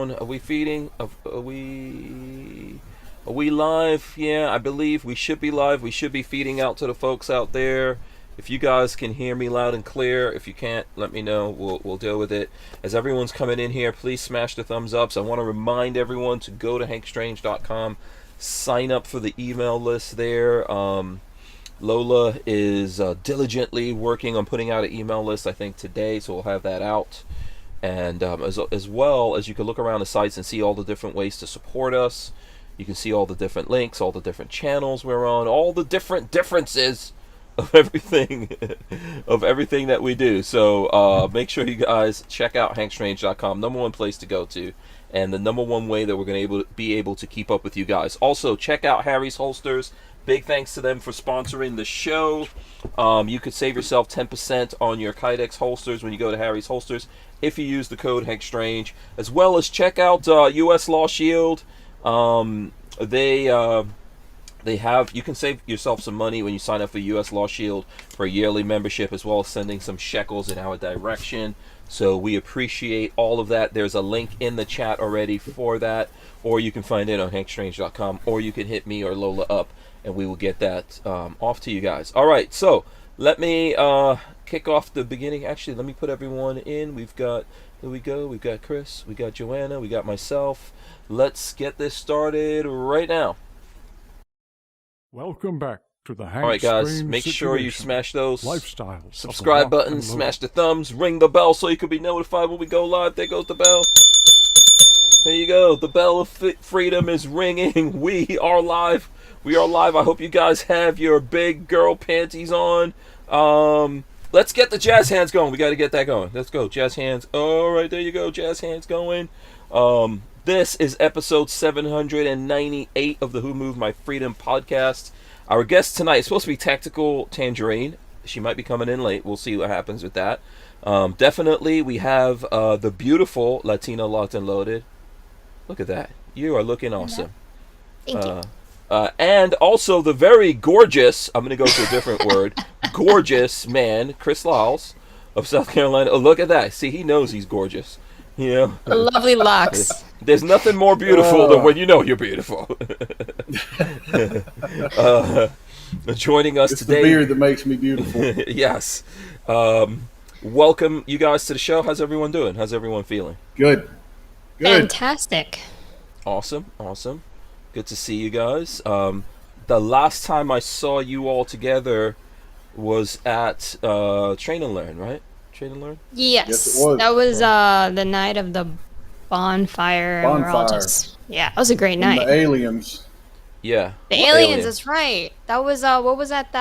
down. Are we feeding? Are we live? Yeah, I believe we should be live. We should be feeding out to the folks out there. If you guys can hear me loud and clear, if you can't, let me know. We'll deal with it. As everyone's coming in here, please smash the thumbs ups. I want to remind everyone to go to hankstrange.com, sign up for the email list there. Lola is diligently working on putting out an email list, I think, today, so we'll have that out. And as well as you can look around the sites and see all the different ways to support us. You can see all the different links, all the different channels we're on, all the different differences of everything that we do. So make sure you guys check out hankstrange.com, number one place to go to, and the number one way that we're going to be able to keep up with you guys. Also, check out Harry's Holsters. Big thanks to them for sponsoring the show. You could save yourself 10% on your Kydex holsters when you go to Harry's Holsters if you use the code HankStrange. As well as check out US Law Shield. They have, you can save yourself some money when you sign up for US Law Shield for a yearly membership, as well as sending some shekels in our direction. So we appreciate all of that. There's a link in the chat already for that, or you can find it on hankstrange.com, or you can hit me or Lola up and we will get that off to you guys. All right, so let me kick off the beginning. Actually, let me put everyone in. We've got, here we go, we've got Chris, we got Joanna, we got myself. Let's get this started right now. Welcome back to the Hank All right, guys, Strange make sure you smash those lifestyles subscribe buttons, smash the thumbs, ring the bell so you can be notified when we go live. There goes the bell. There you go. The bell of freedom is ringing. We are live. We are live. I hope you guys have your big girl panties on. Let's get the jazz hands going. We got to get that going. Let's go. Jazz hands. All right, there you go. Jazz hands going. This is episode 798 of the Who Moved My Freedom podcast. Our guest tonight is supposed to be Tactical Tangerine. She might be coming in late. We'll see what happens with that. Definitely, we have the beautiful Latina locked and loaded. Look at that. You are looking awesome. Thank you. And also the very gorgeous, I'm going to go to a different word, gorgeous man, Chris Liles of South Carolina. Oh, look at that. See, he knows he's gorgeous. You know? Lovely locks. There's nothing more beautiful than when you know you're beautiful. Joining us it's today. The beard that makes me beautiful. Yes. Welcome you guys to the show. How's everyone doing? How's everyone feeling? Good. Fantastic. Awesome. Good to see you guys. The last time I saw you all together was at Train and Learn, right? Train and Learn? Yes, it was. that was the night of the bonfire. And we're all just, yeah, that was a great And night. the aliens. Yeah. The aliens, that's right. That was what was that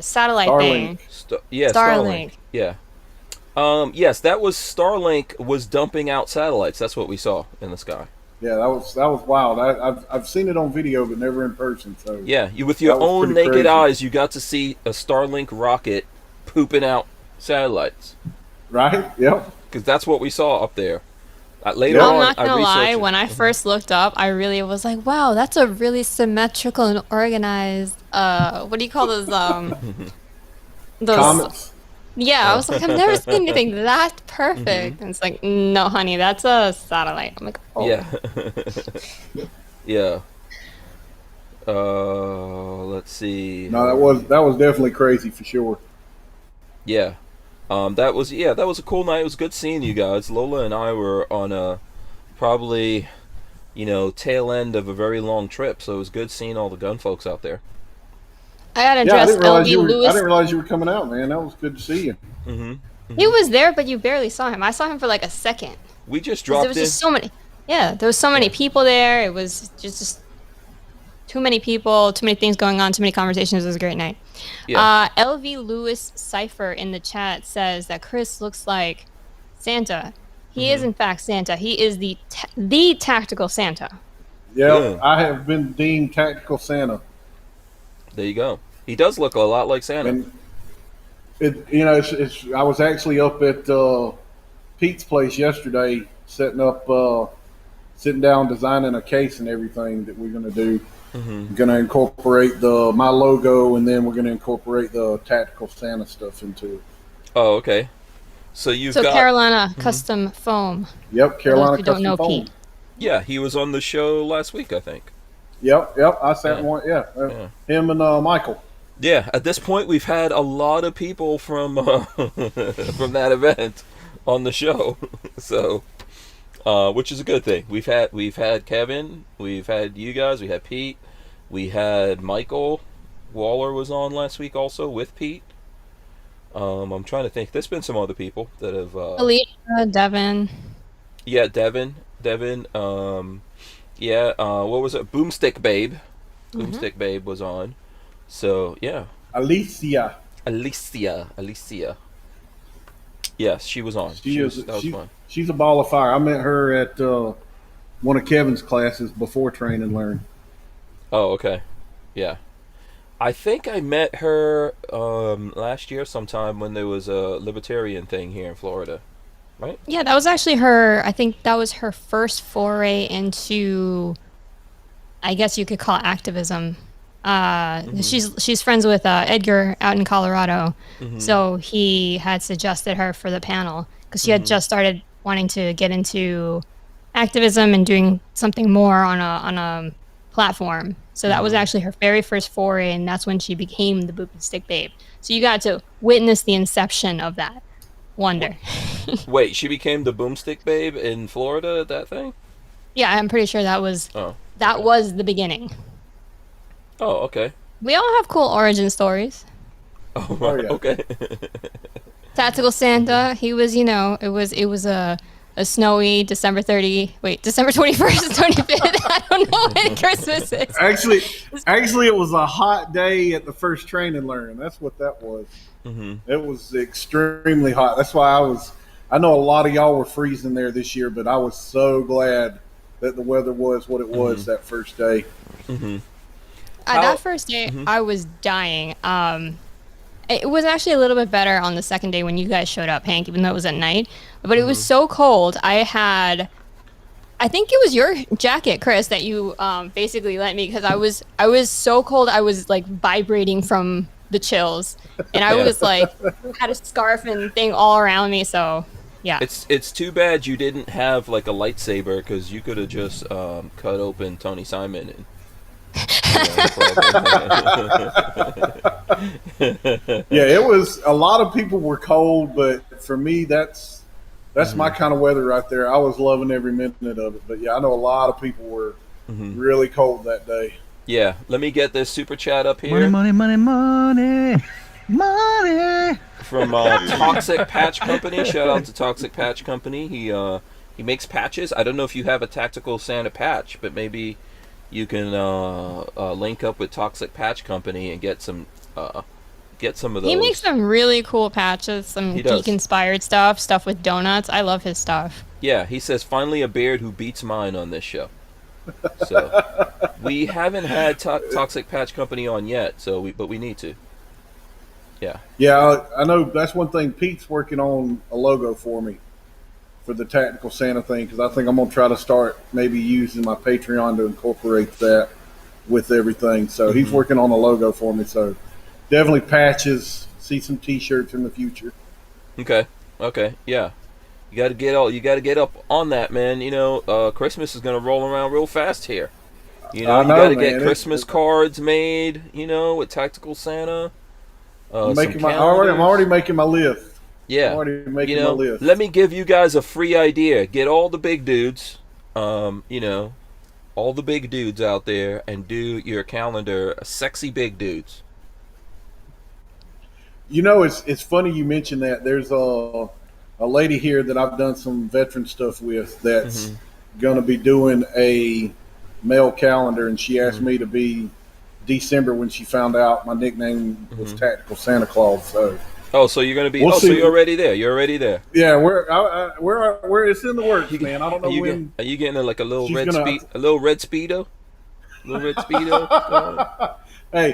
satellite thing? Starlink. Starlink. Yeah. Yes, that was Starlink was dumping out satellites. That's what we saw in the sky. Yeah, that was wild. I've seen it on video, but never in person. So yeah, you with your own naked crazy. eyes, you got to see a Starlink rocket pooping out satellites. Right? Yep. Because that's what we saw up there. Later I'm on, not gonna lie. researched it. When I first looked up, I really was like, "Wow, that's a really symmetrical and organized." What do you call those? Those Comets. Yeah, I was like, I've never seen anything that perfect. And it's like, no, honey, that's a satellite. I'm like, oh. Yeah. Yeah. Let's see. No, that was definitely crazy for sure. Yeah. That was a cool night. It was good seeing you guys. Lola and I were on a probably, tail end of a very long trip, so it was good seeing all the gun folks out there. I got to Yeah, I dress didn't realize LB Lewis. I didn't realize you were coming out, man. That was good to see you. He was there, but you barely saw him. I saw him for like a second. We just 'Cause dropped there was in. just so many. Yeah, there was so many people there. It was just too many people, too many things going on, too many conversations. It was a great night. Yeah. LV Lewis Cypher in the chat says that Chris looks like Santa. He is in fact Santa. He is the tactical Santa. Yeah, I have been deemed tactical Santa. There you go. He does look a lot like Santa. And I was actually up at Pete's place yesterday, sitting down, designing a case and everything that we're going to do. We're going to incorporate my logo, and then we're going to incorporate the tactical Santa stuff into it. Oh, okay. So you've So got Carolina Custom Foam. Yep, For those Carolina who don't Custom know Foam. Pete. yeah, he was on the show last week, I think. Yep. I sat Yeah. one. Yeah, Yeah. him and Michael. Yeah, at this point we've had a lot of people from from that event on the show. So which is a good thing. We've had Kevin, we've had you guys, we had Pete, we had Michael Waller was on last week also with Pete. I'm trying to think. There's been some other people that have. Alicia, Devin. Yeah, Devin. Yeah. What was it? Boomstick Babe. Boomstick Babe was on. So yeah, Alicia. Alicia. Yes, she was on. That was fun. She's a ball of fire. I met her at one of Kevin's classes before Train and Learn. Oh, okay. Yeah. I think I met her last year sometime when there was a libertarian thing here in Florida, right? Yeah, that was actually her. I think that was her first foray into, I guess you could call it activism. She's friends with Edgar out in Colorado, so he had suggested her for the panel because she had just started wanting to get into activism and doing something more on a platform. So that was actually her very first foray, and that's when she became the Boomstick Babe. So you got to witness the inception of that wonder. Wait, she became the Boomstick Babe in Florida at that thing? Yeah, I'm pretty sure that was was the beginning. Oh, okay. We all have cool origin stories. Oh, right. yeah. Okay. Tactical Santa, he was, it was a snowy December 21st, 25th. I don't know when Christmas is. Actually, it was a hot day at the first Train and Learn. That's what that was. It was extremely hot. That's why I know a lot of y'all were freezing there this year, but I was so glad that the weather was what it was that first day. That first day, I was dying. It was actually a little bit better on the second day when you guys showed up, Hank, even though it was at night. But it was so cold. I think it was your jacket, Chris, that you basically lent me because I was so cold. I was like vibrating from the chills, and I was like had a scarf and thing all around me. So yeah, it's too bad you didn't have like a lightsaber because you could have just cut open Tony Simon and. Yeah, it was a lot of people were cold, but for me that's my kind of weather right there. I was loving every minute of it. But yeah, I know a lot of people were really cold that day. Yeah, let me get this super chat up here. Money. From Toxic Patch Company. Shout out to Toxic Patch Company. He makes patches. I don't know if you have a Tactical Santa patch, but maybe you can link up with Toxic Patch Company and get some of those. He makes some really cool patches, some geek-inspired stuff with donuts. I love his stuff. Yeah, he says, finally a beard who beats mine on this show. So, we haven't had Toxic Patch Company on yet, but we need to. Yeah. Yeah, I know that's one thing. Pete's working on a logo for me for the Tactical Santa thing because I think I'm going to try to start maybe using my Patreon to incorporate that with everything. So he's working on a logo for me. So definitely patches, see some T-shirts in the future. Okay, yeah. You got to get up on that, man. Christmas is going to roll around real fast here. You got to get Christmas cards made, with Tactical Santa. I'm already making my list. Yeah, I'm already making my list. Let me give you guys a free idea. Get all the big dudes, all the big dudes out there, and do your calendar sexy big dudes. It's funny you mentioned that. There's a lady here that I've done some veteran stuff with that's going to be doing a mail calendar, and she asked me to be December when she found out my nickname was Tactical Santa Claus. So you're gonna be. So you're already there. You're already there. Yeah, we're it's in the works, man. I don't know when. Are you getting like a little red speedo? A little red speedo? Hey,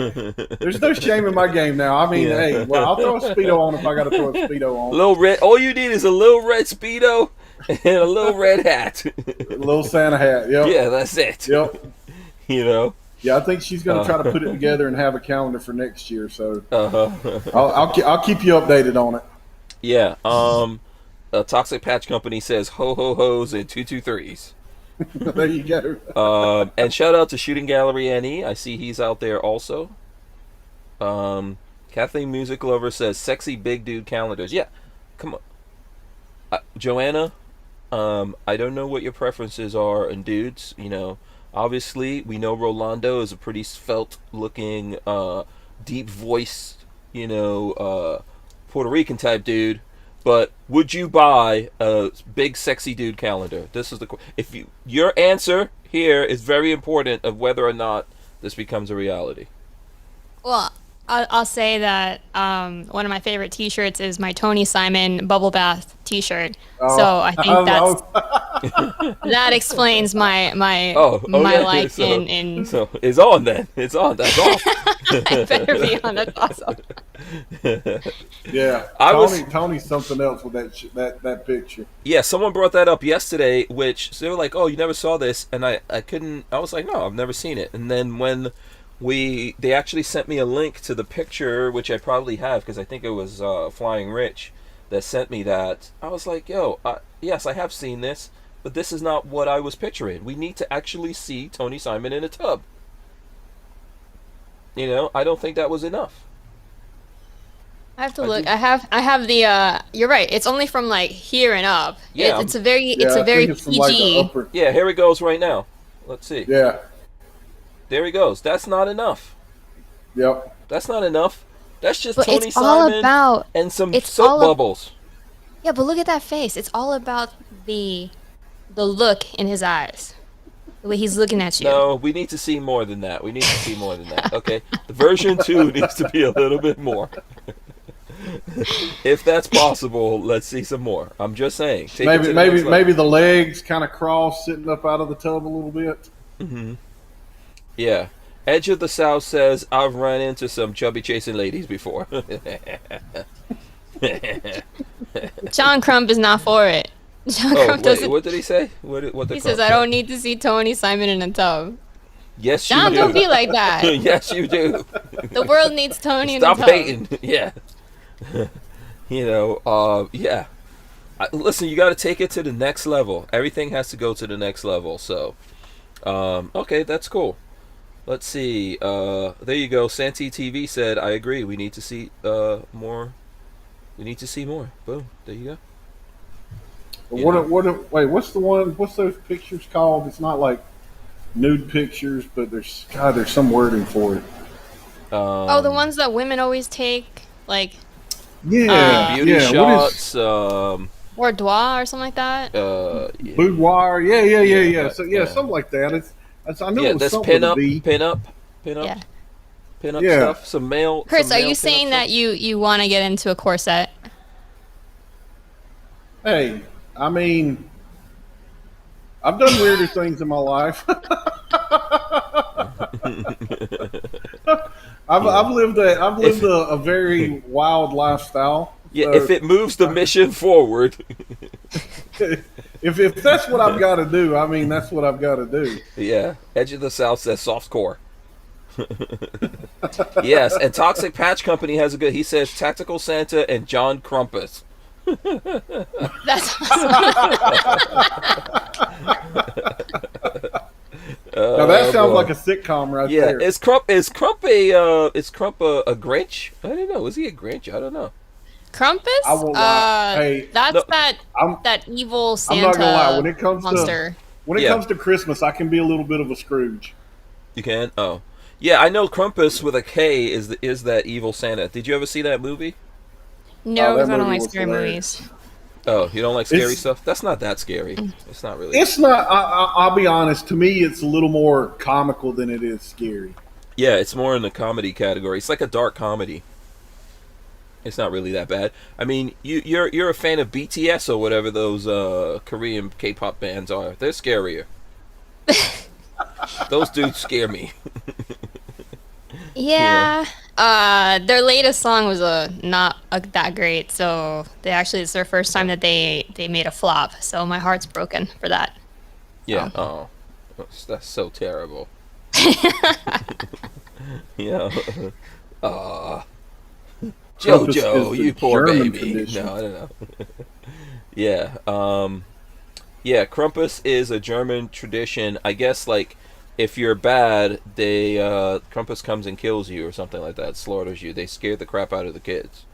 there's no shame in my game now. I mean, hey, well, I'll throw a speedo on if I got to throw a speedo on. Little red. All you need is a little red speedo and a little red hat. A little Santa hat. Yep. Yeah, that's it. Yep. Yeah, I think she's going to try to put it together and have a calendar for next year. So I'll keep you updated on it. Yeah. A Toxic Patch Company says ho ho ho's and 223s. There you go. And shout out to Shooting Gallery NE. I see he's out there also. Kathleen Music Lover says sexy big dude calendars. Yeah, come on, Joanna. I don't know what your preferences are in dudes. Obviously we know Rolando is a pretty svelte looking, deep voiced, Puerto Rican type dude. But would you buy a big sexy dude calendar? This is the if your answer here is very important of whether or not this becomes a reality. Well, I'll say that one of my favorite T-shirts is my Tony Simon Bubble Bath T-shirt. Oh, So I think oh, that explains my Oh, my yeah. like So, in so it's on then. It's on. That's all. it better be on. That's awesome. yeah. Tony's something else with that picture. Yeah, someone brought that up yesterday, which they were like, "Oh, you never saw this," and I couldn't. I was like, "No, I've never seen it." And then when they actually sent me a link to the picture, which I probably have because I think it was Flying Rich that sent me that. I was like, "Yo, yes, I have seen this, but this is not what I was picturing. We need to actually see Tony Simon in a tub." I don't think that was enough. I have to look. I have the. You're right. It's only from like here and up. Yeah, It's a very I very think it's from, like, the PG. upper. Yeah, here he goes right now. Let's see. Yeah. There he goes. That's not enough. Yep. That's not enough. That's just But Tony it's all Simon about and some it's soap all ab- bubbles. Yeah, but look at that face. It's all about the look in his eyes. The way he's looking at you. No, we need to see more than that. We need to see more than that. Okay, the version 2 needs to be a little bit more. If that's possible, let's see some more. I'm just saying. Take it to the next level. Maybe the legs kind of cross sitting up out of the tub a little bit. Yeah. Edge of the South says, I've run into some chubby chasing ladies before. John Crump is not for it. John Oh, Crump wait, doesn't. what did he say? What He says, "I don't need to see Tony Simon in a tub." Yes, you John, do. don't be like that. Yes, you do. The world needs Tony in a Stop tub. hating. Yeah. Yeah. Listen, you got to take it to the next level. Everything has to go to the next level. So, okay, that's cool. Let's see. There you go. Santee TV said, I agree. We need to see more. We need to see more. Boom. There you go. What's the one? What's those pictures called? It's not like nude pictures, but there's some wording for it. Oh, the ones that women always take, like Beauty shots. boudoir or something like that. Yeah. Boudoir. Yeah. So yeah. something like that. I know it was That's something with a B. pin up Yeah. stuff. Some male. Chris, some are male you pin-up saying stuff. that you want to get into a corset? Hey, I mean, I've done weirder things in my life. I've lived a very wild lifestyle. Yeah, So, if it moves the mission forward. if that's what I've got to do, I mean that's what I've got to do. Yeah, Edge of the South says soft core. Yes, and Toxic Patch Company has a good. He says Tactical Santa and John Crumpus. That's awesome. Now that sounds boy. like a sitcom right Yeah, there. is Crump a Grinch? I don't know. Was he a Grinch? I don't know. Krampus? I won't lie. Hey, that's no, that evil I'm Santa not gonna lie. When it comes monster. to Christmas, I can be a little bit of a Scrooge. You can? Oh, yeah. I know Krampus with a K is that evil Santa. Did you ever see that movie? No, that because I don't movie like was scary hilarious. movies. Oh, you don't like scary It's- stuff? That's not that scary. It's not really. It's not. I'll be honest. To me, it's a little more comical than it is scary. Yeah, it's more in the comedy category. It's like a dark comedy. It's not really that bad. I mean, you're a fan of BTS or whatever those Korean K-pop bands are. They're scarier. Those dudes scare me. Yeah. Their latest song was not that great, so it's their first time that they made a flop. So my heart's broken for that. Yeah. Oh, that's so terrible. Yeah. Krampus Jojo, is the you poor German baby. tradition. No, I don't know. Yeah. Yeah, Krampus is a German tradition. I guess like if you're bad, they Krampus comes and kills you or something like that, slaughters you. They scare the crap out of the kids.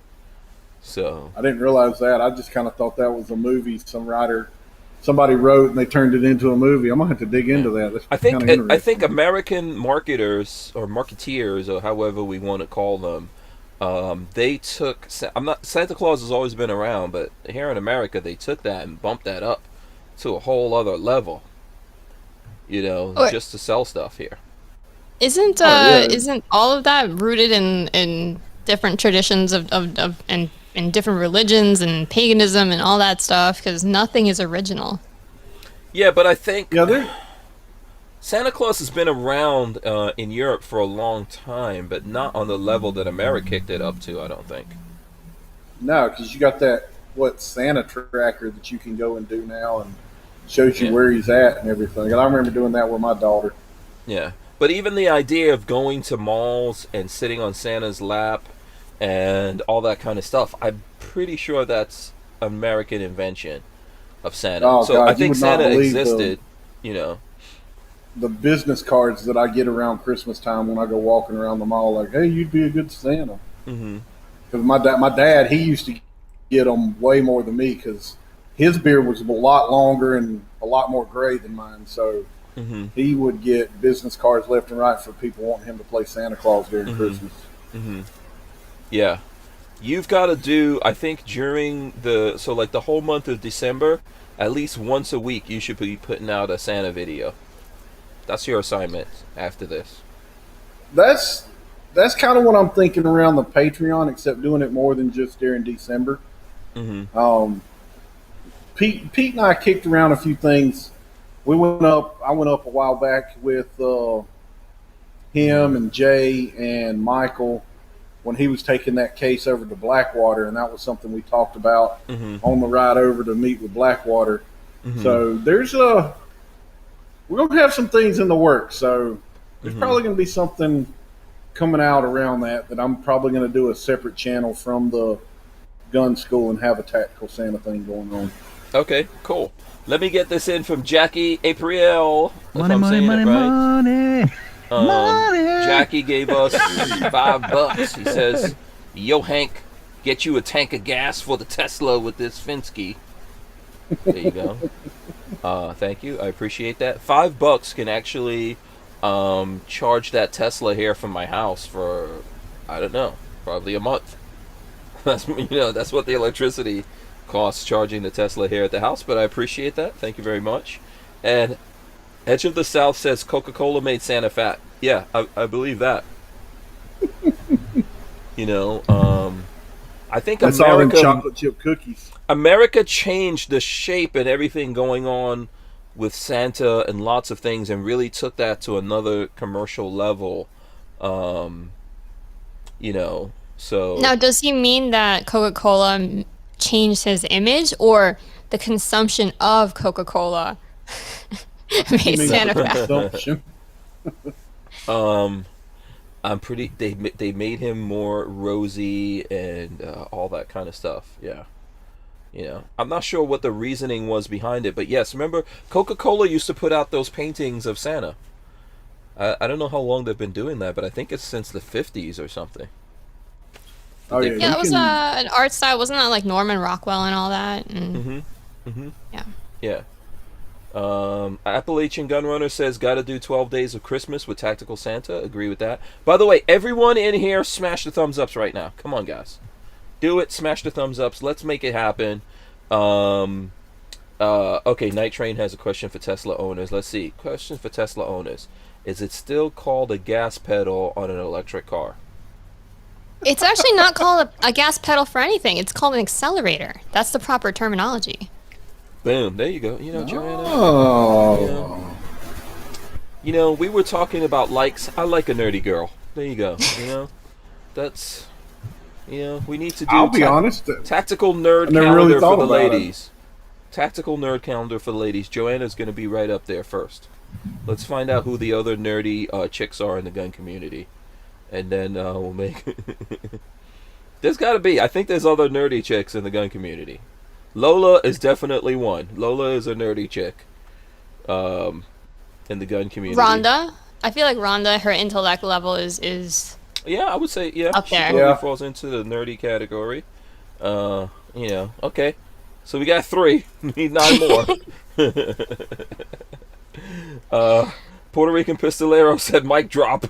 So I didn't realize that. I just kind of thought that was a movie somebody wrote and they turned it into a movie. I'm gonna have to dig into that. That's kind of interesting. I think American marketers or marketeers or however we want to call them, they took. I'm not Santa Claus has always been around, but here in America they took that and bumped that up to a whole other level. Just to sell stuff here. Isn't all of that rooted in different traditions and in different religions and paganism and all that stuff? Because nothing is original. Yeah, but I think Yeah, Santa Claus has been around in Europe for a long time, but not on the level that America kicked it up to, I don't think. no, because you got that Santa tracker that you can go and do now and shows you Yeah. where he's at and everything. And I remember doing that with my daughter. Yeah. But even the idea of going to malls and sitting on Santa's lap and all that kind of stuff, I'm pretty sure that's American invention of Santa. Oh, so God, I you think would not Santa believe existed, you know. The business cards that I get around Christmas time when I go walking around the mall, like, hey, you'd be a good Santa. Mm-hmm. Because my dad, he used to get them way more than me because his beard was a lot longer and a lot more gray than mine. So Mm-hmm. he would get business cards left and right for people wanting him to play Santa Claus during Mm-hmm. Christmas. Mm-hmm. Yeah. You've got to do, I think, during the whole month of December, at least once a week, you should be putting out a Santa video. That's your assignment after this. That's kind of what I'm thinking around the Patreon, except doing it more than just during December. Mm-hmm. Pete and I kicked around a few things. I went up a while back with him and Jay and Michael when he was taking that case over to Blackwater, and that was something we talked about Mm-hmm. on the ride over to meet with Blackwater. Mm-hmm. So we're going to have some things in the works. So there's Mm-hmm. probably going to be something coming out around that I'm probably going to do a separate channel from the gun school and have a tactical Santa thing going on. Okay, cool. Let me get this in from Jackie April. Money, money, money, money. Money. Jackie gave us $5. He says, "Yo, Hank, get you a tank of gas for the Tesla with this Finsky." There you go. Thank you. I appreciate that. $5 can actually charge that Tesla here from my house for, I don't know, probably a month. That's what the electricity costs charging the Tesla here at the house, but I appreciate that. Thank you very much. And Edge of the South says Coca-Cola made Santa fat. Yeah, I believe that. I think That's all them America chocolate chip cookies. America changed the shape and everything going on with Santa and lots of things and really took that to another commercial level. So Now, does he mean that Coca-Cola changed his image, or the consumption of Coca-Cola made Santa fat? Consumption. I'm pretty. They made him more rosy and all that kind of stuff. Yeah, I'm not sure what the reasoning was behind it, but yes, remember Coca-Cola used to put out those paintings of Santa. I don't know how long they've been doing that, but I think it's since the 50s or something. Oh, yeah, Yeah, it was an art style. Wasn't that like Norman Rockwell and all that? And, Yeah. Yeah. Appalachian Gunrunner says, gotta do 12 Days of Christmas with Tactical Santa. Agree with that. By the way, everyone in here, smash the thumbs ups right now. Come on, guys. Do it. Smash the thumbs ups. Let's make it happen. Okay, Night Train has a question for Tesla owners. Let's see. Question for Tesla owners. Is it still called a gas pedal on an electric car? It's actually not called a gas pedal for anything. It's called an accelerator. That's the proper terminology. Boom. There you go. Joanna. Oh. We were talking about likes. I like a nerdy girl. There you go. That's, we need to do. I'll be honest. Tactical nerd I never calendar really for thought the about it. ladies. Tactical nerd calendar for the ladies. Joanna's going to be right up there first. Let's find out who the other nerdy chicks are in the gun community, and then we'll make. There's got to be. I think there's other nerdy chicks in the gun community. Lola is definitely one. Lola is a nerdy chick. In the gun community. Rhonda. I feel like Rhonda, her intellect level is Yeah, I would say up she there. totally Yeah. falls into the nerdy category. Okay. So we got 3. We need 9 more. Puerto Rican Pistolero said mic drop.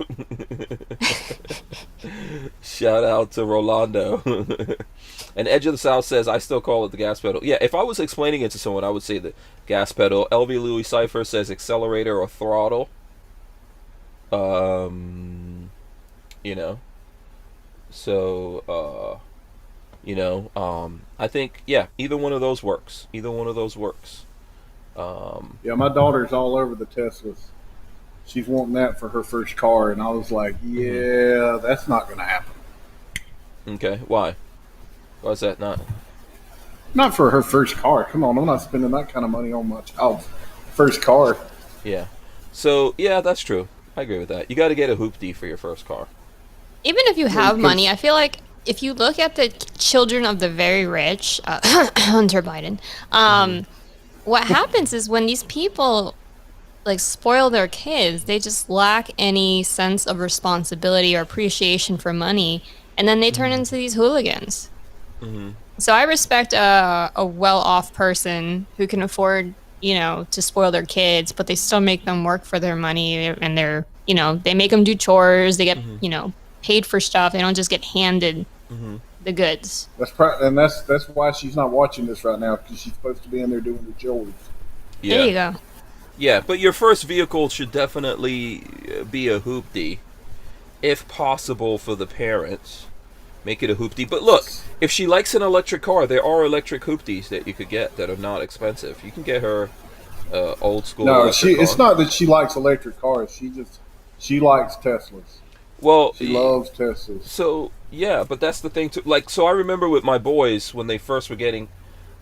Shout out to Rolando. And Edge of the South says, I still call it the gas pedal. Yeah, if I was explaining it to someone, I would say the gas pedal. LV Louis Cypher says accelerator or throttle. So, I think, yeah, either one of those works. Yeah, my daughter's all over the Teslas. She's wanting that for her first car, and I was like, yeah, that's not going to happen. Okay, why? Why is that not? Not for her first car. Come on, I'm not spending that kind of money on my child's first car. Yeah. So, yeah, that's true. I agree with that. You got to get a hoopty for your first car. Even if you have because- money, I feel like if you look at the children of the very rich, Hunter Biden, what happens is when these people like spoil their kids, they just lack any sense of responsibility or appreciation for money, and then they turn into these hooligans. So I respect a well-off person who can afford, to spoil their kids, but they still make them work for their money, and they're, they make them do chores, they get, paid for stuff. They don't just get handed the goods. That's why she's not watching this right now, because she's supposed to be in there doing the chores. Yeah. There you go. Yeah, but your first vehicle should definitely be a hoopty, if possible for the parents. Make it a hoopty. But look, if she likes an electric car, there are electric hoopties that you could get that are not expensive. You can get her old school. No, electric it's car. not that she likes electric cars. She likes Teslas. Well, She loves Teslas. So yeah, but that's the thing too. Like, so I remember with my boys when they first were getting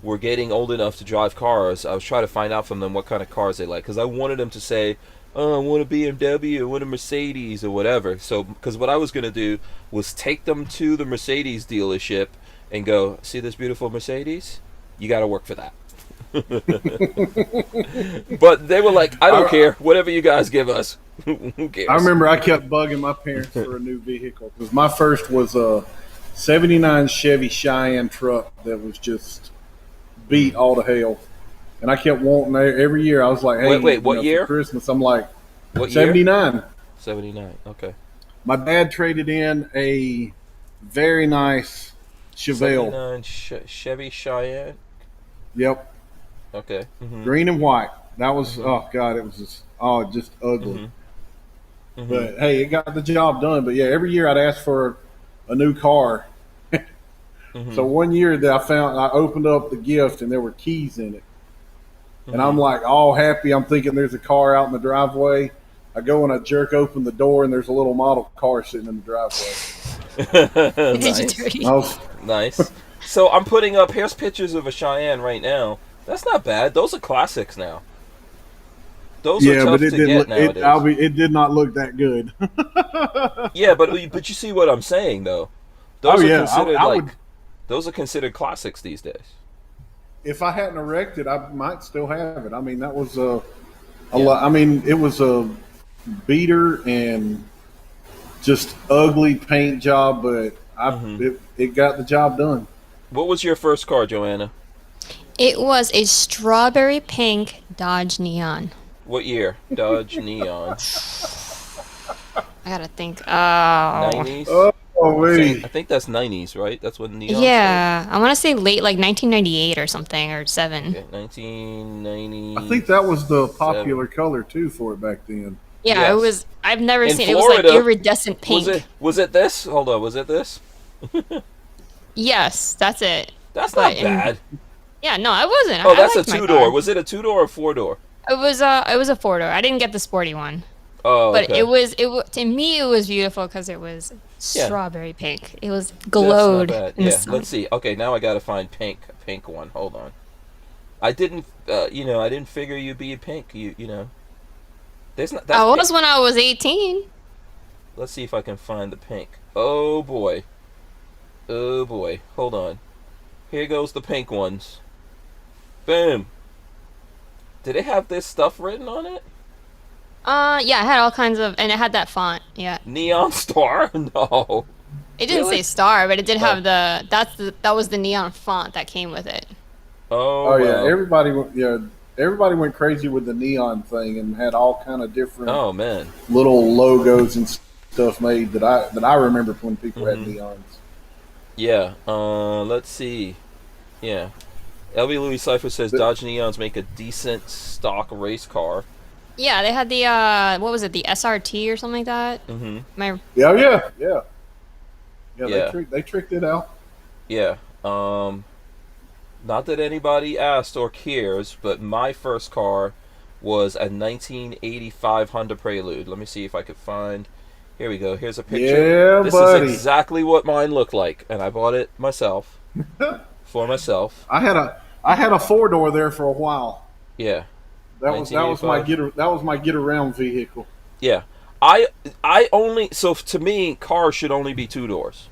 old enough to drive cars, I was trying to find out from them what kind of cars they like, because I wanted them to say, oh, I want a BMW, I want a Mercedes, or whatever. So, because what I was going to do was take them to the Mercedes dealership and go, see this beautiful Mercedes? You got to work for that. But they were like, I don't care, whatever you guys give us. Who cares? I remember I kept bugging my parents for a new vehicle, because my first was a 79 Chevy Cheyenne truck that was just beat all to hell. And I kept wanting every year. I was like, hey, wait, what year? For Christmas, I'm like, What year? 79. 79, okay. My dad traded in a very nice Chevelle. 79 Chevy Cheyenne? Yep. Okay. Green and white. That was, oh, God, it was just ugly. But, hey, it got the job done. But, yeah, every year I'd ask for a new car. So one year that I opened up the gift and there were keys in it. And I'm like all happy. I'm thinking there's a car out in the driveway. I go and I jerk open the door and there's a little model car sitting in the driveway. Nice. So I'm putting up, here's pictures of a Cheyenne right now. That's not bad. Those are classics now. Those are tough to get nowadays. It did not look that good. Yeah, but you see what I'm saying though. Those are considered those are considered classics these days. If I hadn't wrecked it, I might still have it. I mean, that was a lot. I mean, it was a beater and just ugly paint job, but it got the job done. What was your first car, Joanna? It was a strawberry pink Dodge Neon. What year? Dodge Neon. I gotta think. 90s? Oh, wait. I think that's 90s, right? That's when Neon Yeah, I want to say late, like 1998 or something, or 7. started? Okay, 1990. I think that was the popular color, too, for it back then. Yeah, Yes. it was. I've never In seen Florida, it. Was like iridescent pink. Was it this? Hold on, was it this? Yes, that's it. That's But not bad. Yeah, no, I wasn't. Oh, I that's a liked my 2-door. car. Was it a 2-door or 4-door? It was a 4-door. I didn't get the sporty one. Oh, But okay. it was to me it was beautiful because it was Yeah. strawberry pink. It was That's not glowed bad. in the Yeah, sun. let's see. Okay, now I gotta find a pink one. Hold on. I didn't, I didn't figure you'd be a pink. You know. There's not. That's I pink. was when I was 18. Let's see if I can find the pink. Oh boy. Oh boy, hold on. Here goes the pink ones. Boom. Did it have this stuff written on it? Yeah, it had all kinds of, and it had that font. Yeah, Neon Star? No. it didn't Really? say star, but it did Oh. have that was the neon font that came with it. Oh, Oh yeah, well. everybody went crazy with the neon thing and had all kind of different Oh, man. little logos and stuff made that I remember when people had Mhm. neons. Yeah. Let's see. Yeah. LB Louis Cypher says But- Dodge Neons make a decent stock race car. Yeah, they had the what was it, the SRT or something like that? Mm-hmm. My Yeah. Yeah. They tricked it out. Yeah. Not that anybody asked or cares, but my first car was a 1985 Honda Prelude. Let me see if I could find. Here we go. Here's a picture. Yeah, This buddy. is exactly what mine looked like, and I bought it myself for myself. I had a 4-door there for a while. Yeah. That was my 1985. get around vehicle. Yeah. I only, so to me, cars should only be 2 doors.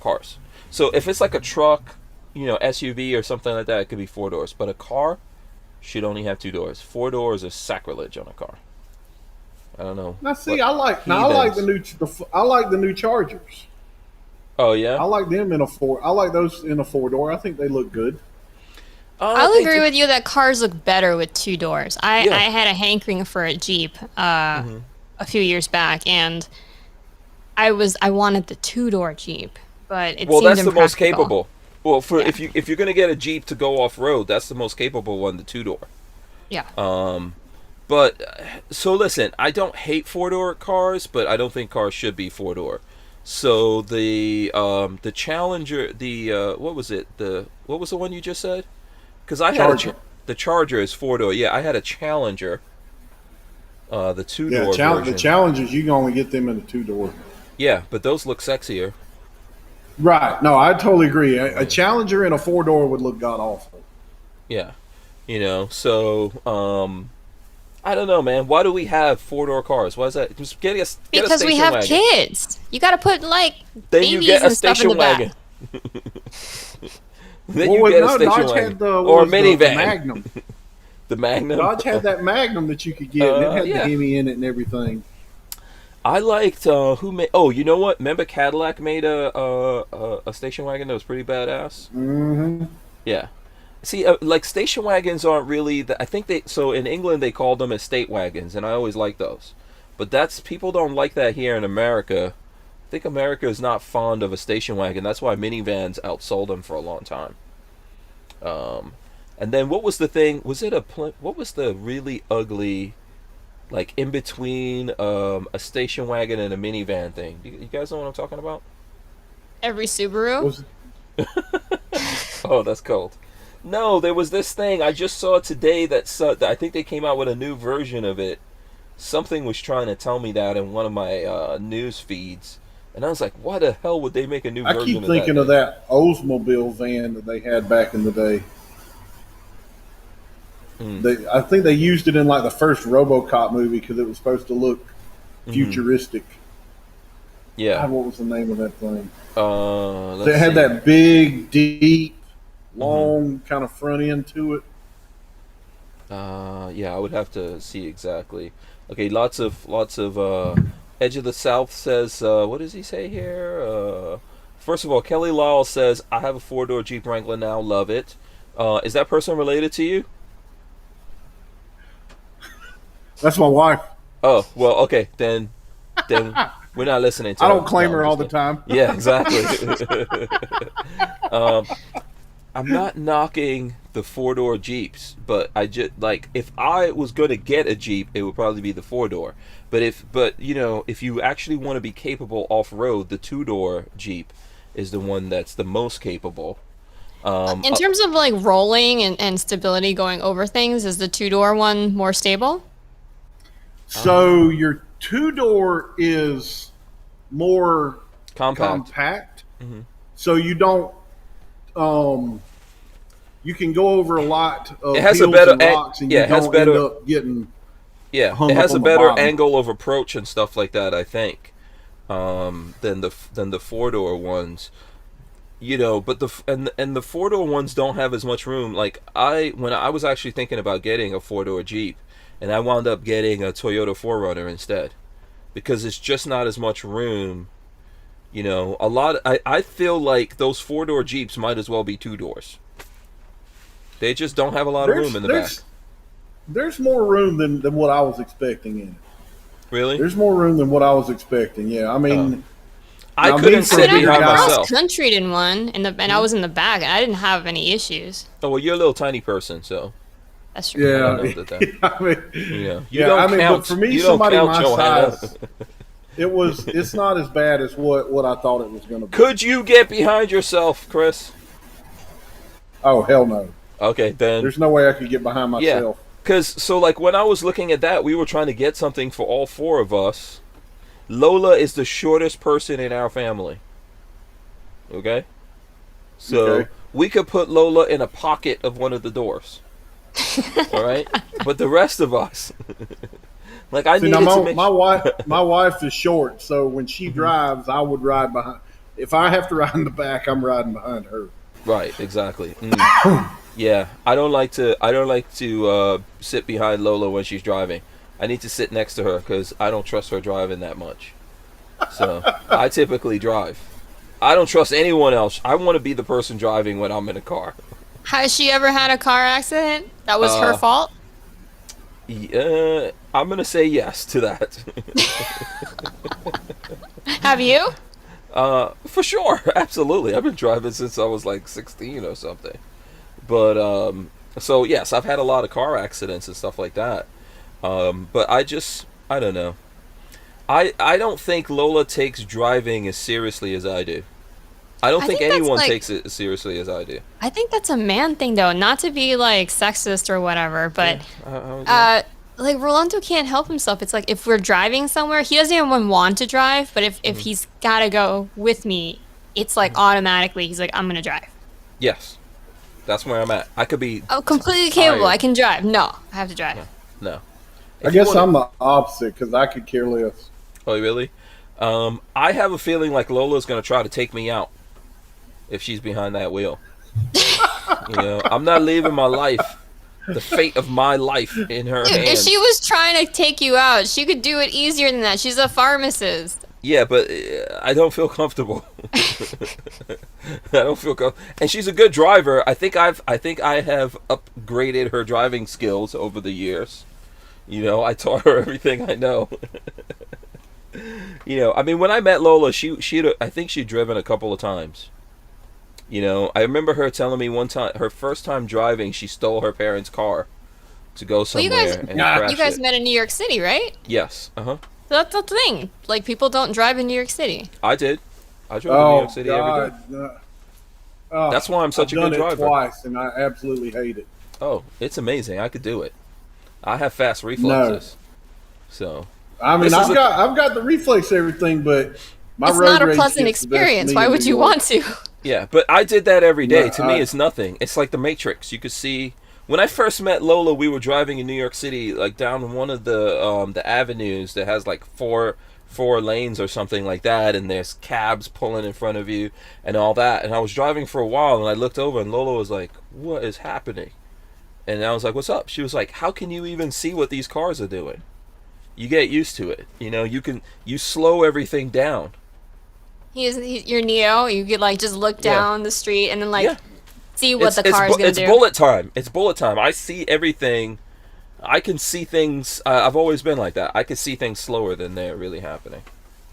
Cars. So if it's like a truck, SUV or something like that, it could be 4 doors. But a car should only have 2 doors. 4 doors is sacrilege on a car. I don't know. Now see, what I like the new Chargers. Oh yeah. I like them in a 4. I like those in a 4-door. I think they look good. I'll They agree do- with you that cars look better with 2 doors. I Yeah. had a hankering for a Jeep a few years back, and I wanted the 2-door Jeep, but it Well, seemed that's the most impractical. capable. Well, for Yeah. if you're gonna get a Jeep to go off road, that's the most capable one, the 2-door. Yeah. But so listen, I don't hate 4-door cars, but I don't think cars should be 4-door. So the Challenger, what was it? What was the one you just said? Because I had Charger. the Charger is 4-door. Yeah, I had a Challenger, the 2-door The version. Challengers you can only get them in a 2-door. Yeah, but those look sexier. Right. No, I totally agree. A Challenger in a 4-door would look god awful. Yeah, so I don't know, man. Why do we have 4-door cars? Why is that? Just get a Because we station have wagon. kids. You got to put like Then you babies get a and stuff in station the back. wagon. Then you get a station Dodge wagon had the or a what was the minivan. Magnum. The Magnum. Dodge had that Magnum that you could get. And it had Yeah. the Hemi in it and everything. I liked who made. Oh, you know what? Remember Cadillac made a station wagon that was pretty badass. Mm-hmm. Yeah. See, like station wagons aren't really. I think so in England they called them estate wagons, and I always like those. But people don't like that here in America. I think America is not fond of a station wagon. That's why minivans outsold them for a long time. And then what was the thing? Was it what was the really ugly, like in between a station wagon and a minivan thing? You guys know what I'm talking about? Every Subaru. Was Oh, that's cold. No, there was this thing I just saw today that I think they came out with a new version of it. Something was trying to tell me that in one of my news feeds, and I was like, "Why the hell would they make a new I version keep of that?" thinking of that Oldsmobile van that they had back in the day. Mm. I think they used it in like the first RoboCop movie because it was supposed to look futuristic. Yeah. God, what was the name of that thing? Let's It had see. that big, deep, long kind of front end to it. Yeah, I would have to see exactly. Okay, lots of Edge of the South says, what does he say here? First of all, Kelly Liles says, I have a 4-door Jeep Wrangler now, love it. Is that person related to you? That's my wife. Oh, well, okay, then we're not listening to I her. don't claim No, her I'm all just the time. Yeah, exactly. I'm not knocking the 4-door Jeeps, but I just like if I was going to get a Jeep, it would probably be the 4-door. But if you actually want to be capable off road, the 2-door Jeep is the one that's the most capable. In terms of like rolling and stability going over things, is the 2-door one more stable? So your 2-door is more Compact. So you don't. You can go over a lot of It has a hills better and rocks, and yeah, you it has don't better- end up getting. Yeah, hung it up has a on the better bottom. angle of approach and stuff like that, I think, than the 4-door ones. but the 4-door ones don't have as much room. Like when I was actually thinking about getting a 4-door Jeep, and I wound up getting a Toyota 4Runner instead, because it's just not as much room. I feel like those 4-door Jeeps might as well be 2 doors. They just don't have a lot of room in the back. There's more room than what I was expecting in it. Really? There's more room than what I was expecting. Yeah, I mean, I couldn't sit behind myself. Countryed in one, and I was in the back, and I didn't have any issues. Oh well, you're a little tiny person, so. That's true. Yeah, I mean, you yeah. don't I mean, count, but for me, you don't somebody count my Johanna. size, it's not as bad as what I thought it was going to be. Could you get behind yourself, Chris? Oh hell no. Okay, then. There's no way I could get behind myself. Yeah, because like when I was looking at that, we were trying to get something for all 4 of us. Lola is the shortest person in our family. Okay? So we could put Lola in a pocket of one of the doors. All right? But the rest of us, like I needed to make my wife is short, so when she drives, I would ride behind. If I have to ride in the back, I'm riding behind her. Right, exactly. Yeah, I don't like to sit behind Lola when she's driving. I need to sit next to her because I don't trust her driving that much. So I typically drive. I don't trust anyone else. I want to be the person driving when I'm in a car. Has she ever had a car accident that was her fault? Yeah, I'm gonna say yes to that. Have you? For sure, absolutely. I've been driving since I was like 16 or something. But so yes, I've had a lot of car accidents and stuff like that. But I don't know. I don't think Lola takes driving as seriously as I do. I don't think anyone takes it as seriously as I do. I think that's a man thing, though. Not to be like sexist or whatever, but like Rolando can't help himself. It's like if we're driving somewhere, he doesn't even want to drive. But if he's gotta go with me, it's like automatically he's like, I'm gonna drive. Yes, that's where I'm at. I could be. Oh, completely capable. I can drive. No, I have to drive. No. I guess I'm the opposite because I could care less. Oh, really? I have a feeling like Lola's going to try to take me out if she's behind that wheel. I'm not leaving my life, the fate of my life in her hands. If she was trying to take you out, she could do it easier than that. She's a pharmacist. Yeah, but I don't feel comfortable. I don't feel comfortable. And she's a good driver. I think I have upgraded her driving skills over the years. I taught her everything I know. I mean, when I met Lola, I think she'd driven a couple of times. I remember her telling me one time, her first time driving, she stole her parents' car to go somewhere and crashed you guys it. met in New York City, right? Yes. So that's the thing. Like, people don't drive in New York City. I did. I drove in New York City every day. That's why I'm such a good driver. I've done it twice, and I absolutely hate it. Oh, it's amazing. I could do it. I have fast reflexes. No. So. I mean, I've got the reflex everything, but my it's road not a rage pleasant experience. Why would you want to? Yeah, but I did that every day. To me, it's nothing. It's like the Matrix. You could see when I first met Lola, we were driving in New York City, like down one of the avenues that has like four lanes or something like that, and there's cabs pulling in front of you and all that. And I was driving for a while, and I looked over, and Lola was like, "What is happening?" And I was like, "What's up?" She was like, "How can you even see what these cars are doing? You get used to it. You slow everything down." You're Neo. You could like just look down the street and then see what the car is gonna do. It's bullet time. It's bullet time. I see everything. I can see things. I've always been like that. I can see things slower than they're really happening.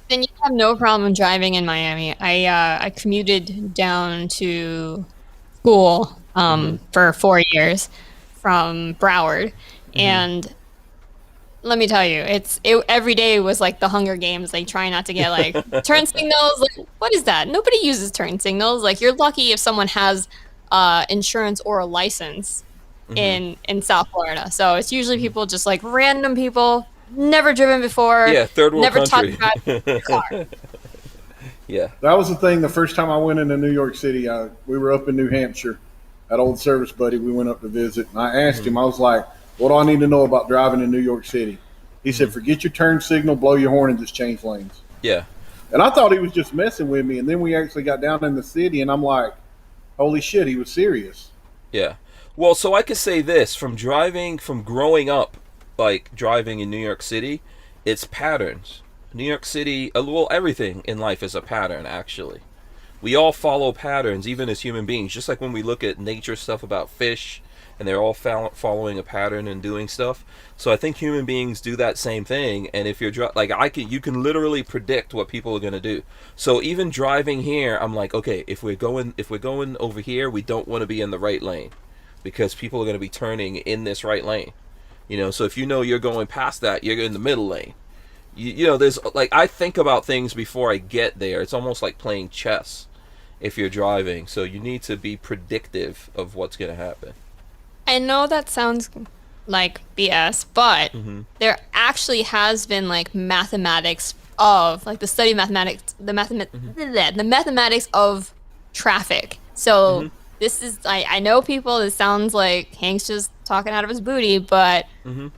Then you have no problem driving in Miami. I commuted down to school for 4 years from Broward, and let me tell you, every day was like the Hunger Games, like trying not to get like turn signals. Like, what is that? Nobody uses turn signals. Like, you're lucky if someone has insurance or a license in South Florida. So it's usually people, just like random people, never driven before. Yeah, third world never country. Taught to drive a car. Yeah, that was the thing. The first time I went into New York City, we were up in New Hampshire at Old Service Buddy. We went up to visit, and I asked him. I was like, "What do I need to know about driving in New York City?" He said, "Forget your turn signal, blow your horn, and just change lanes." Yeah. And I thought he was just messing with me. And then we actually got down in the city, and I'm like, holy shit, he was serious. Yeah. Well, so I could say this from growing up, like driving in New York City, it's patterns. New York City, well, everything in life is a pattern, actually. We all follow patterns, even as human beings. Just like when we look at nature stuff about fish, and they're all following a pattern and doing stuff. So I think human beings do that same thing. And if you're you can literally predict what people are going to do. So even driving here, I'm like, okay, if we're going over here, we don't want to be in the right lane, because people are going to be turning in this right lane. So if you're going past that, you're in the middle lane. There's I think about things before I get there. It's almost like playing chess if you're driving. So you need to be predictive of what's going to happen. I know that sounds like BS, but there actually has been mathematics of the study of mathematics, the mathematics of traffic. So this is I know people. This sounds like Hank's just talking out of his booty, but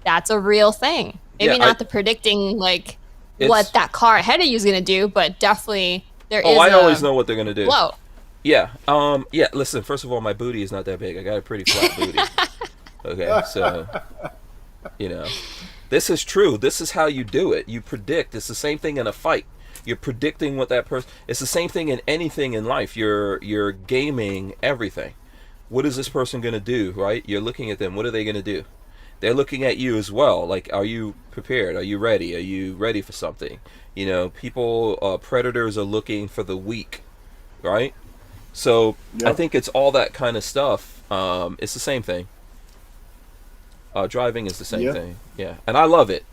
that's a real thing. Maybe not the predicting what that car ahead of you is going to do, but definitely there is. I always know what they're going to do. Flow. Yeah. Yeah. Listen. First of all, my booty is not that big. I got a pretty flat booty. Okay. So, this is true. This is how you do it. You predict. It's the same thing in a fight. You're predicting what that person. It's the same thing in anything in life. You're gaming everything. What is this person going to do? Right. You're looking at them. What are they going to do? They're looking at you as well. Are you prepared? Are you ready? Are you ready for something? People, predators are looking for the weak, right? So I think it's all that kind of stuff. It's the same thing. Driving is the same thing. Yeah, and I love it.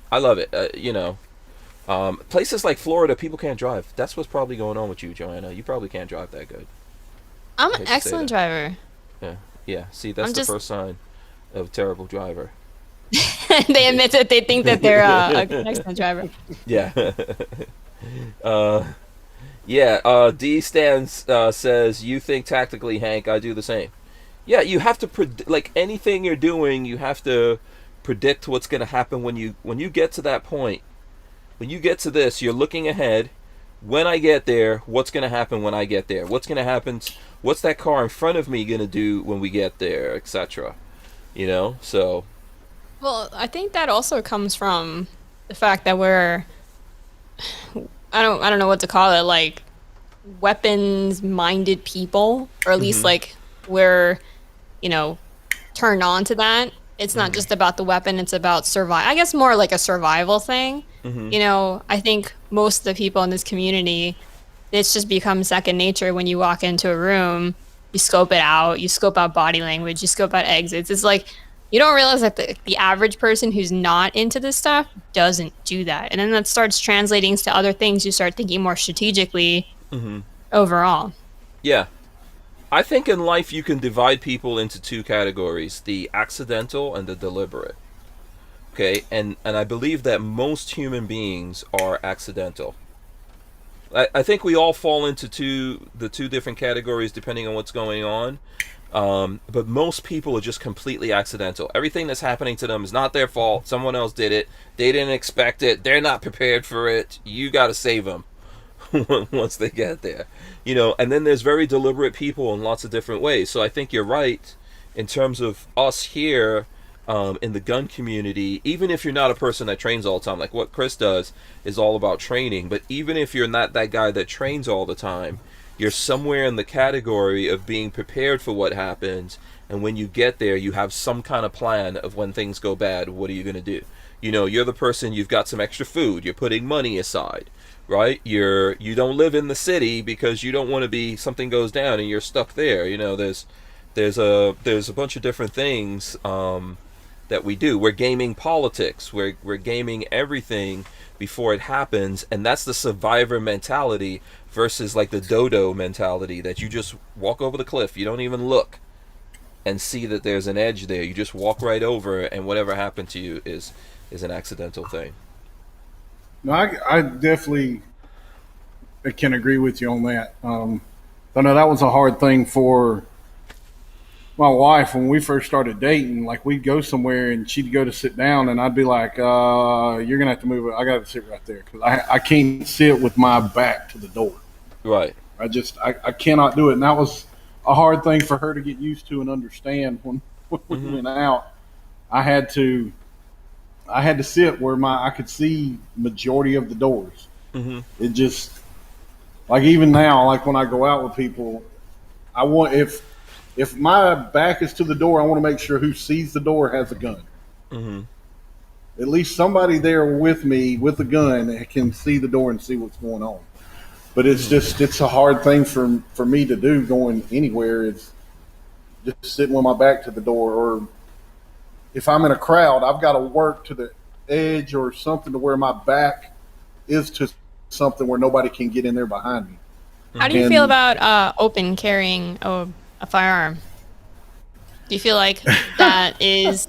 Places like Florida, people can't drive. That's what's probably going on with you, Joanna. You probably can't drive that good. I'm an excellent driver. Yeah. See, that's the first sign of a terrible driver. They admit that they think that they're an excellent driver. Yeah. D stands says, you think tactically, Hank. I do the same. Yeah, you have to anything you're doing, you have to predict what's going to happen when you get to that point. When you get to this, you're looking ahead. When I get there, what's going to happen when I get there? What's going to happen? What's that car in front of me going to do when we get there, etc. So. Well, I think that also comes from the fact that we're I don't know what to call it, weapons-minded people, or at least we're turned on to that. It's not just about the weapon, it's about survival. I guess more like a survival thing. I think most of the people in this community, it's just become second nature. When you walk into a room, you scope it out, you scope out body language, you scope out exits. It's you don't realize that the average person who's not into this stuff doesn't do that. And then that starts translating to other things. You start thinking more strategically overall. Yeah. I think in life you can divide people into two categories, the accidental and the deliberate. Okay? And I believe that most human beings are accidental. I think we all fall into the two different categories depending on what's going on. But most people are just completely accidental. Everything that's happening to them is not their fault. Someone else did it. They didn't expect it. They're not prepared for it. You got to save them once they get there. And then there's very deliberate people in lots of different ways. So I think you're right in terms of us here in the gun community. Even if you're not a person that trains all the time, like what Chris does is all about training. But even if you're not that guy that trains all the time, you're somewhere in the category of being prepared for what happens, and when you get there, you have some kind of plan of when things go bad, what are you going to do? You're the person, you've got some extra food, you're putting money aside, right? You don't live in the city because you don't want to be, something goes down and you're stuck there. There's a bunch of different things that we do. We're gaming politics, we're gaming everything before it happens, and that's the survivor mentality versus the dodo mentality that you just walk over the cliff, you don't even look and see that there's an edge there, you just walk right over, and whatever happened to you is an accidental thing. No, I definitely can agree with you on that. I know that was a hard thing for my wife, when we first started dating, like we'd go somewhere and she'd go to sit down, and I'd be like, "You're gonna have to move it. I got to sit right there because I can't sit with my back to the door. Right. I cannot do it." And that was a hard thing for her to get used to and understand when we went out. I had to sit where I could see majority of the doors. It just, like, even now, like when I go out with people, I want, if my back is to the door, I want to make sure who sees the door has a gun. At least somebody there with me with a gun that can see the door and see what's going on. But it's just, it's a hard thing for me to do going anywhere. It's just sitting with my back to the door, or if I'm in a crowd, I've got to work to the edge or something to where my back is to something where nobody can get in there behind me. How do you feel about open carrying a firearm? Do you feel like that is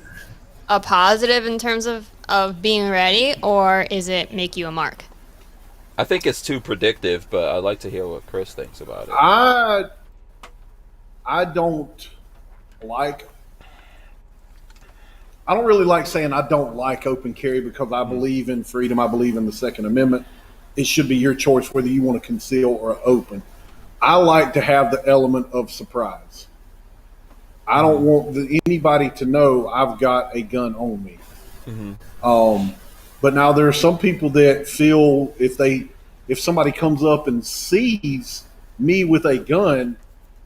a positive in terms of being ready, or is it make you a mark? I think it's too predictive, but I'd like to hear what Chris thinks about it. I don't like. I don't really like saying I don't like open carry because I believe in freedom. I believe in the Second Amendment. It should be your choice whether you want to conceal or open. I like to have the element of surprise. I don't want anybody to know I've got a gun on me. But now there are some people that feel if somebody comes up and sees me with a gun,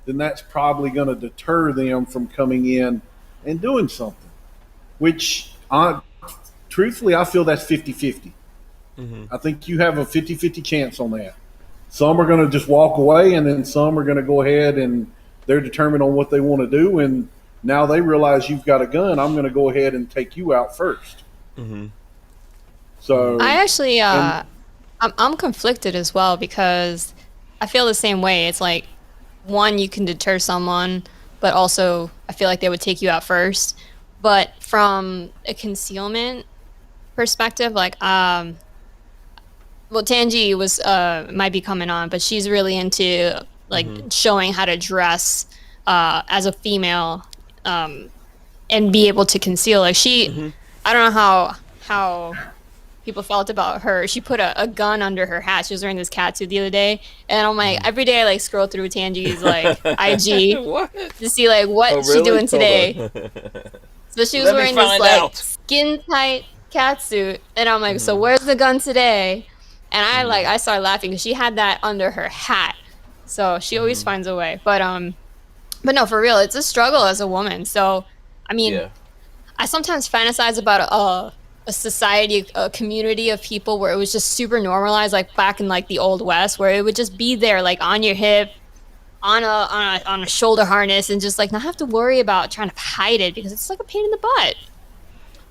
then that's probably going to deter them from coming in and doing something. Which, truthfully, I feel that's 50-50. I think you have a 50-50 chance on that. Some are going to just walk away, and then some are going to go ahead and they're determined on what they want to do. And now they realize you've got a gun. I'm going to go ahead and take you out first. So I actually, I'm conflicted as well because I feel the same way. It's like, one, you can deter someone, but also I feel like they would take you out first. But from a concealment perspective, like, well, Tangi was might be coming on, but she's really into like showing how to dress as a female and be able to conceal. Like she, I don't know how people felt about her. She put a gun under her hat. She was wearing this catsuit the other day, and I'm like, every day I like scroll through Tangi's like IG to see like what she's doing today. So she was wearing this like skin tight catsuit, and I'm like, so where's the gun today? And I started laughing because she had that under her hat. So she always finds a way. But no, for real, it's a struggle as a woman. So I mean, I sometimes fantasize about a society, a community of people where it was just super normalized, like back in like the old West, where it would just be there, like on your hip, on a shoulder harness, and just like not have to worry about trying to hide it because it's like a pain in the butt.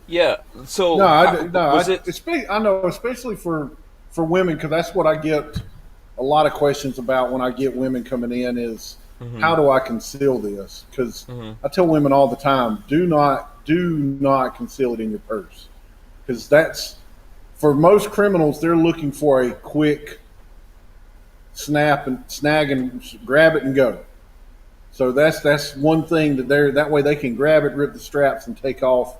Yeah. So I know, especially for women, because that's what I get a lot of questions about when I get women coming in is how do I conceal this? Because I tell women all the time, do not conceal it in your purse, because that's, for most criminals, they're looking for a quick snag and grab it and go. So that's one thing that way they can grab it, rip the straps, and take off,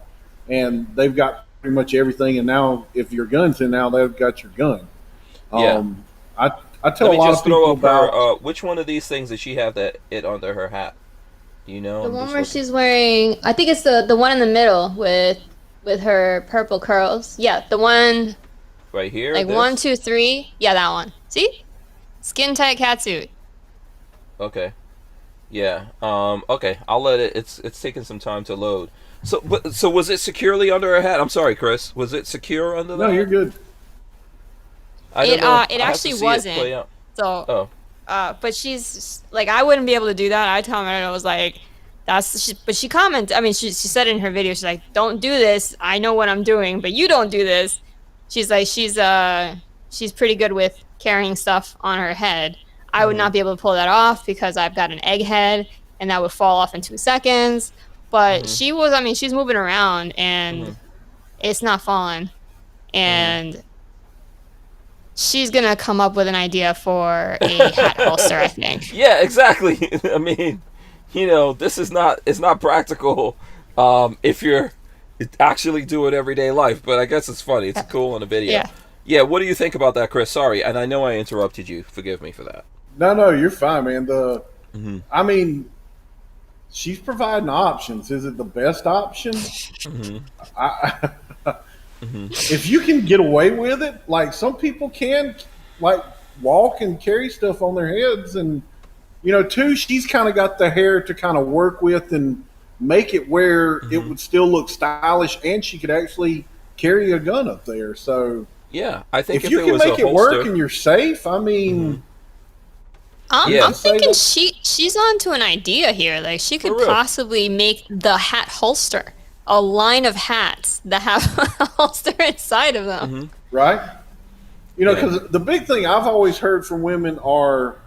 and they've got pretty much everything. And now, if your gun's in, now they've got your gun. I tell a lot of people about her, which one of these things does she have that it under her hat? Do you know? The one where she's wearing, I think it's the one in the middle with her purple curls. Yeah, the one right here. Like 1, 2, 3. Yeah, that one. See, skin tight catsuit. Okay. Yeah. Okay. I'll let it. It's taking some time to load. So was it securely under her hat? I'm sorry, Chris. Was it secure under that? No, you're good. It actually wasn't. So, but she's like, I wouldn't be able to do that. I told her, and I was like, but she commented. I mean, she said in her video, she's like, don't do this. I know what I'm doing, but you don't do this. She's like, she's pretty good with carrying stuff on her head. I would not be able to pull that off because I've got an egg head, and that would fall off in 2 seconds. But she was, I mean, she's moving around, and it's not falling. And she's going to come up with an idea for a hat holster, I think. Yeah, exactly. I mean, this is not, it's not practical if you're actually doing everyday life. But I guess it's funny. It's cool on a video. Yeah. Yeah. What do you think about that, Chris? Sorry, and I know I interrupted you. Forgive me for that. No, you're fine, man. I mean, she's providing options. Is it the best option? I, If you can get away with it, like some people can, like walk and carry stuff on their heads, and too, she's kind of got the hair to kind of work with and make it where it would still look stylish, and she could actually carry a gun up there. So yeah, I think if you can make it work and you're safe, I mean. I'm thinking she's onto an idea here. Like she could possibly make the hat holster, a line of hats that have a holster inside of them. Right? Because the big thing I've always heard from women or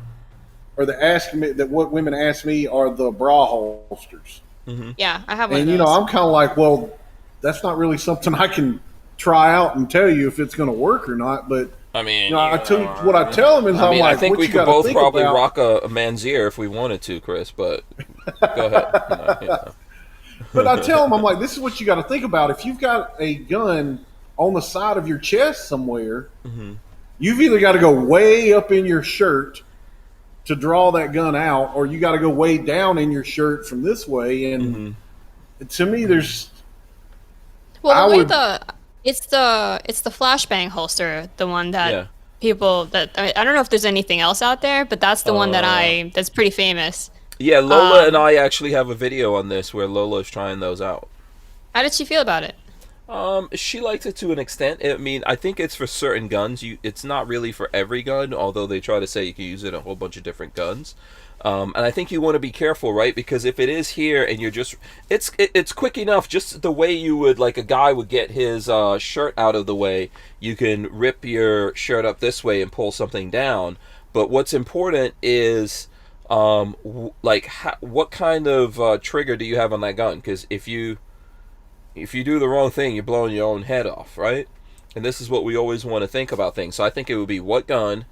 the asking me that what women ask me are the bra holsters. Yeah, I have one. And of those. I'm kind of like, well, that's not really something I can try out and tell you if it's going to work or not. But I mean, what I tell them is, I'm like, I think what we you could gotta both think probably about- rock a man's ear if we wanted to, Chris. But go ahead. But I tell them, I'm like, this is what you got to think about. If you've got a gun on the side of your chest somewhere, you've either got to go way up in your shirt to draw that gun out, or you got to go way down in your shirt from this way. And to me, there's it's the flashbang holster, the one that people that I don't know if there's anything else out there, but that's the one that's pretty famous. Yeah, Lola and I actually have a video on this where Lola is trying those out. How did she feel about it? She liked it to an extent. I mean, I think it's for certain guns. It's not really for every gun, although they try to say you can use it in a whole bunch of different guns. And I think you want to be careful, right? Because if it is here and you're just, it's quick enough, just the way you would, like a guy would get his shirt out of the way, you can rip your shirt up this way and pull something down. But what's important is, what kind of trigger do you have on that gun? Because if you do the wrong thing, you're blowing your own head off, right? And this is what we always want to think about things. So I think it would be what gun,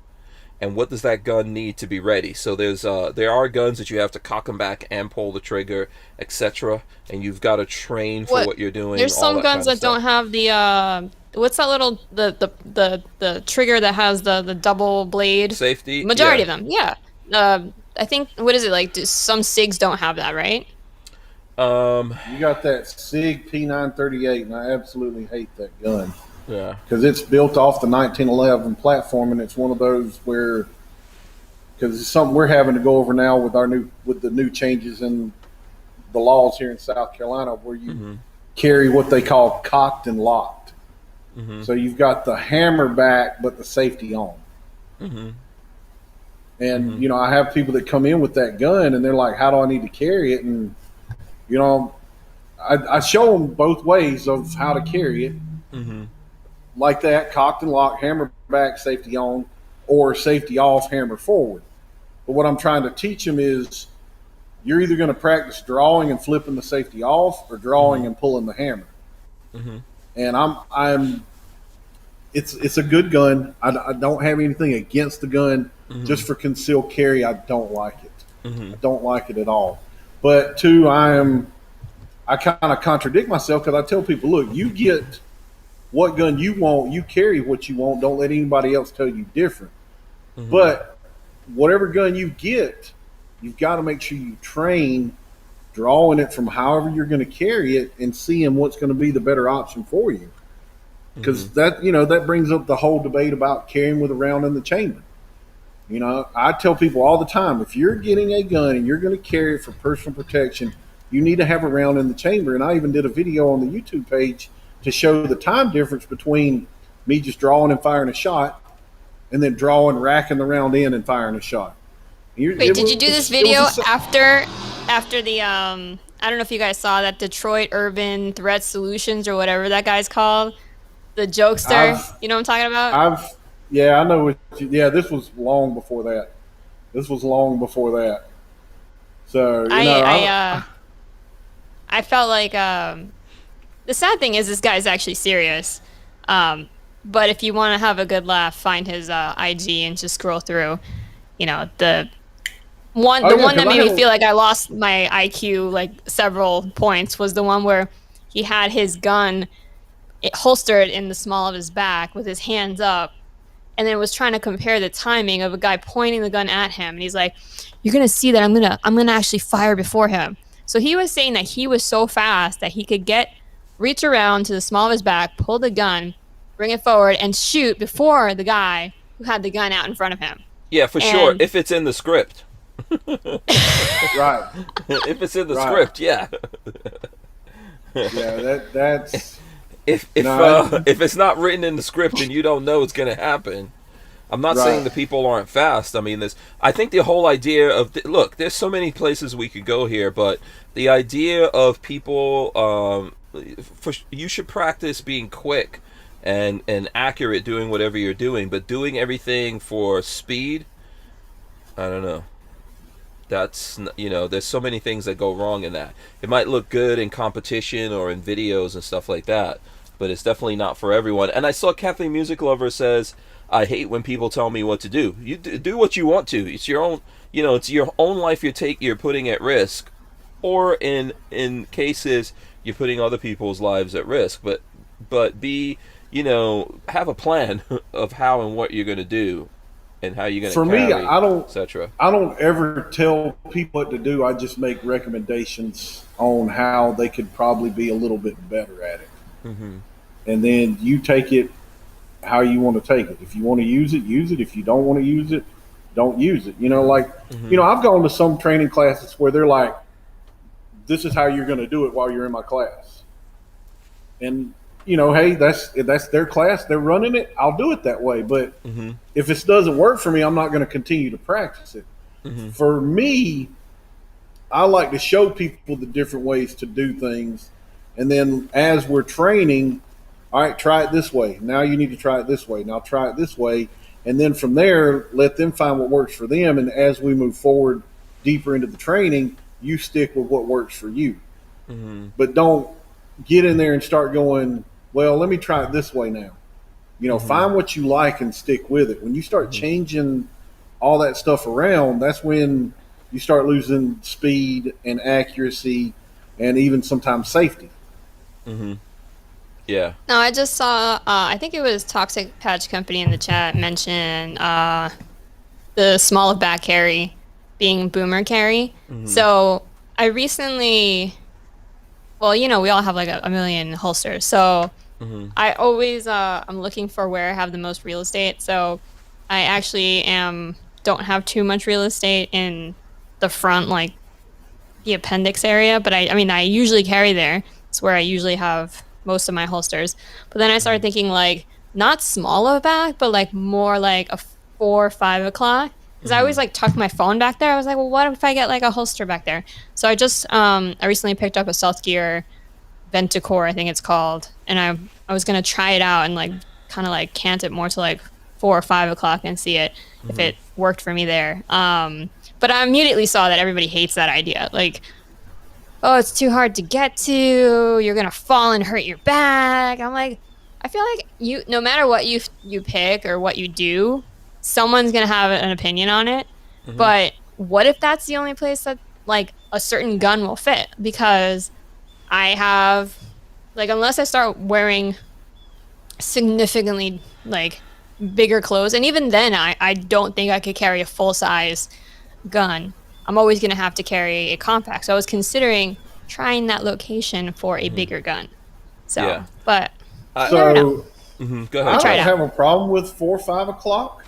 and what does that gun need to be ready. So there are guns that you have to cock them back and pull the trigger, etc. And you've got to train for what you're doing. There's some guns that don't have the what's that little the trigger that has the double blade safety. Majority of them, yeah. I think what is it like? Some SIGs don't have that, right? You got that SIG P938, and I absolutely hate that gun. Yeah, because it's built off the 1911 platform, and it's one of those where, because it's something we're having to go over now with the new changes in the laws here in South Carolina, where you carry what they call cocked and locked. So you've got the hammer back, but the safety on. And I have people that come in with that gun, and they're like, "How do I need to carry it?" And I show them both ways of how to carry it. Like that, cocked and locked, hammer back, safety on, or safety off, hammer forward. But what I'm trying to teach them is you're either going to practice drawing and flipping the safety off, or drawing and pulling the hammer. And it's a good gun. I don't have anything against the gun. Just for concealed carry, I don't like it. I don't like it at all. But two, I kind of contradict myself, because I tell people, look, you get what gun you want, you carry what you want. Don't let anybody else tell you different. But whatever gun you get, you've got to make sure you train drawing it from however you're going to carry it, and seeing what's going to be the better option for you. Because that brings up the whole debate about carrying with a round in the chamber. I tell people all the time, if you're getting a gun and you're going to carry it for personal protection, you need to have a round in the chamber. And I even did a video on the YouTube page to show the time difference between me just drawing and firing a shot, and then drawing, racking the round in, and firing a shot. Wait, did you do this video after the I don't know if you guys saw that Detroit Urban Threat Solutions or whatever that guy's called, the jokester? You know what I'm talking about? I know. This was long before that. So I felt like the sad thing is this guy's actually serious. But if you want to have a good laugh, find his IG and just scroll through. one Oh, the yeah, one that 'cause I made me had- feel like I lost my IQ like several points was the one where he had his gun holstered in the small of his back with his hands up, and then was trying to compare the timing of a guy pointing the gun at him, and he's like, "You're gonna see that I'm gonna actually fire before him." So he was saying that he was so fast that he could reach around to the small of his back, pull the gun, bring it forward, and shoot before the guy who had the gun out in front of him. Yeah, for sure. And If it's in the script. right. If it's in the Right. script, yeah. Yeah, that's If No, if it's not written in the script and you don't know it's going to happen, I'm not Right. saying the people aren't fast. I mean, I think the whole idea of look, there's so many places we could go here, but the idea of people, you should practice being quick and accurate doing whatever you're doing, but doing everything for speed, I don't know. That's, there's so many things that go wrong in that. It might look good in competition or in videos and stuff like that, but it's definitely not for everyone. And I saw Kathleen Music Lover says, I hate when people tell me what to do. You do what you want to. It's your own, it's your own life you're putting at risk, or in cases you're putting other people's lives at risk. But be, have a plan of how and what you're going to do, and how you're going to For carry, me, I don't etc. I don't ever tell people what to do. I just make recommendations on how they could probably be a little bit better at it. Mm-hmm. And then you take it how you want to take it. If you want to use it, use it. If you don't want to use it, don't use it. I've gone to some training classes where they're like, this is how you're going to do it while you're in my class. And, hey, that's their class. They're running it. I'll do it that way. But if it doesn't work for me, I'm not going to continue to practice it. Mm-hmm. For me, I like to show people the different ways to do things. And then as we're training, all right, try it this way. Now you need to try it this way. Now try it this way. And then from there, let them find what works for them. And as we move forward deeper into the training, you stick with what works for you. Mm-hmm. But don't get in there and start going, well, let me try it this way now. Find what you like and stick with it. When you start changing all that stuff around, that's when you start losing speed and accuracy and even sometimes safety. Mm-hmm. Yeah. No, I just saw, I think it was Toxic Patch Company in the chat mention the small of back carry being boomer carry. Mm-hmm. So I recently, well, we all have like a million holsters. So I always, I'm looking for where I have the most real estate. So I actually don't have too much real estate in the front, like the appendix area. But I usually carry there. It's where I usually have most of my holsters. But then I started thinking like not small of a back, but like more like a 4 or 5 o'clock. Because I always like tuck my phone back there. I was like, well, what if I get like a holster back there? So I recently picked up a Stealth Gear Venticore, I think it's called, and I was gonna try it out and like kind of like cant it more to like 4 or 5 o'clock and see if it worked for me there. But I immediately saw that everybody hates that idea. Like, oh, it's too hard to get to. You're gonna fall and hurt your back. I'm like, I feel like no matter what you pick or what you do, someone's gonna have an opinion on it. But what if that's the only place that like a certain gun will fit? Because I have, like, unless I start wearing significantly like bigger clothes, and even then I don't think I could carry a full size gun. I'm always gonna have to carry a compact. So I was considering trying that location for a bigger gun. So, Yeah. but I never know. So Go I ahead. try don't it have a problem with 4 or 5 o'clock.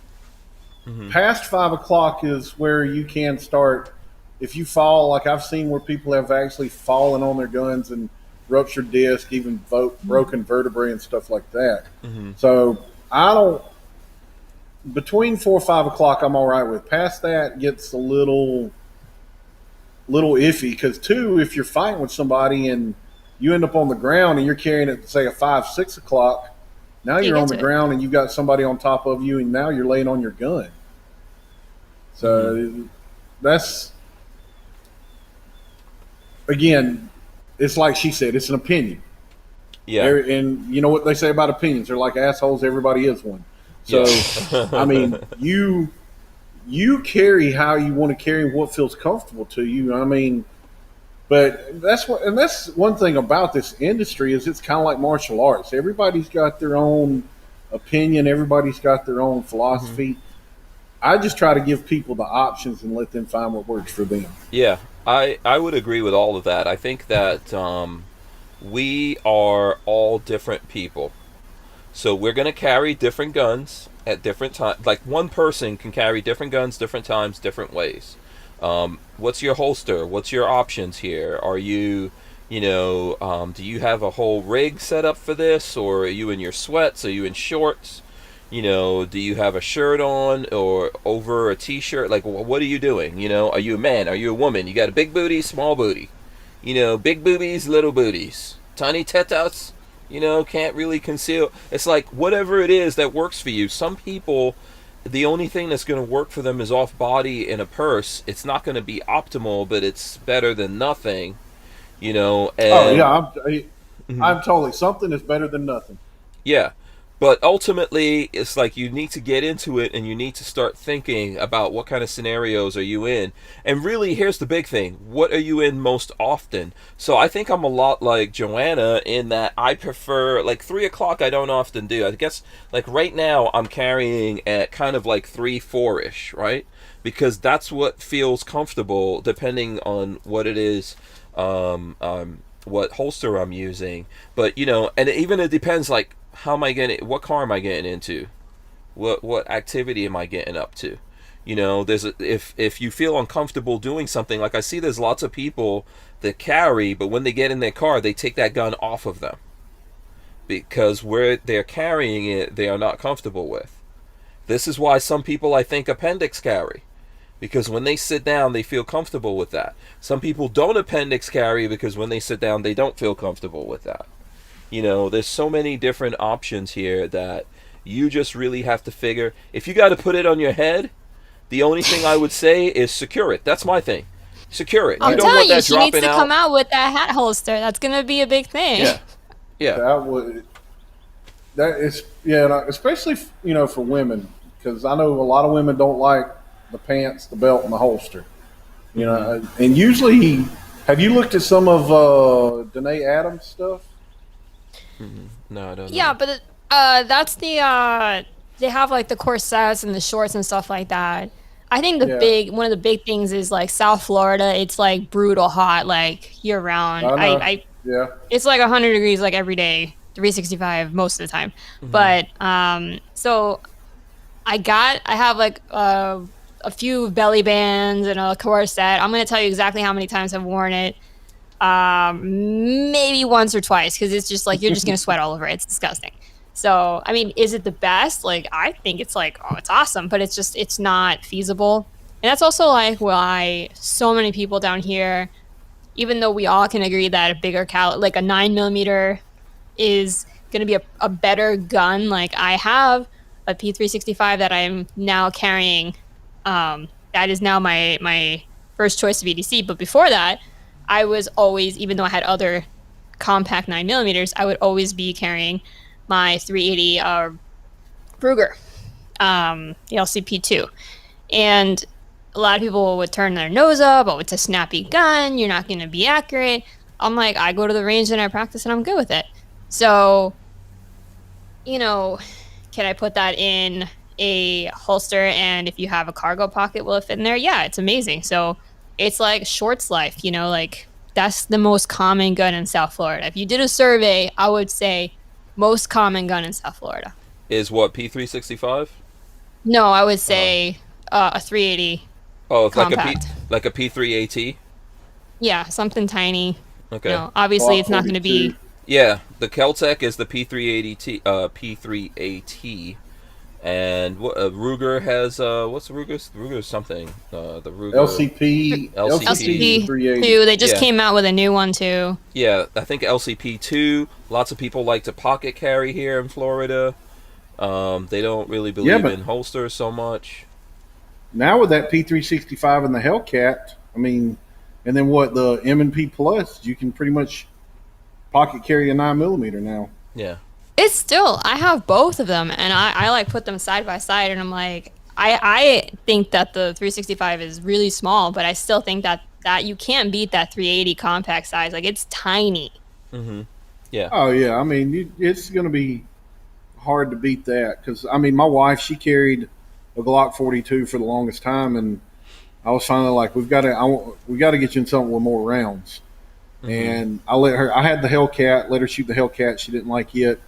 Past 5 o'clock is where you can start. If you fall, like I've seen where people have actually fallen on their guns and ruptured disc, even broken vertebrae and stuff like that. So I don't. Between 4 or 5 o'clock, I'm all right with. Past that gets a little iffy because if you're fighting with somebody and you end up on the ground and you're carrying it, say, a 5, 6 o'clock, now you're on the ground and you've got somebody on top of you and now you're laying on your gun. So that's, again, it's like she said, it's an opinion. Yeah. And you know what they say about opinions? They're like assholes. Everybody is one. So, I mean, you you carry how you want to carry and what feels comfortable to you. I mean, but that's one thing about this industry is it's kind of like martial arts. Everybody's got their own opinion. Everybody's got their own philosophy. I just try to give people the options and let them find what works for them. Yeah, I would agree with all of that. I think that we are all different people. So we're going to carry different guns at different times. Like one person can carry different guns, different times, different ways. What's your holster? What's your options here? Are you, do you have a whole rig set up for this? Or are you in your sweats? Are you in shorts? Do you have a shirt on or over a t-shirt? Like, what are you doing? Are you a man? Are you a woman? You got a big booty, small booty? Big boobies, little booties. Tiny tetas, can't really conceal. It's like whatever it is that works for you. Some people, the only thing that's going to work for them is off body in a purse. It's not going to be optimal, but it's better than nothing, And, oh yeah, I'm totally something is better than nothing. Yeah. But ultimately, it's like you need to get into it and you need to start thinking about what kind of scenarios are you in. And really, here's the big thing. What are you in most often? So I think I'm a lot like Joanna in that I prefer, like 3 o'clock I don't often do. I guess, like right now, I'm carrying at kind of like 3, 4-ish, right? Because that's what feels comfortable depending on what it is, what holster I'm using. But, and even it depends, like, what car am I getting into? What activity am I getting up to? If you feel uncomfortable doing something, like I see there's lots of people that carry, but when they get in their car, they take that gun off of them. Because where they're carrying it, they are not comfortable with. This is why some people, I think, appendix carry. Because when they sit down, they feel comfortable with that. Some people don't appendix carry because when they sit down, they don't feel comfortable with that. There's so many different options here that you just really have to figure. If you got to put it on your head, the only thing I would say is secure it. That's my thing. Secure it. I'm telling you, she needs to out. come out with that hat holster. That's going to be a big thing. Yeah. Especially, for women, because I know a lot of women don't like the pants, the belt, and the holster. And usually, have you looked at some of Danae Adams' stuff? No, I don't know. Yeah, but that's the they have like the corsets and the shorts and stuff like that. I think one of the big things is like South Florida. It's like brutal hot, like year round. It's like 100 degrees like every day, 365 most of the time. But so I have like a few belly bands and a corset. I'm gonna tell you exactly how many times I've worn it. Maybe once or twice, because it's just like you're just gonna sweat all over it. It's disgusting. So I mean, is it the best? Like, I think it's like, oh, it's awesome, but it's not feasible. And that's also like why so many people down here, even though we all can agree that a bigger like a 9mm is gonna be a better gun. Like I have a P365 that I'm now carrying. That is now my first choice of EDC. But before that, I was always, even though I had other compact 9mm, I would always be carrying my 380 Ruger, the LCP2. And a lot of people would turn their nose up, oh, it's a snappy gun, you're not going to be accurate. I'm like, I go to the range and I practice and I'm good with it. So, can I put that in a holster? And if you have a cargo pocket, will it fit in there? Yeah, it's amazing. So it's like shorts life, like that's the most common gun in South Florida. If you did a survey, I would say most common gun in South Florida is what, P365? No, I would say a 380. Oh, it's compact. like a P3AT? Yeah, something tiny. Okay. Obviously, it's not going to be. Yeah, the Keltec is the P380, P3AT. And Ruger has what's Ruger's? Ruger's something. The Ruger LCP 2. They just came out with a new one too. Yeah, I think LCP 2. Lots of people like to pocket carry here in Florida. They don't really believe in holsters so much. Now with that P365 and the Hellcat, I mean, and then the M&P Plus, you can pretty much pocket carry a 9mm now. Yeah. It's still, I have both of them, and I like put them side by side, and I'm like, I think that the 365 is really small, but I still think that you can't beat that 380 compact size. Like, it's tiny. Yeah. Oh yeah, I mean it's going to be hard to beat that because I mean my wife, she carried a Glock 42 for the longest time, and I was finally like, we got to get you in something with more rounds. And I had the Hellcat, let her shoot the Hellcat. She didn't like it.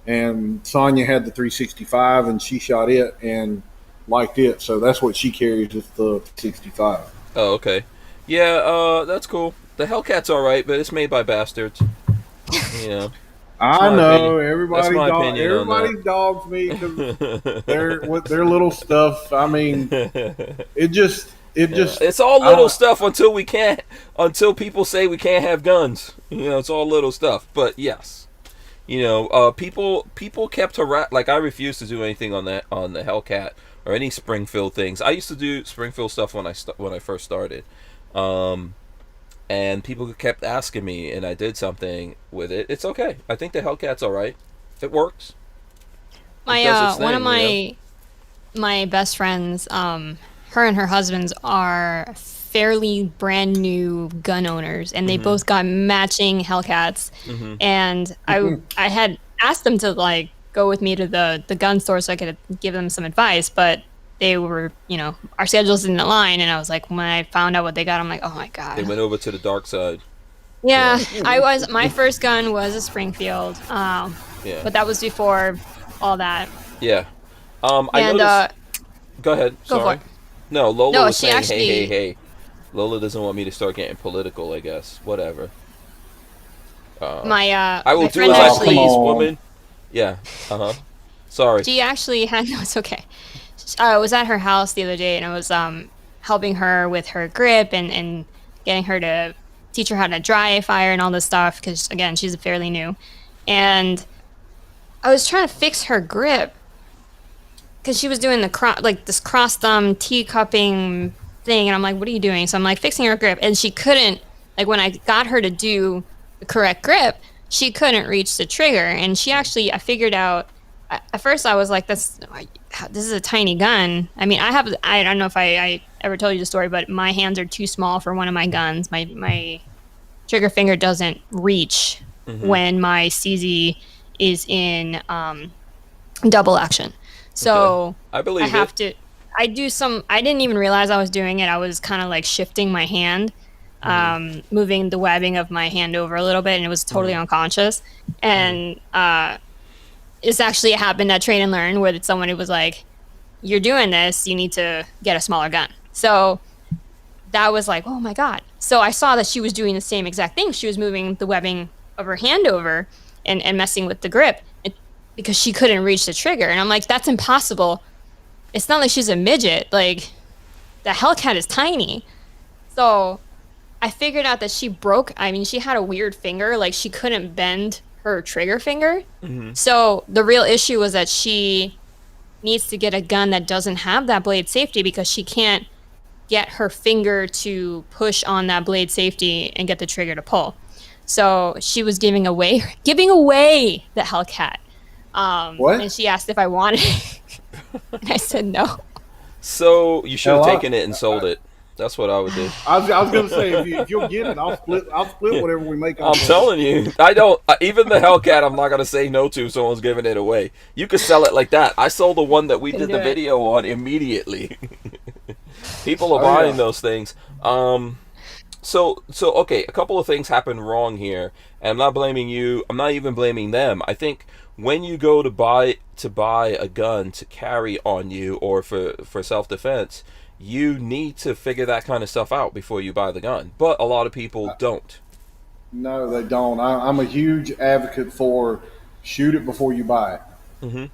And Sonya had the 365 and she shot it and liked it. So that's what she carries, is the 65. Oh, okay. Yeah, that's cool. The Hellcat's alright, but it's made by bastards. You know. I my know opinion. That's my opinion on that. everybody dogs me because their little stuff. I mean, it's all little stuff until people say we can't have guns. You know, it's all little stuff. But yes, you know, people kept like I refused to do anything on the Hellcat or any Springfield things. I used to do Springfield stuff when I first started, and people kept asking me, and I did something with it. It's okay. I think the Hellcat's all right. It works. My one of my best friends, her and her husbands are fairly brand new gun owners, and they both got matching Hellcats. And I had asked them to like go with me to the gun store so I could give them some advice, but they were, you know, our schedules didn't align. And I was like, when I found out what they got, I'm like, oh my god. They went over to the dark side. Yeah, my first gun was a Springfield. But that was before all that. Yeah. I noticed. Go ahead. Sorry. Go for it. No, Lola No, was she saying, actually- hey. Lola doesn't want me to start getting political, I guess. Whatever. I will my do friend as I actually, please, woman. Yeah. Sorry. She actually had, no, it's okay. I was at her house the other day, and I was helping her with her grip and getting her to teach her how to dry fire and all this stuff, because again, she's fairly new. And I was trying to fix her grip because she was doing this cross thumb teacupping thing, and I'm like, what are you doing? So I'm like fixing her grip, and she couldn't, like, when I got her to do the correct grip, she couldn't reach the trigger. And she actually, I figured out, at first I was like, this is a tiny gun. I mean, I don't know if I ever told you the story, but my hands are too small for one of my guns. My trigger finger doesn't reach when my CZ is in double action. So I believe I have to. I didn't even realize I was doing it. I was kind of like shifting my hand, moving the webbing of my hand over a little bit, and it was totally unconscious. And it's actually happened at Train and Learn, where it's someone who was like, you're doing this, you need to get a smaller gun. So that was like, oh my god. So I saw that she was doing the same exact thing. She was moving the webbing of her hand over and messing with the grip because she couldn't reach the trigger. And I'm like, that's impossible. It's not like she's a midget. Like, the Hellcat is tiny. So I figured out that she had a weird finger. Like, she couldn't bend her trigger finger. So the real issue was that she needs to get a gun that doesn't have that blade safety, because she can't get her finger to push on that blade safety and get the trigger to pull. So she was giving away the Hellcat. What? And she asked if I wanted it. And I said no. So you should have taken it and sold it. That's what I would do. I was going to say, if you'll get it, I'll split whatever we make on I'm telling you, I don't. Even the Hellcat, I'm not gonna say no to if someone's giving it away. You could sell it like that. I sold the one that we did the video on immediately. People are buying those things. So okay, a couple of things happened wrong here, and I'm not blaming you. I'm not even blaming them. I think when you go to buy a gun to carry on you or for self-defense, you need to figure that kind of stuff out before you buy the gun. But a lot of people don't. No, they don't. I'm a huge advocate for shoot it before you buy it.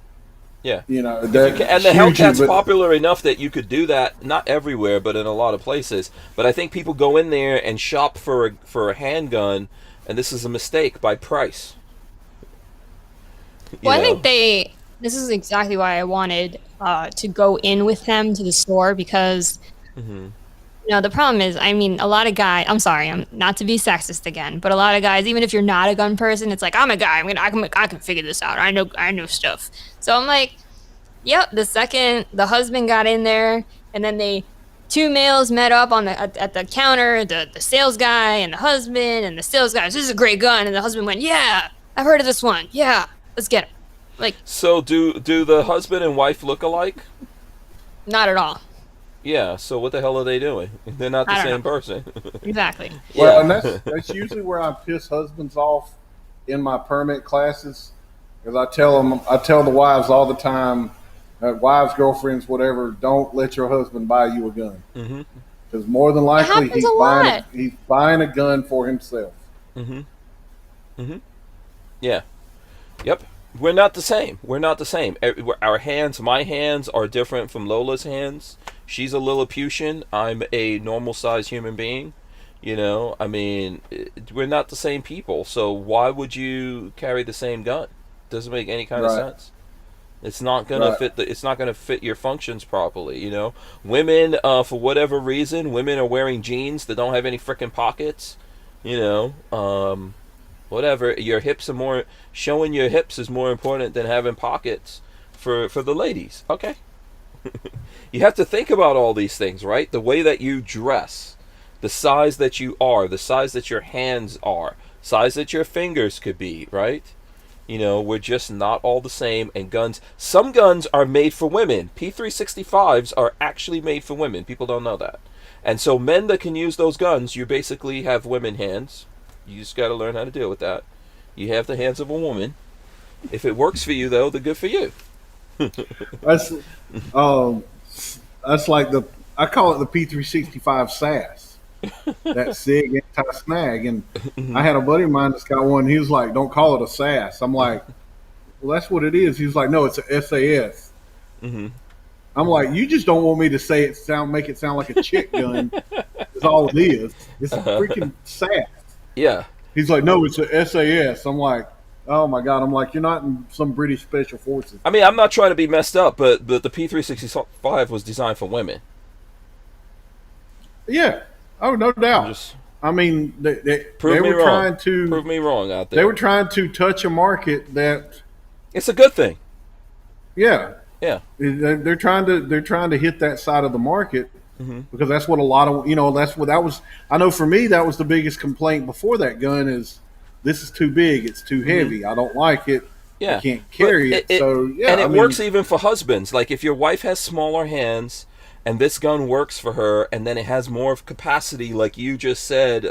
Yeah. You know, and the Hellcat's popular enough that you could do that, not everywhere, but in a lot of places. But I think people go in there and shop for a handgun, and this is a mistake by price. Well, I think this is exactly why I wanted to go in with them to the store, because the problem is, I mean, a lot of guys, I'm sorry, I'm not to be sexist again, but a lot of guys, even if you're not a gun person, it's like, I'm a guy, I can figure this out. I know stuff. So I'm like, Yep, the second the husband got in there, and then two males met up on at the counter, the sales guy and the husband, and the sales guy, this is a great gun, and the husband went, yeah, I've heard of this one, yeah, let's get it. Like, So do the husband and wife look alike? not at all. Yeah. So what the hell are they doing? They're not the I don't same know. person. Exactly. Well, Yeah. and that's usually where I piss husbands off in my permit classes, because I tell the wives all the time, wives, girlfriends, whatever, don't let your husband buy you a gun, Mm-hmm. because more than likely happens a lot. he's buying a gun for himself. Mm-hmm. Mm-hmm. Yeah. Yep. We're not the same. We're not the same. Our hands, my hands are different from Lola's hands. She's a Lilliputian. I'm a normal sized human being. You know, I mean, we're not the same people. So why would you carry the same gun? Doesn't make any kind of Right. sense. It's not gonna Right. fit it's not gonna fit your functions properly. You know, women, for whatever reason, women are wearing jeans that don't have any freaking pockets. You know, whatever. Your hips are more showing your hips is more important than having pockets for the ladies. Okay. You have to think about all these things, right? The way that you dress, the size that you are, the size that your hands are, size that your fingers could be, right? You know, we're just not all the same. And guns, some guns are made for women. P365s are actually made for women. People don't know that. And so men that can use those guns, you basically have women hands. You just got to learn how to deal with that. You have the hands of a woman. If it works for you, though, then good for you. That's um, that's like I call it the P365 SAS. That SIG anti-snag. And I had a buddy of mine that's got one. He was like, "Don't call it a SAS." I'm like, "Well, that's what it is." He was like, "No, it's a SAS." Mm-hmm. I'm like, "You just don't want me to make it sound like a chick gun." That's all it is. It's a freaking SAS. Yeah. He's like, "No, it's a SAS." I'm like, "Oh my god!" I'm like, "You're not in some British special forces." I mean, I'm not trying to be messed up, but the P365 was designed for women. Yeah. Oh, no doubt. Just I mean, they prove me were wrong. trying to Prove me wrong out there. they were trying to touch a market that, It's a good thing. yeah, Yeah. they're trying to hit that side of the market, Mm-hmm. because that's what a lot of that's what that was. I know for me that was the biggest complaint before that gun is, this is too big, it's too heavy, I don't like it, Yeah. I can't carry But it. So yeah, and I it mean, works even for husbands. Like if your wife has smaller hands and this gun works for her and then it has more of capacity, like you just said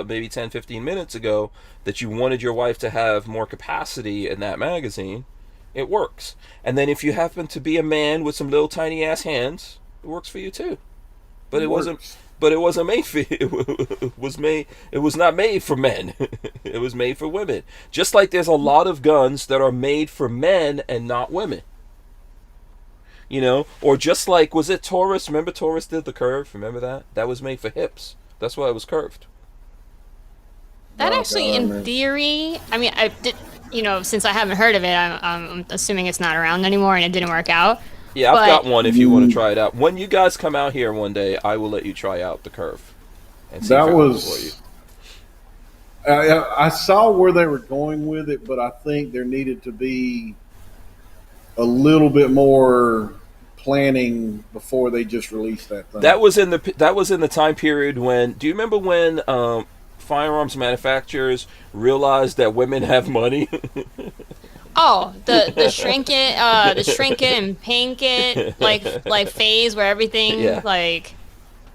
maybe 10, 15 minutes ago, that you wanted your wife to have more capacity in that magazine, it works. And then if you happen to be a man with some little tiny ass hands, it works for you too. But it wasn't. works. But it wasn't made for. It was made. It was not made for men. It was made for women. Just like there's a lot of guns that are made for men and not women. You know, or just like, was it Taurus? Remember Taurus did the curve? Remember that? That was made for hips. That's why it was curved. That Oh, actually, God, in man. theory, I mean, I did, since I haven't heard of it, I'm assuming it's not around anymore and it didn't work out. Yeah, I've But- got one if you want to try it out. When you guys come out here one day, I will let you try out the curve. And see That if it works for you. was. I saw where they were going with it, but I think there needed to be a little bit more planning before they just released that thing. That was in the time period when. Do you remember when firearms manufacturers realized that women have money? Oh, the shrink it and pink it like phase where everything Yeah. like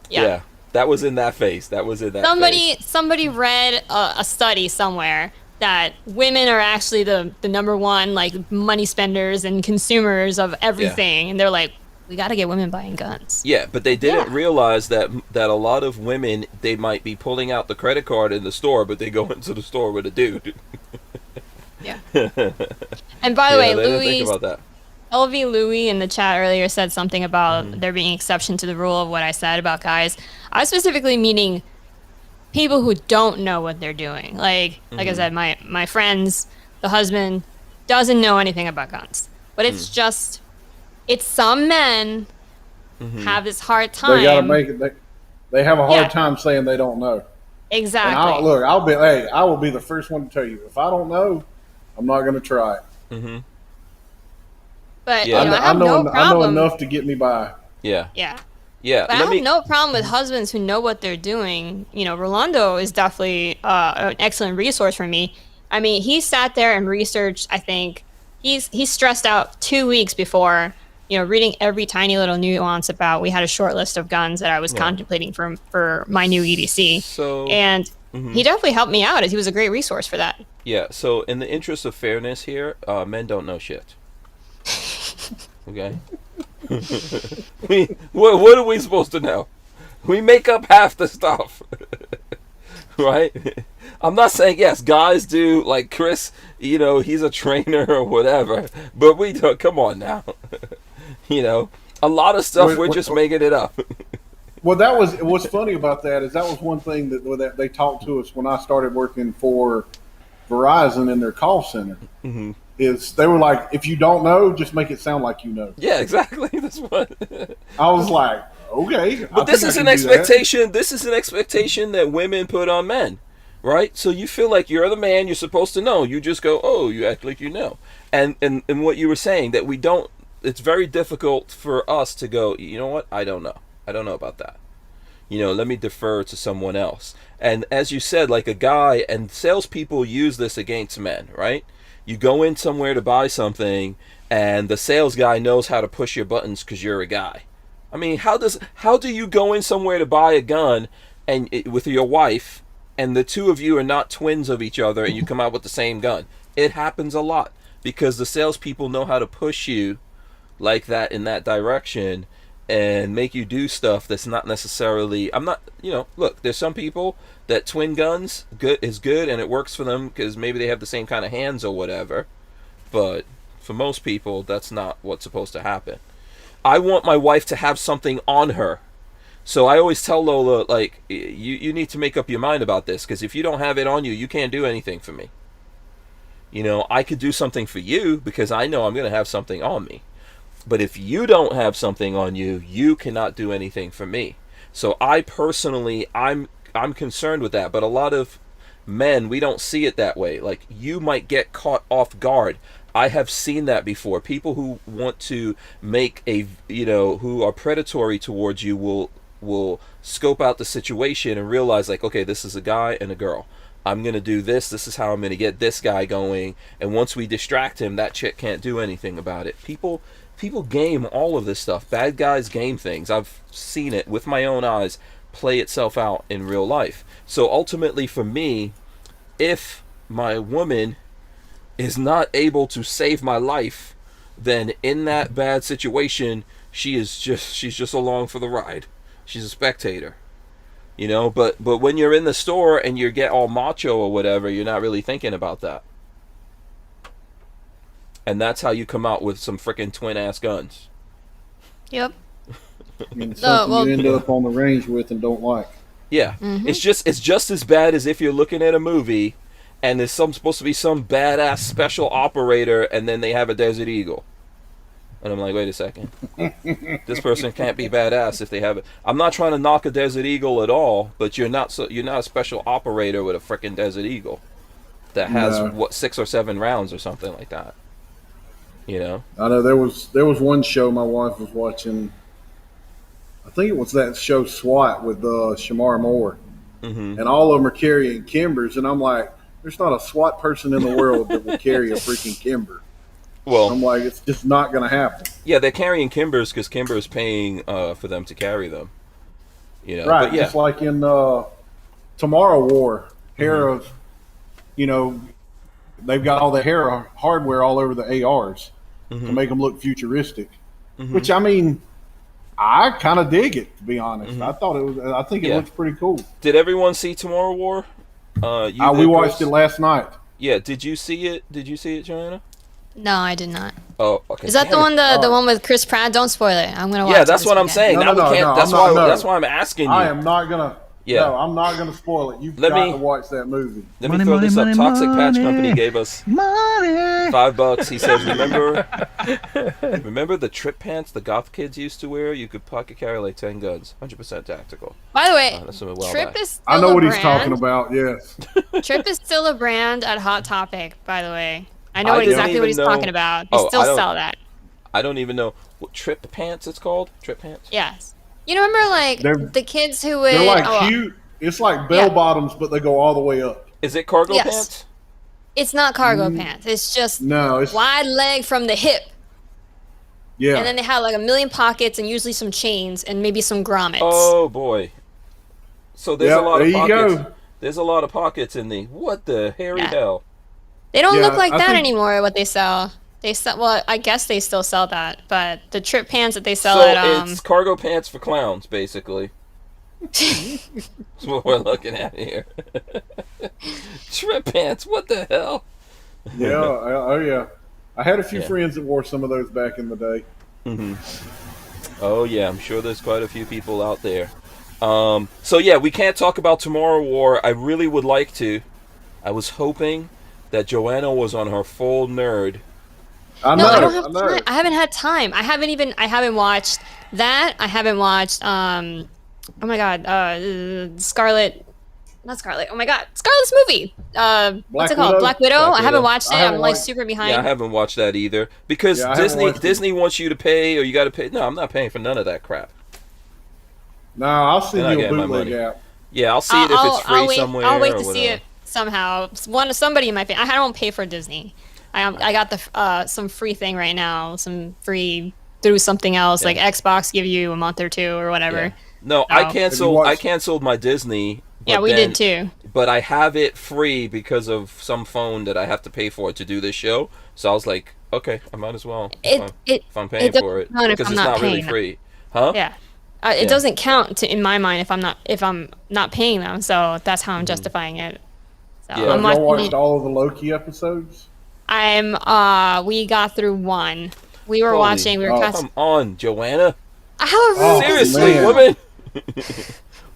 yeah. That was in that phase. Somebody read a study somewhere that women are actually the number one like money spenders and consumers of everything, and they're like, we got to get women buying guns. Yeah, but they didn't Yeah. realize that a lot of women, they might be pulling out the credit card in the store, but they go into the store with a dude. Yeah. And by the way, they didn't think Louis, about that. LV Louis in the chat earlier said something about there being exception to the rule of what I said about guys. I was specifically meaning people who don't know what they're doing. Like I said, my friends, the husband doesn't know anything about guns. But it's just, it's some men have this hard time. They got to make it. They have a hard Yeah. time saying they don't know. And Exactly. I will be the first one to tell you, if I don't know, I'm not going to try it. But Yeah. I have no I know problem. enough to get me by. Yeah. Yeah. Yeah. But I have no problem with husbands who know what they're doing. Rolando is definitely an excellent resource for me. I mean, he sat there and researched. I think he's stressed out 2 weeks before, reading every tiny little nuance about. We had a short list of guns that I was contemplating for my new EDC, and he definitely helped me out. As he was a great resource for that. Yeah. So in the interest of fairness here, men don't know shit. Okay. What are we supposed to know? We make up half the stuff. Right? I'm not saying yes, guys do, like Chris, he's a trainer or whatever, but we don't, come on now. A lot of stuff we're just making it up. Well, what's funny about that is that was one thing that they talked to us when I started working for Verizon in their call center. Mm-hmm. Is they were like, if you don't know, just make it sound like you know. Yeah, exactly. That's what I was like. Okay, but this is an expectation. This is an expectation that women put on men, right? So you feel like you're the man. You're supposed to know. You just go, oh, you act like you know. And what you were saying that we don't. It's very difficult for us to go. You know what? I don't know. I don't know about that. Let me defer to someone else. And as you said, like a guy, and salespeople use this against men, right? You go in somewhere to buy something, and the sales guy knows how to push your buttons because you're a guy. I mean, how do you go in somewhere to buy a gun and with your wife, and the two of you are not twins of each other, and you come out with the same gun? It happens a lot because the salespeople know how to push you like that in that direction and make you do stuff that's not necessarily. Look, there's some people that twin guns is good and it works for them because maybe they have the same kind of hands or whatever, but for most people, that's not what's supposed to happen. I want my wife to have something on her. So I always tell Lola, like, you need to make up your mind about this, because if you don't have it on you, you can't do anything for me. I could do something for you because I know I'm going to have something on me. But if you don't have something on you, you cannot do anything for me. So I personally, I'm concerned with that. But a lot of men, we don't see it that way. Like, you might get caught off guard. I have seen that before. People who want to make who are predatory towards you will scope out the situation and realize, like, okay, this is a guy and a girl. I'm going to do this. This is how I'm going to get this guy going. And once we distract him, that chick can't do anything about it. People game all of this stuff. Bad guys game things. I've seen it with my own eyes play itself out in real life. So ultimately for me, if my woman is not able to save my life, then in that bad situation, she's just along for the ride. She's a spectator, but when you're in the store and you get all macho or whatever, you're not really thinking about that. And that's how you come out with some freaking twin ass guns. Yep. Something you end up on the range with and don't like. Yeah. Mm-hmm. It's just as bad as if you're looking at a movie and there's supposed to be some badass special operator, and then they have a Desert Eagle. And I'm like, wait a second. This person can't be badass if they have it. I'm not trying to knock a Desert Eagle at all, but you're not a special operator with a freaking Desert Eagle that has 6 or 7 rounds or something like that. I know there was one show my wife was watching. I think it was that show SWAT with Shamar Moore, and all of them are carrying Kimbers, and I'm like, there's not a SWAT person in the world that will carry a freaking Kimber. Well, I'm like, it's just not going to happen. Yeah, they're carrying Kimbers because Kimber is paying for them to carry them. Right, but just like in Tomorrow War, Hera's, they've got all the Hera hardware all over the ARs to make them look futuristic, which, I mean, I kind of dig it, to be honest. I think it looks pretty cool. Did everyone see Tomorrow War? We watched it last night. Yeah, did you see it? Did you see it, Joanna? No, I did not. Oh, okay. Is that the one with Chris Pratt? Don't spoil it. I'm gonna watch. Yeah, that's what I'm saying. No, that's why I'm asking you. I am not gonna. Yeah. No, I'm not gonna spoil it. You've got to watch that movie. Let me throw this up. Toxic Patch Company gave us $5. He says, remember the trip pants the goth kids used to wear? You could pocket carry like 10 guns, 100% tactical. By the way, Trip is still I know a what brand. he's talking about. Yes. Trip is still a brand at Hot Topic. By the way, I know exactly what he's talking about. They still sell that. I don't even know what trip pants it's called. Trip pants. Yes. You remember like They're- the kids who would They're like oh, cute. It's like bell bottoms, but they go all the way up. Is it cargo Yes. pants? it's not cargo pants. It's just No, it's wide leg from the hip. yeah. And then they had like a million pockets and usually some chains and maybe some grommets. Oh boy. So there's Yeah, a lot there of you pockets. go. There's a lot of pockets in the what the hairy Yeah. hell? They don't Yeah, look like I that think- anymore. What they sell, well, I guess they still sell that, but the trip pants that they sell So at it's cargo pants for clowns, basically. That's what we're looking at here. Trip pants. What the hell? Yeah. Oh yeah. I had a few Yeah. friends that wore some of those back in the day. Oh yeah, I'm sure there's quite a few people out there. So yeah, we can't talk about Tomorrow War. I really would like to. I was hoping that Joanna was on her full nerd. I No, know. I don't have I know. time. I haven't had time. I haven't watched that. I haven't watched oh my god, Scarlet, not Scarlet. Oh my god, Scarlet's movie. What's Black it called? Widow? Black Widow. Black I Widow. haven't watched it. I haven't I'm like watched- super behind. Yeah, I haven't watched that either because Yeah, I haven't watched it. Disney wants you to pay, or you got to pay. No, I'm not paying for none of that crap. No, I'll send Then I you a get my bootleg money. app. Yeah, I'll see it if it's free wait, somewhere. I'll wait or to see whatever. it somehow. Somebody in my family. I don't pay for Disney. I got the some free thing right now. Some free through something else like Xbox give you a month or two or whatever. Yeah. No, Oh. I Have you canceled. watched- I canceled my Disney. Yeah, but we then- did too. But I have it free because of some phone that I have to pay for to do this show. So I was like, okay, I might as well. If I'm paying doesn't for it count if because I'm it's not not really paying. free, huh? Yeah. It Yeah. doesn't count in my mind if I'm not paying them. So that's how Mm-hmm. I'm justifying it. So Yeah. Have I'm y'all watching. watched all of the Loki episodes? We got through one. We were Holy- watching. We were Come on, Joanna. How Oh, Seriously, man. woman.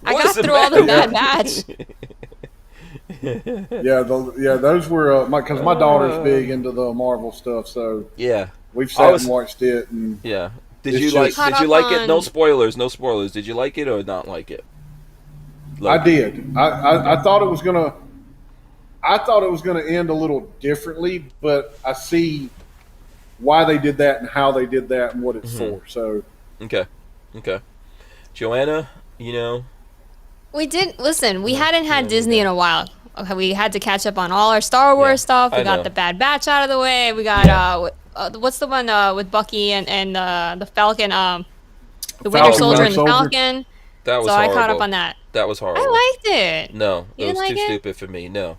I What got is the through all the matter? Bad Batch. Yeah, those were because my daughter's big into the Marvel stuff, so Yeah, we've I sat was- and watched it. And yeah. Did It's you just- like? Did Caught you up like it? No on- spoilers. No spoilers. Did you like it or not like it? I did. I thought it was gonna. I thought it was gonna end a little differently, but I see why they did that and how they did that and what it's for. So Okay. Joanna, you know, We did listen. We hadn't had Disney in a while. Okay, we had to catch up on all our Star Wars stuff. We I know. got the Bad Batch out of the way. We got what's the one with Bucky and the Falcon? The Winter Falcon, Soldier and the Soldier. Falcon. that was So horrible. I caught up on that. That was horrible. I liked it. No, You it was didn't too like it? stupid for me. No,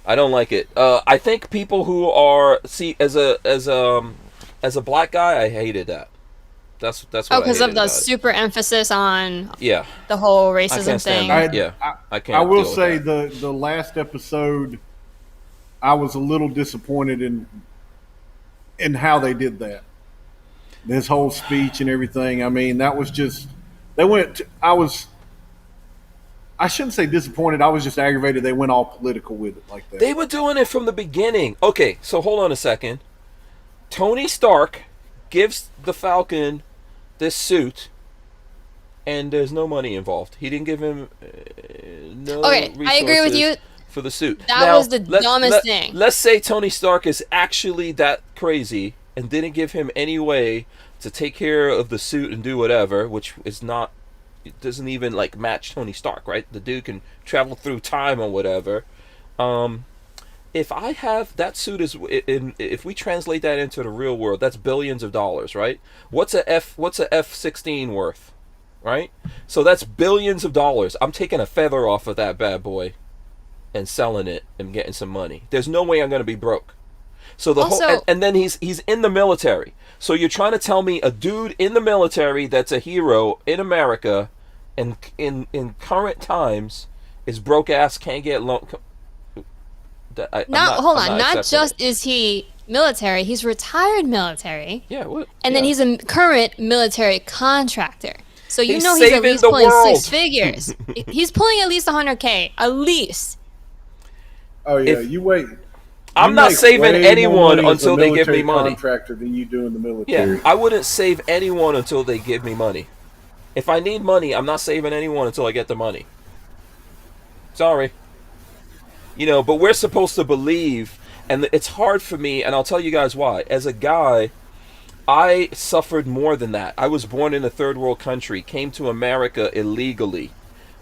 I don't like it. I think people who are as a black guy, I hated that. That's what Oh, I because hated of the about it. super emphasis on Yeah, the whole I racism can't stand thing. that. I, Yeah, I, I can't. I will deal with say that. the last episode, I was a little disappointed in how they did that. His whole speech and everything. I mean, that was just they went. I shouldn't say disappointed. I was just aggravated. They went all political with it like that. They were doing it from the beginning. Okay, so hold on a second. Tony Stark gives the Falcon this suit, and there's no money involved. He didn't give him no Okay, I agree with resources you. for the suit. That was the dumbest thing. Let's say Tony Stark is actually that crazy and didn't give him any way to take care of the suit and do whatever, which is not, it doesn't even like match Tony Stark, right? The dude can travel through time or whatever. If I have that suit if we translate that into the real world, that's billions of dollars, right? What's a F-16 worth, right? So that's billions of dollars. I'm taking a feather off of that bad boy and selling it and getting some money. There's no way I'm going to be broke. So the Also- whole and then he's in the military. So you're trying to tell me a dude in the military that's a hero in America and in current times is broke ass, can't get loan. Hold on. Not just is he military, he's retired military. Yeah, what? And then he's a current military contractor. So you He's know he's at saving least the pulling world. 6 figures. He's pulling at least 100K. At least. Oh yeah, If- you wait. I'm You not make saving way more anyone money as a until they give me military money. Contractor than you do in the Yeah, military. I wouldn't save anyone until they give me money. If I need money, I'm not saving anyone until I get the money. Sorry. You know, but we're supposed to believe, and it's hard for me, and I'll tell you guys why. As a guy, I suffered more than that. I was born in a third world country, came to America illegally.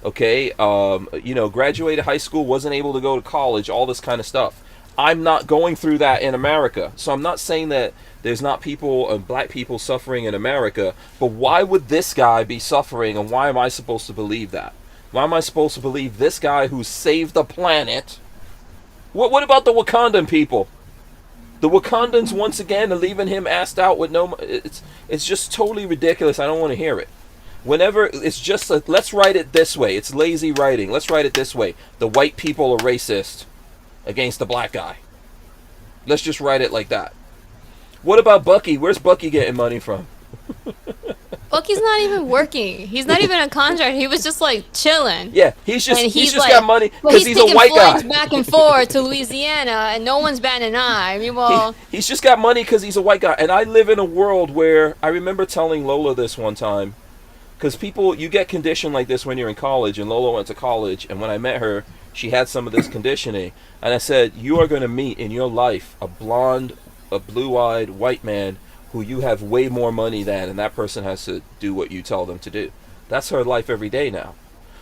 Okay, graduated high school, wasn't able to go to college, all this kind of stuff. I'm not going through that in America. So I'm not saying that there's not people, black people suffering in America, but why would this guy be suffering, and why am I supposed to believe that? Why am I supposed to believe this guy who saved the planet? What about the Wakandan people? The Wakandans, once again, are leaving him assed out with no... It's just totally ridiculous. I don't want to hear it. Whenever, it's just, let's write it this way. It's lazy writing. Let's write it this way. The white people are racist against the black guy. Let's just write it like that. What about Bucky? Where's Bucky getting money from? Bucky's not even working. He's not even a contract. He was just like chilling. Yeah, he's just like, got money because he's a white guy. He's back and forth to Louisiana, and no one's batting an eye. I mean, well, he's just got money because he's a white guy. And I live in a world where I remember telling Lola this one time, because you get conditioned like this when you're in college, and Lola went to college, and when I met her, she had some of this conditioning, and I said, you are going to meet in your life a blonde, a blue-eyed white man who you have way more money than, and that person has to do what you tell them to do. That's her life every day now.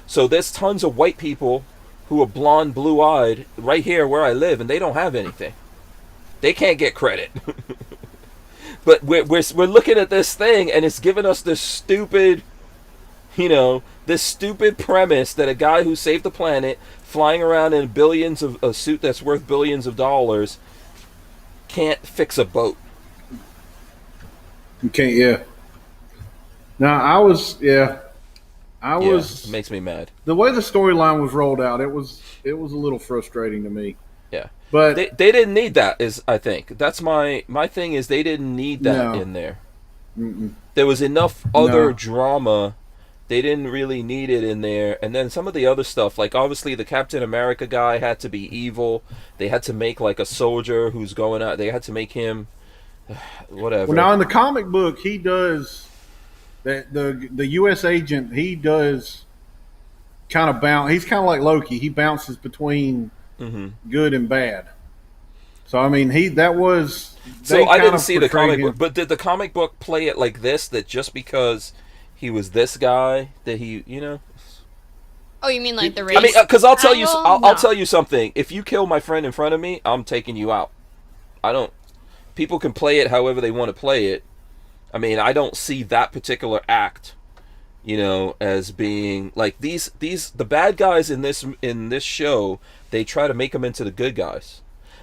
So there's tons of white people who are blonde, blue-eyed right here where I live, and they don't have anything. They can't get credit. But we're looking at this thing, and it's giving us this stupid, this stupid premise that a guy who saved the planet, flying around in a suit that's worth billions of dollars, can't fix a boat. You can't, yeah. Now, It makes me mad. The way the storyline was rolled out, it was a little frustrating to me. Yeah. But they didn't need that, I think. That's my thing is they didn't need that in there. Mm-mm. There was enough other drama. They didn't really need it in there. And then some of the other stuff, like obviously the Captain America guy had to be evil. They had to make like a soldier who's going out. They had to make him whatever. Well, now in the comic book, he does the U.S. agent. He does kind of bounce. He's kind of like Loki. He bounces between good and bad. So I mean, So I didn't see the comic book, but did the comic book play it like this? That just because he was this guy, that he, oh, you mean like the race? I mean, because I'll tell you, No. I'll tell you something. If you kill my friend in front of me, I'm taking you out. I don't. People can play it however they want to play it. I mean, I don't see that particular act, as being like the bad guys in this show. They try to make them into the good guys.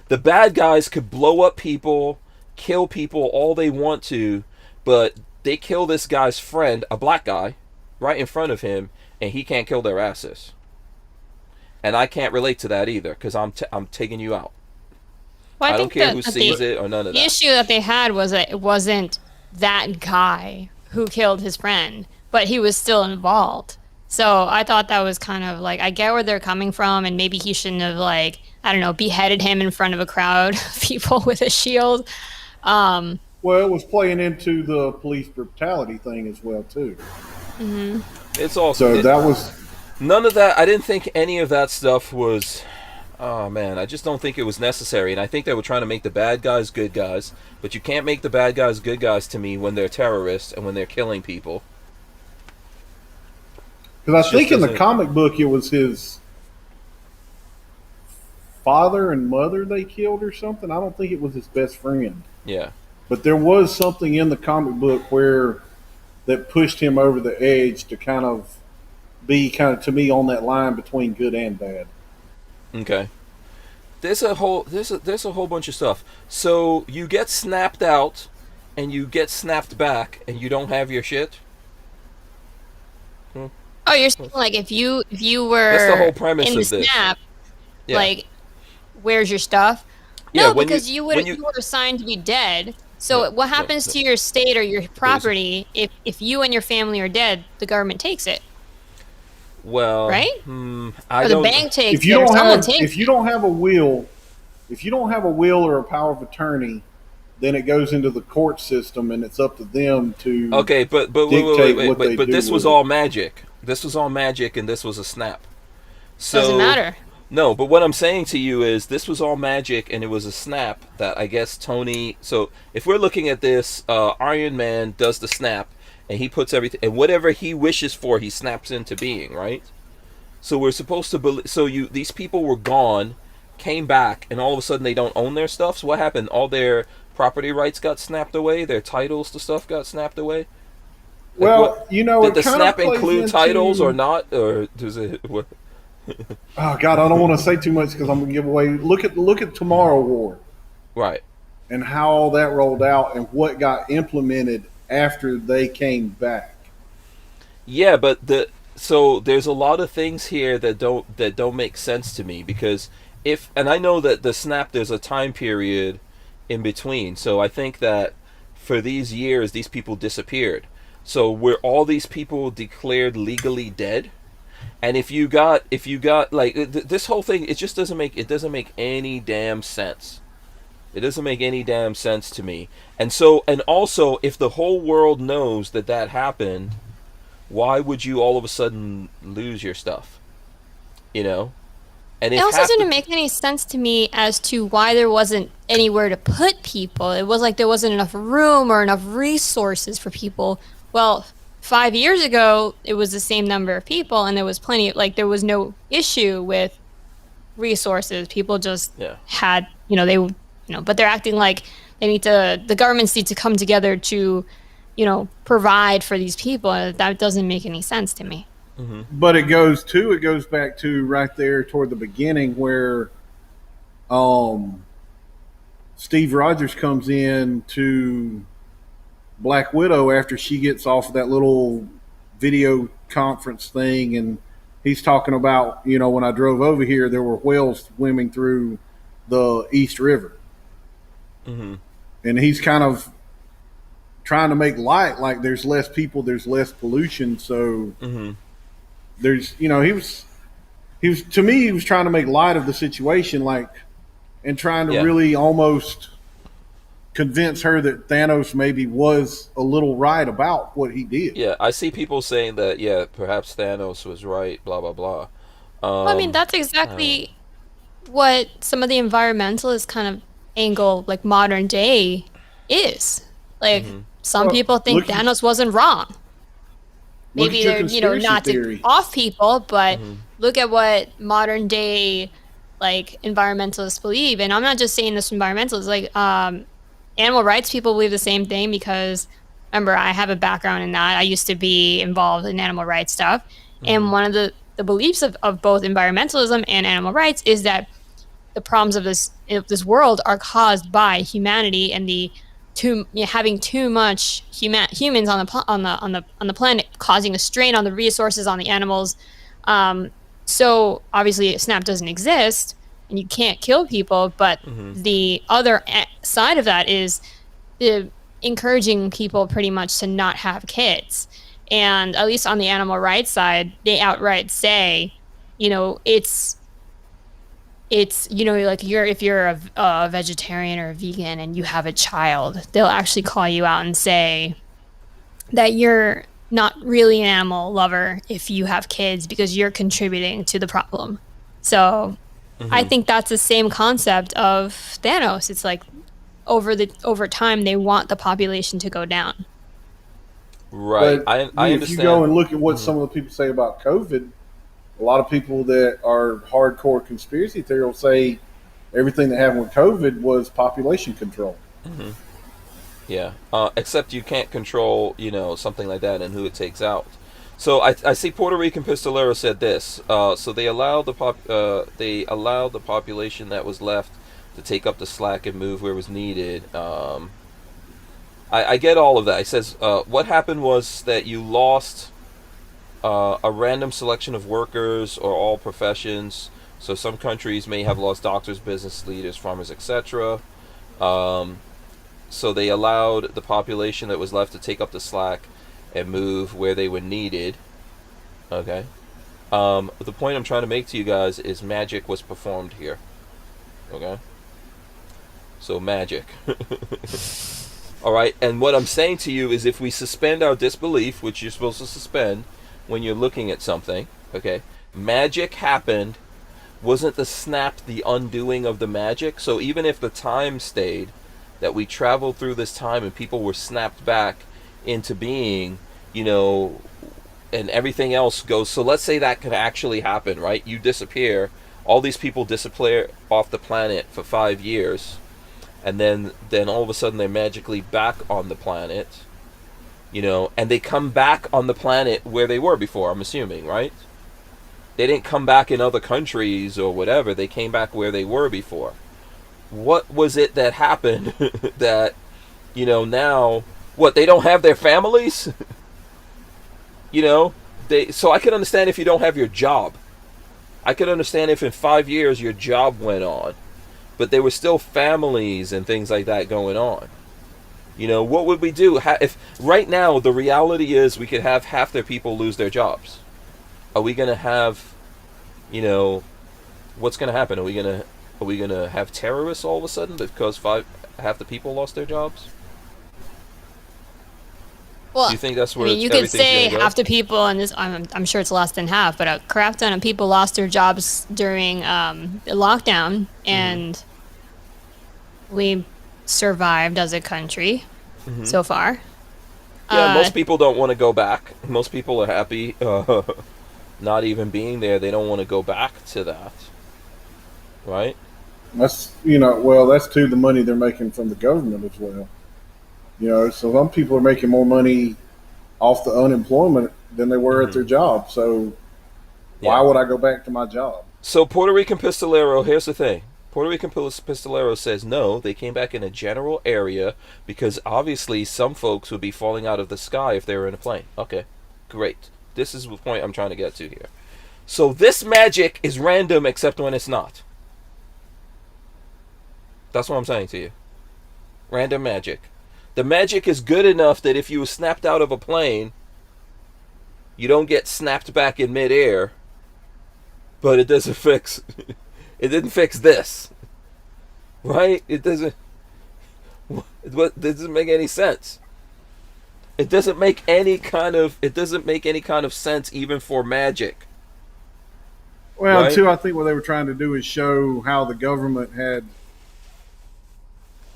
The bad guys could blow up people, kill people all they want to, but they kill this guy's friend, a black guy, right in front of him, and he can't kill their asses. And I can't relate to that either, because I'm taking you out. Well, I don't care who sees it or none of that. The issue that they had was that it wasn't that guy who killed his friend, but he was still involved. So I thought that was kind of like, I get where they're coming from, and maybe he shouldn't have, like, I don't know, beheaded him in front of a crowd of people with a shield. Well, it was playing into the police brutality thing as well, too. Mm-hmm. It's also that was none of that. I didn't think any of that stuff was. Oh man, I just don't think it was necessary. And I think they were trying to make the bad guys good guys, but you can't make the bad guys good guys to me when they're terrorists and when they're killing people. Because I think in the comic book it was his father and mother they killed or something. I don't think it was his best friend. Yeah. But there was something in the comic book that pushed him over the edge to kind of be to me on that line between good and bad. Okay. There's a whole bunch of stuff. So you get snapped out and you get snapped back and you don't have your shit? Oh, you're saying like if you were That's the whole premise in of the this. snap, Yeah. like, where's your stuff? Yeah, No, when because you you were assigned to be dead. So No, what happens no. to your state or your property if you and your family are dead? The government takes it, Well, right? I Or the don't. bank takes If it, you or don't someone have takes if you don't have a will or a power of attorney, then it goes into the court system and it's up to them to Okay, but dictate wait, what they but do this was with it. all magic. This was all magic, and this was a snap. So Doesn't matter. No, but what I'm saying to you is this was all magic, and it was a snap that I guess Tony. So if we're looking at this, Iron Man does the snap, and he puts everything, and whatever he wishes for, he snaps into being, right? So we're supposed to believe. So these people were gone, came back, and all of a sudden they don't own their stuff. So what happened? All their property rights got snapped away. Their titles to stuff got snapped away. Like Well, what, you know, did it the kind snap of plays include into, titles or not, or does it? What? Oh God, I don't want to say too much because I'm gonna give away. Look at Tomorrow War Right. and how all that rolled out and what got implemented after they came back. Yeah, but so there's a lot of things here that don't make sense to me because if and I know that the snap there's a time period in between. So I think that for these years these people disappeared. So were all these people declared legally dead? And if you got like this whole thing, it doesn't make any damn sense. It doesn't make any damn sense to me. And also if the whole world knows that that happened, why would you all of a sudden lose your stuff? You know? And It if also half didn't the, make any sense to me as to why there wasn't anywhere to put people. It was like there wasn't enough room or enough resources for people. Well, 5 years ago, it was the same number of people, and there was plenty. Like there was no issue with resources. People just yeah. had, but they're acting like the governments need to come together to, provide for these people. That doesn't make any sense to me. But it goes back to right there toward the beginning where Steve Rogers comes in to Black Widow after she gets off of that little video conference thing, and he's talking about, when I drove over here, there were whales swimming through the East River, and he's kind of trying to make light, like there's less people, there's less pollution, so there's, he was to me he was trying to make light of the situation, like, and trying to Yeah. really almost convince her that Thanos maybe was a little right about what he did. Yeah, I see people saying that, yeah, perhaps Thanos was right, blah blah blah. Well, I mean, that's exactly what some of the environmentalists kind of angle, like modern day, is. Like, some Well, people think look at- Thanos wasn't wrong. Look Maybe at your they're, conspiracy not theory. to off people, but look at what modern day, like, environmentalists believe. And I'm not just saying this environmentalists, like, animal rights people believe the same thing because, remember, I have a background in that. I used to be involved in animal rights stuff. And one of the beliefs of both environmentalism and animal rights is that the problems of this world are caused by humanity and having too much humans on the planet, causing a strain on the resources, on the animals. So obviously SNAP doesn't exist and you can't kill people, but the other side of that is encouraging people pretty much to not have kids. And at least on the animal rights side, they outright say, it's like if you're a vegetarian or a vegan and you have a child, they'll actually call you out and say that you're not really an animal lover if you have kids because you're contributing to the problem. So I think that's the same concept of Thanos. It's like over time they want the population to go down. Right. But I if understand. you go and look at what some of the people say about COVID, a lot of people that are hardcore conspiracy theory will say everything that happened with COVID was population control. Yeah. Except you can't control, something like that and who it takes out. So I see Puerto Rican Pistolero said this. So they allowed the population that was left to take up the slack and move where it was needed. I get all of that. He says what happened was that you lost a random selection of workers or all professions. So some countries may have lost doctors, business leaders, farmers, etc. So they allowed the population that was left to take up the slack and move where they were needed. Okay. The point I'm trying to make to you guys is magic was performed here. Okay. So magic. All right. And what I'm saying to you is if we suspend our disbelief, which you're supposed to suspend when you're looking at something, okay, magic happened wasn't the snap the undoing of the magic? So even if the time stayed, that we traveled through this time and people were snapped back into being, you know, and everything else goes. So let's say that could actually happen, right? You disappear, all these people disappear off the planet for 5 years, and then all of a sudden they're magically back on the planet, you know, and they come back on the planet where they were before, I'm assuming, right? They didn't come back in other countries or whatever. They came back where they were before. What was it that happened that, you know, now, what, they don't have their families? You know, so I can understand if you don't have your job. I could understand if in 5 years your job went on, but there were still families and things like that going on. You know, what would we do if right now the reality is we could have half their people lose their jobs? Are we going to have, you know, what's going to happen? Are we going to have terrorists all of a sudden because half the people lost their jobs? Well, do you think that's where I mean, you could say go? half the people, and this I'm sure it's less than half, but a crap ton of people lost their jobs during the lockdown, and we survived as a country so far. Yeah, most people don't want to go back. Most people are happy not even being there. They don't want to go back to that, right? That's, you know, well, that's too the money they're making from the government as well. You know, so some people are making more money off the unemployment than they were at their job. So why would I go back to my job? So Puerto Rican Pistolero, here's the thing. Puerto Rican Pistolero says no, they came back in a general area because obviously some folks would be falling out of the sky if they were in a plane. Okay, great. This is the point I'm trying to get to here. So this magic is random except when it's not. That's what I'm saying to you. Random magic. The magic is good enough that if you were snapped out of a plane, you don't get snapped back in midair, but it doesn't fix... It didn't fix this. Right? It doesn't... It doesn't make any sense. It doesn't make any kind of sense even for magic. Well, right? too, I think what they were trying to do is show how the government had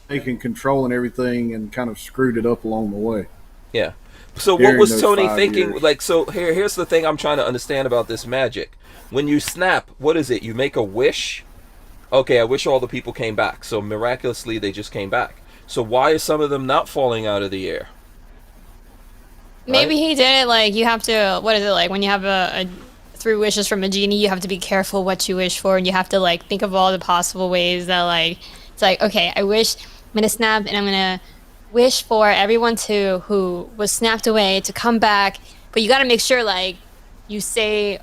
taken control and everything and kind of screwed it up along the way. Yeah. So what was Tony thinking? Years. Like, so here's the thing I'm trying to understand about this magic. When you snap, what is it? You make a wish? Okay, I wish all the people came back. So miraculously, they just came back. So why is some of them not falling out of the air? Maybe he did it like you have to, what is it, like when you have a 3 wishes from a genie, you have to be careful what you wish for, and you have to like think of all the possible ways that like, it's like, okay, I'm gonna snap and I'm gonna wish for everyone who was snapped away to come back, but you gotta make sure like you say,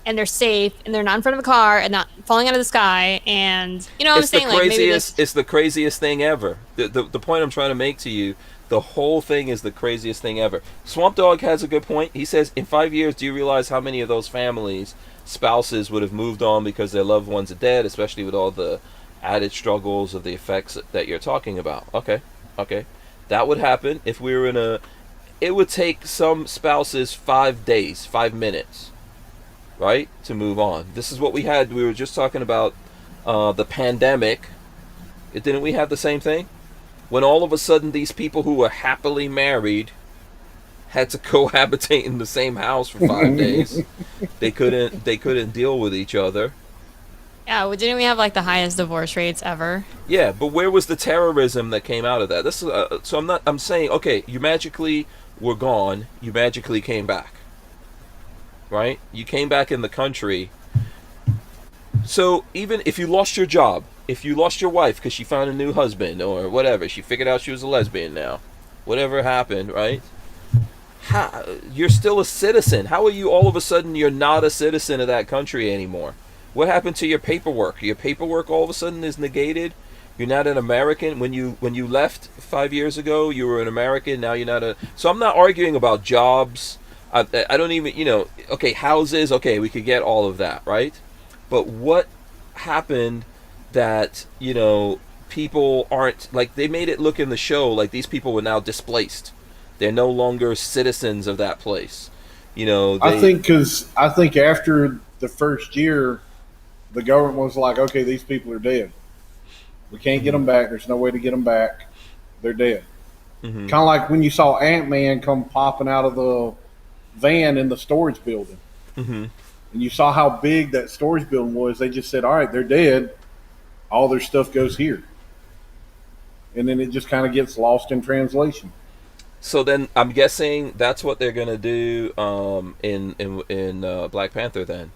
and they're safe and they're not in front of a car and not falling out of the sky, and you know what I'm saying? Like maybe it's the craziest thing ever. The point I'm trying to make to you, the whole thing is the craziest thing ever. Swamp Dog has a good point. He says, in 5 years, do you realize how many of those families, spouses would have moved on because their loved ones are dead, especially with all the added struggles of the effects that you're talking about? Okay. That would happen if we were it would take some spouses 5 days, 5 minutes, right, to move on. This is what we had. We were just talking about the pandemic. Didn't we have the same thing? When all of a sudden these people who were happily married had to cohabitate in the same house for 5 days. They couldn't deal with each other. Yeah, well, didn't we have like the highest divorce rates ever? Yeah, but where was the terrorism that came out of that? This is so I'm saying, okay, you magically were gone, you magically came back. Right? You came back in the country. So even if you lost your job, if you lost your wife because she found a new husband or whatever, she figured out she was a lesbian now, whatever happened, right? You're still a citizen. How are you all of a sudden you're not a citizen of that country anymore? What happened to your paperwork? Your paperwork all of a sudden is negated. You're not an American. When you left 5 years ago, you were an American. Now you're not a... So I'm not arguing about jobs. I don't even, okay, houses, okay, we could get all of that, right? But what happened that, people aren't, like, they made it look in the show like these people were now displaced. They're no longer citizens of that place. I think after the first year, the government was like, okay, these people are dead. We can't get them back. There's no way to get them back. They're dead. Mm-hmm. Kind of like when you saw Ant-Man come popping out of the van in the storage building. Mm-hmm. And you saw how big that storage building was. They just said, all right, they're dead. All their stuff goes here. And then it just kind of gets lost in translation. So then I'm guessing that's what they're gonna do in Black Panther then,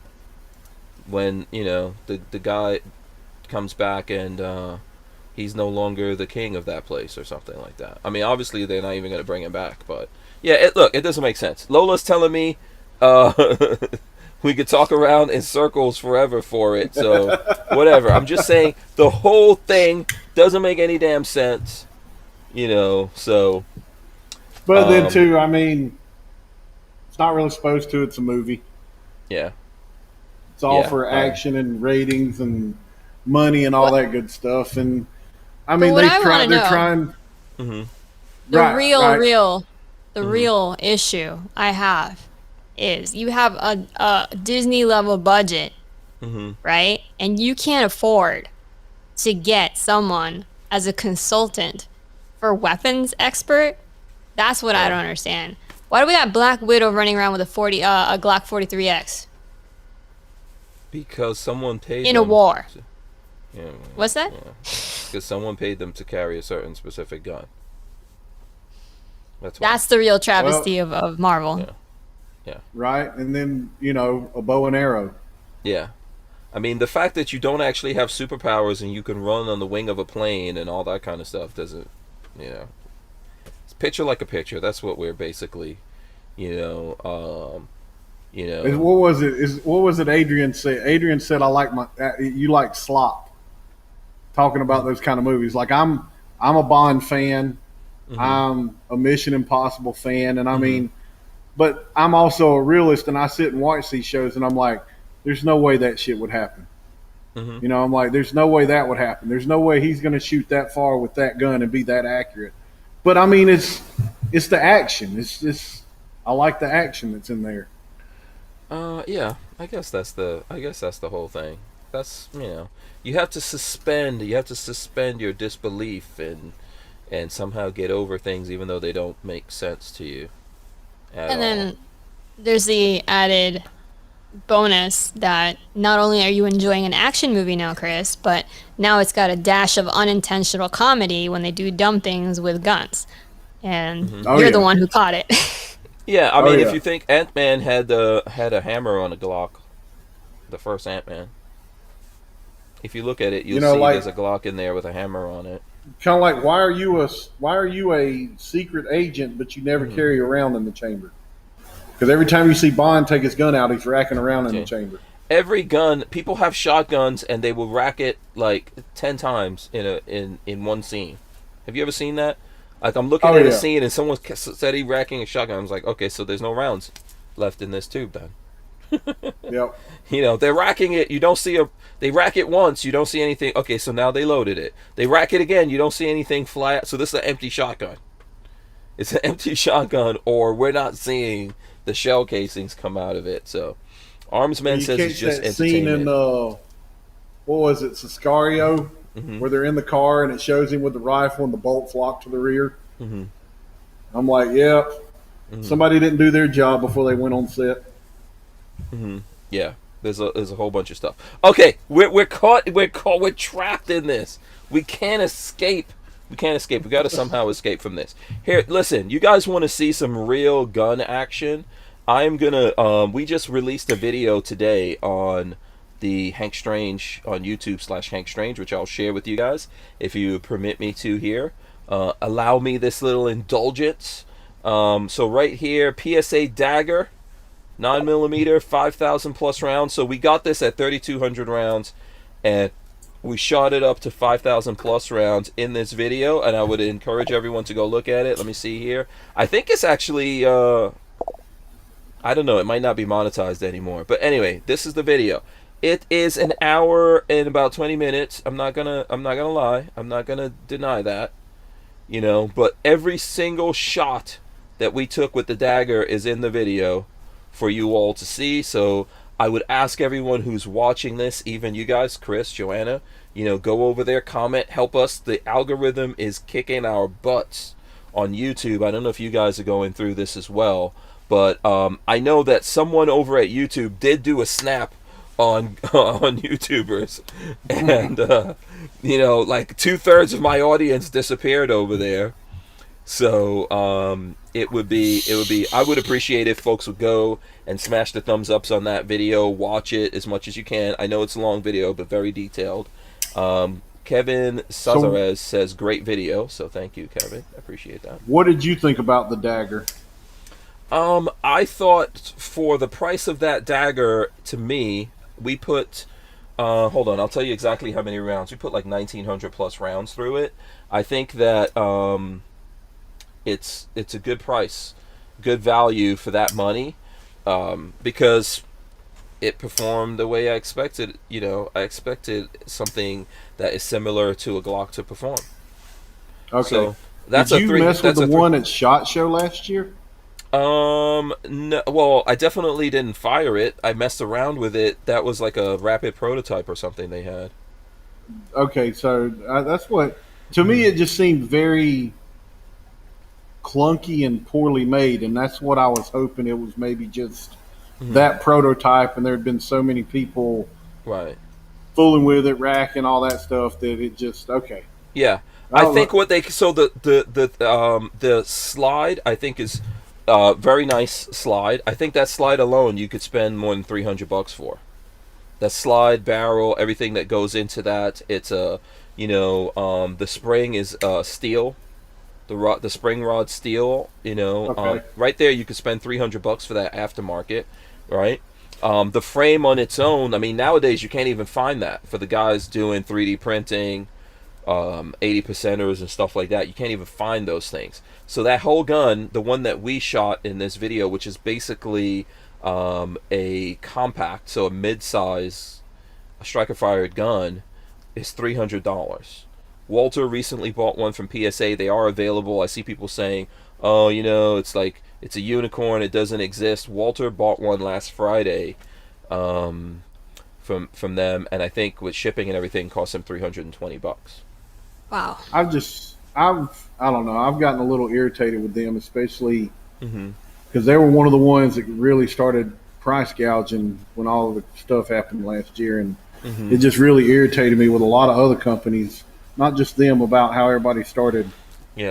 when the guy comes back and he's no longer the king of that place or something like that. I mean, obviously they're not even gonna bring him back, but yeah, look, it doesn't make sense. Lola's telling me we could talk around in circles forever for it, so whatever. I'm just saying the whole thing doesn't make any damn sense, so. But then, too, I mean, it's not really supposed to. It's a movie. Yeah. It's all for action and ratings and money and all that good stuff. And, I mean, they're trying. Mm-hmm. The real issue I have is you have a Disney level budget, Mm-hmm. right? And you can't afford to get someone as a consultant for weapons expert. That's what I don't understand. Why do we got Black Widow running around with a Glock 43X? Because someone paid in them a war. Yeah. What's that? Because someone paid them to carry a certain specific gun. That's the real travesty of Marvel. Yeah. Right, and then a bow and arrow. Yeah. I mean, the fact that you don't actually have superpowers and you can run on the wing of a plane and all that kind of stuff doesn't, it's picture like a picture. That's what we're basically, What was it? What was it? Adrian said. Adrian said, "I like you like slop." Talking about those kind of movies, like I'm a Bond fan. Mm-hmm. I'm a Mission Impossible fan, and I mean, but I'm also a realist, and I sit and watch these shows, and I'm like, there's no way that shit would happen. Mm-hmm. I'm like, there's no way that would happen. There's no way he's going to shoot that far with that gun and be that accurate. But I mean, it's the action. I like the action that's in there. Yeah. I guess that's the whole thing. That's you have to suspend your disbelief and somehow get over things even though they don't make sense to you. And then there's the added bonus that not only are you enjoying an action movie now, Chris, but now it's got a dash of unintentional comedy when they do dumb things with guns. And you're the one who caught it. Yeah, I mean, if you think Ant-Man had a hammer on a Glock, the first Ant-Man. If you look at it, you'll see there's a Glock in there with a hammer on it. Kind of like, why are you a secret agent, but you never carry around in the chamber? Because every time you see Bond take his gun out, he's racking around in the chamber. Every gun, people have shotguns, and they will rack it like 10 times in one scene. Have you ever seen that? Like, I'm looking at a scene, and someone said he racking a shotgun. I was like, okay, so there's no rounds left in this tube then. Yep. They're racking it. You don't see they rack it once. You don't see anything. Okay, so now they loaded it. They rack it again. You don't see anything fly out. So this is an empty shotgun. It's an empty shotgun, or we're not seeing the shell casings come out of it. So Armsman says it's just entertainment. Scene in what was it, Sicario, where they're in the car and it shows him with the rifle and the bolts locked to the rear. Mm-hmm. I'm like, somebody didn't do their job before they went on set. Mm-hmm. Yeah, there's a whole bunch of stuff. Okay, we're caught. We're trapped in this. We can't escape. We got to somehow escape from this. Here, listen. You guys want to see some real gun action? I'm gonna. We just released a video today on the Hank Strange on YouTube /Hank Strange, which I'll share with you guys if you permit me to here. Allow me this little indulgence. So right here, PSA dagger. 9mm, 5,000 plus rounds. So we got this at 3,200 rounds, and we shot it up to 5,000 plus rounds in this video. And I would encourage everyone to go look at it. Let me see here. I think it's actually, I don't know. It might not be monetized anymore. But anyway, this is the video. It is an hour and about 20 minutes. I'm not gonna lie. I'm not gonna deny that. But every single shot that we took with the dagger is in the video for you all to see. So I would ask everyone who's watching this, even you guys, Chris, Joanna, go over there, comment, help us. The algorithm is kicking our butts on YouTube. I don't know if you guys are going through this as well, but I know that someone over at YouTube did do a snap on on YouTubers, and like 2/3 of my audience disappeared over there. So it would be I would appreciate if folks would go and smash the thumbs ups on that video, watch it as much as you can. I know it's a long video, but very detailed. Kevin Sazarez says great video, so thank you, Kevin. I appreciate that. What did you think about the dagger? I thought for the price of that dagger, to me, we put hold on, I'll tell you exactly how many rounds. We put like 1,900 plus rounds through it. I think that it's a good price, good value for that money, because it performed the way I expected. I expected something that is similar to a Glock to perform. Okay. So that's Did you mess with the one at SHOT Show last year? No, well, I definitely didn't fire it. I messed around with it. That was like a rapid prototype or something they had. Okay, so that's what, to me, it just seemed very clunky and poorly made, and that's what I was hoping it was, maybe just that prototype, and there had been so many people right fooling with it, racking all that stuff, that it just, okay. Yeah, I think what they the slide, I think, is very nice slide. I think that slide alone you could spend more than $300 for. That slide, barrel, everything that goes into that. It's the spring is steel. The spring rod steel, Okay. right there you could spend $300 for that aftermarket, right? The frame on its own, I mean, nowadays you can't even find that for the guys doing 3D printing, 80%ers and stuff like that. You can't even find those things. So that whole gun, the one that we shot in this video, which is basically a compact, so a mid-size striker-fired gun, is $300. Walter recently bought one from PSA. They are available. I see people saying, oh, it's like, it's a unicorn, it doesn't exist. Walter bought one last Friday from them, and I think with shipping and everything cost him $320. Wow. I don't know. I've gotten a little irritated with them, especially because they were one of the ones that really started price gouging when all of the stuff happened last year, and it just really irritated me with a lot of other companies, not just them, about how everybody started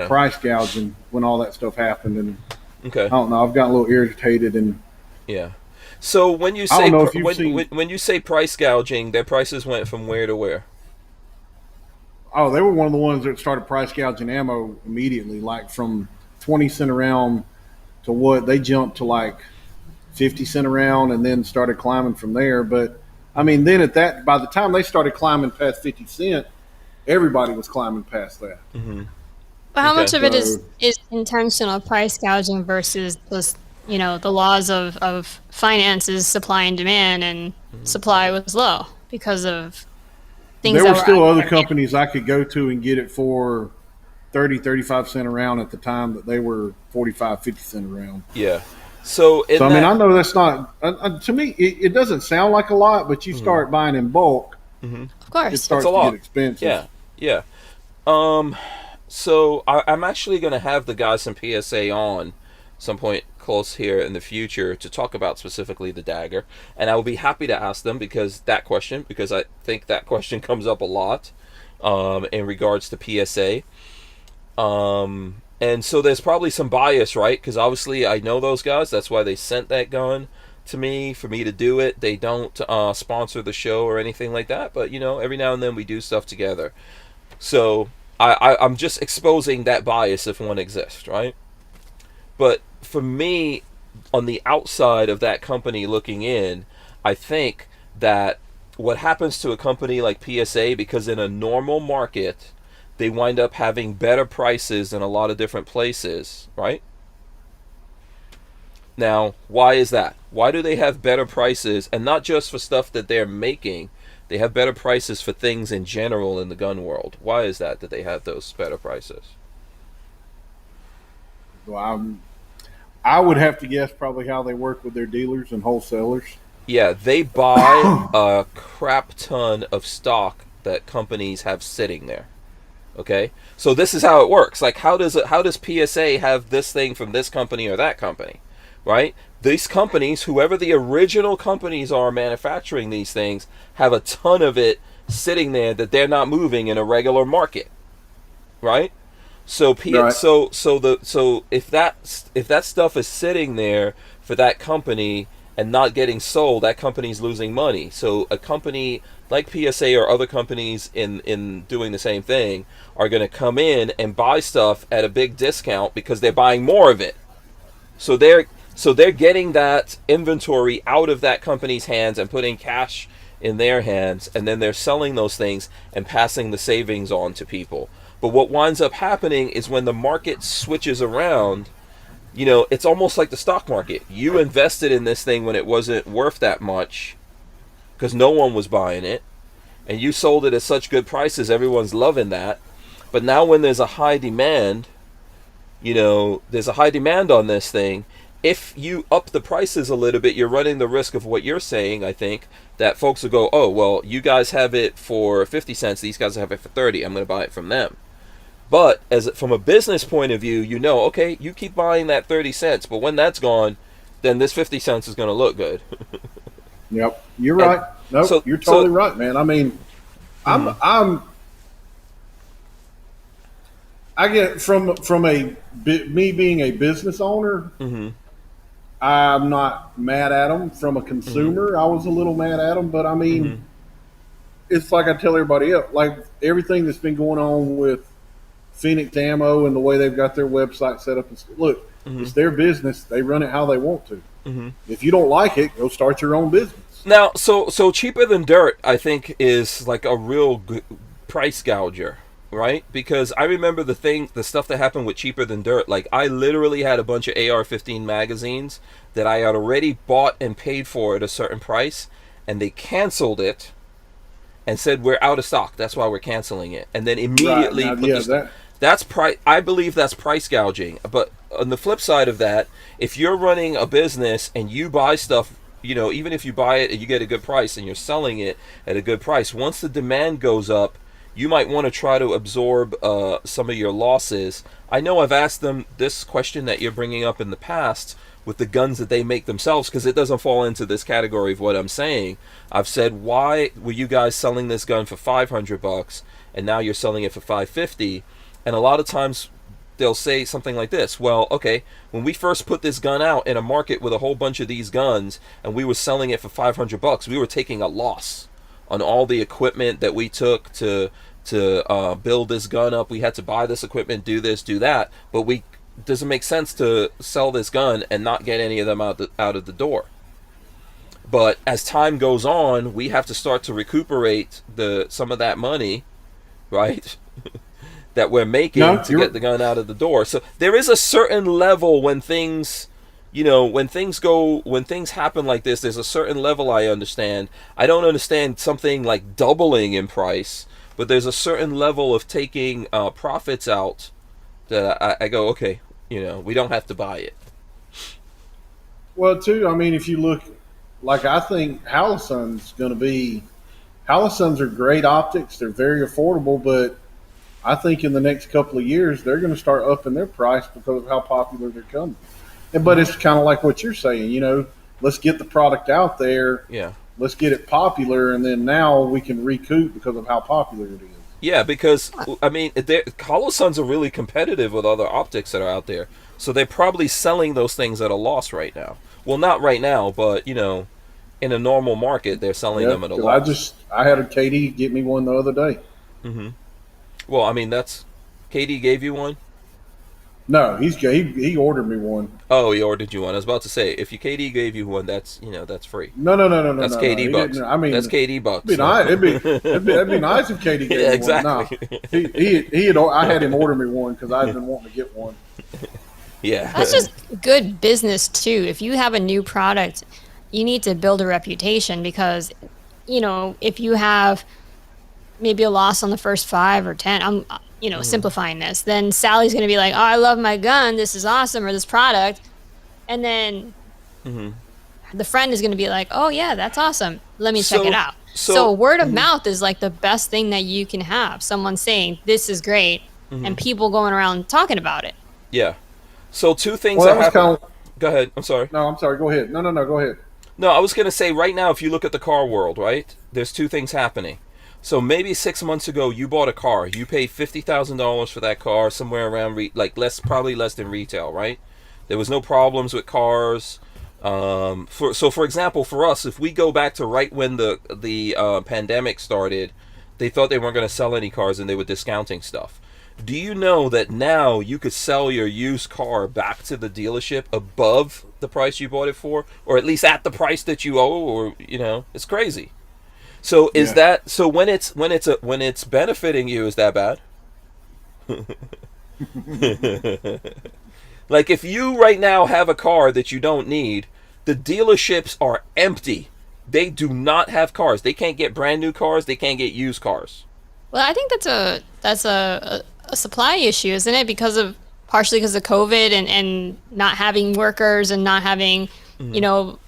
price gouging when all that stuff happened. And I don't know. I've gotten a little irritated, and So when you say I don't know if you've when you say price gouging, their prices went from where to where? Oh, they were one of the ones that started price gouging ammo immediately, like from 20 cent a round to what they jumped to like 50 cent a round, and then started climbing from there. But I mean, then by the time they started climbing past 50 cent, everybody was climbing past that. But how much of it is intentional price gouging versus just, the laws of finances, supply and demand, and supply was low because of things there that were still other market. companies I could go to and get it for 30, 35 cent a round at the time that they were 45, 50 cent a round. Yeah. So I mean, I know that's not, to me, it doesn't sound like a lot, but you start buying in bulk, Of course. it starts a to lot. get expensive. Yeah. So I'm actually going to have the guys from PSA on some point close here in the future to talk about specifically the dagger, and I will be happy to ask them because I think that question comes up a lot in regards to PSA. And so there's probably some bias, right? Because obviously I know those guys. That's why they sent that gun to me for me to do it. They don't sponsor the show or anything like that, but every now and then we do stuff together. So I'm just exposing that bias if one exists, right? But for me, on the outside of that company looking in, I think that what happens to a company like PSA, because in a normal market, they wind up having better prices in a lot of different places, right? Now, why is that? Why do they have better prices, and not just for stuff that they're making? They have better prices for things in general in the gun world. Why is that they have those better prices? Well, I would have to guess probably how they work with their dealers and wholesalers. Yeah, they buy a crap ton of stock that companies have sitting there. Okay, so this is how it works. Like, how does PSA have this thing from this company or that company, right? These companies, whoever the original companies are manufacturing these things, have a ton of it sitting there that they're not moving in a regular market, right? So Right. so if that stuff is sitting there for that company and not getting sold, that company's losing money. So a company like PSA or other companies in doing the same thing are going to come in and buy stuff at a big discount because they're buying more of it. So they're getting that inventory out of that company's hands and putting cash in their hands, and then they're selling those things and passing the savings on to people. But what winds up happening is when the market switches around, it's almost like the stock market. You invested in this thing when it wasn't worth that much because no one was buying it, and you sold it at such good prices, everyone's loving that. But now when there's a high demand, there's a high demand on this thing. If you up the prices a little bit, you're running the risk of what you're saying, I think, that folks will go, oh, well, you guys have it for 50 cents, these guys have it for 30, I'm going to buy it from them. But from a business point of view, okay, you keep buying that 30 cents, but when that's gone, then this 50 cents is going to look good. Yep. You're right. Nope. so- You're totally so- right, man. I mean, I get from me being a business owner. Mm-hmm. I'm not mad at them. From a consumer, I was a little mad at them, but I mean, it's like I tell everybody else. Like everything that's been going on with Phoenix Ammo and the way they've got their website set up. Look, it's their business. They run it how they want to. If you don't like it, go start your own business. Now, so cheaper than dirt, I think, is like a real price gouger, right? Because I remember the stuff that happened with cheaper than dirt. Like, I literally had a bunch of AR-15 magazines that I had already bought and paid for at a certain price, and they canceled it and said, we're out of stock, that's why we're canceling it, and then immediately that's price. I believe that's price gouging. But on the flip side of that, if you're running a business and you buy stuff, even if you buy it and you get a good price and you're selling it at a good price, once the demand goes up, you might want to try to absorb some of your losses. I know I've asked them this question that you're bringing up in the past with the guns that they make themselves, because it doesn't fall into this category of what I'm saying. I've said, why were you guys selling this gun for $500 and now you're selling it for $550? And a lot of times they'll say something like this: well, okay, when we first put this gun out in a market with a whole bunch of these guns and we were selling it for $500, we were taking a loss on all the equipment that we took to build this gun up. We had to buy this equipment, do this, do that, but doesn't make sense to sell this gun and not get any of them out of the door. But as time goes on, we have to start to recuperate some of that money, right? that we're making to get the gun out of the door. So there is a certain level when things, when things happen like this, there's a certain level I understand. I don't understand something like doubling in price, but there's a certain level of taking profits out that I go, okay, we don't have to buy it. Well, too, I mean, if you look, like, I think Halison's going to be, Halisons are great optics. They're very affordable, but I think in the next couple of years, they're going to start upping their price because of how popular they're coming. But it's kind of like what you're saying, let's get the product out there. Yeah. Let's get it popular, and then now we can recoup because of how popular it is. Yeah, because, I mean, Holosuns are really competitive with other optics that are out there. So they're probably selling those things at a loss right now. Well, not right now, but, in a normal market, they're selling them at a loss. I had a KD get me one the other day. Mm-hmm. Well, I mean, KD gave you one? No, he ordered me one. Oh, he ordered you one. I was about to say, if KD gave you one, that's free. No. That's KD bucks. I mean, that's KD bucks. It'd be nice if KD gave me exactly. one. No, I had him order me one because I've been wanting to get one. Yeah. That's just good business too. If you have a new product, you need to build a reputation because, if you have maybe a loss on the first 5 or 10, I'm simplifying this, then Sally's going to be like, oh, I love my gun, this is awesome, or this product, and then the friend is going to be like, oh yeah, that's awesome, let me check it So, out. So so, word of mouth is like the best thing that you can have, someone saying this is great and people going around talking about it. yeah. So two things Well, that that was happen. kind of. Go ahead. I'm sorry. No, I'm sorry. Go ahead. No, no, no. Go ahead. No, I was going to say right now, if you look at the car world, right, there's two things happening. So maybe 6 months ago, you bought a car. You paid $50,000 for that car, somewhere around like probably less than retail, right? There was no problems with cars. For example, for us, if we go back to right when the pandemic started, they thought they weren't going to sell any cars and they were discounting stuff. Do you know that now you could sell your used car back to the dealership above the price you bought it for, or at least at the price that you owe, or it's crazy. So is Yeah. that so when it's benefiting you, is that bad? Like if you right now have a car that you don't need, the dealerships are empty. They do not have cars. They can't get brand new cars. They can't get used cars. Well, I think that's a supply issue, isn't it? Because of partially because of COVID and not having workers and not having, you know,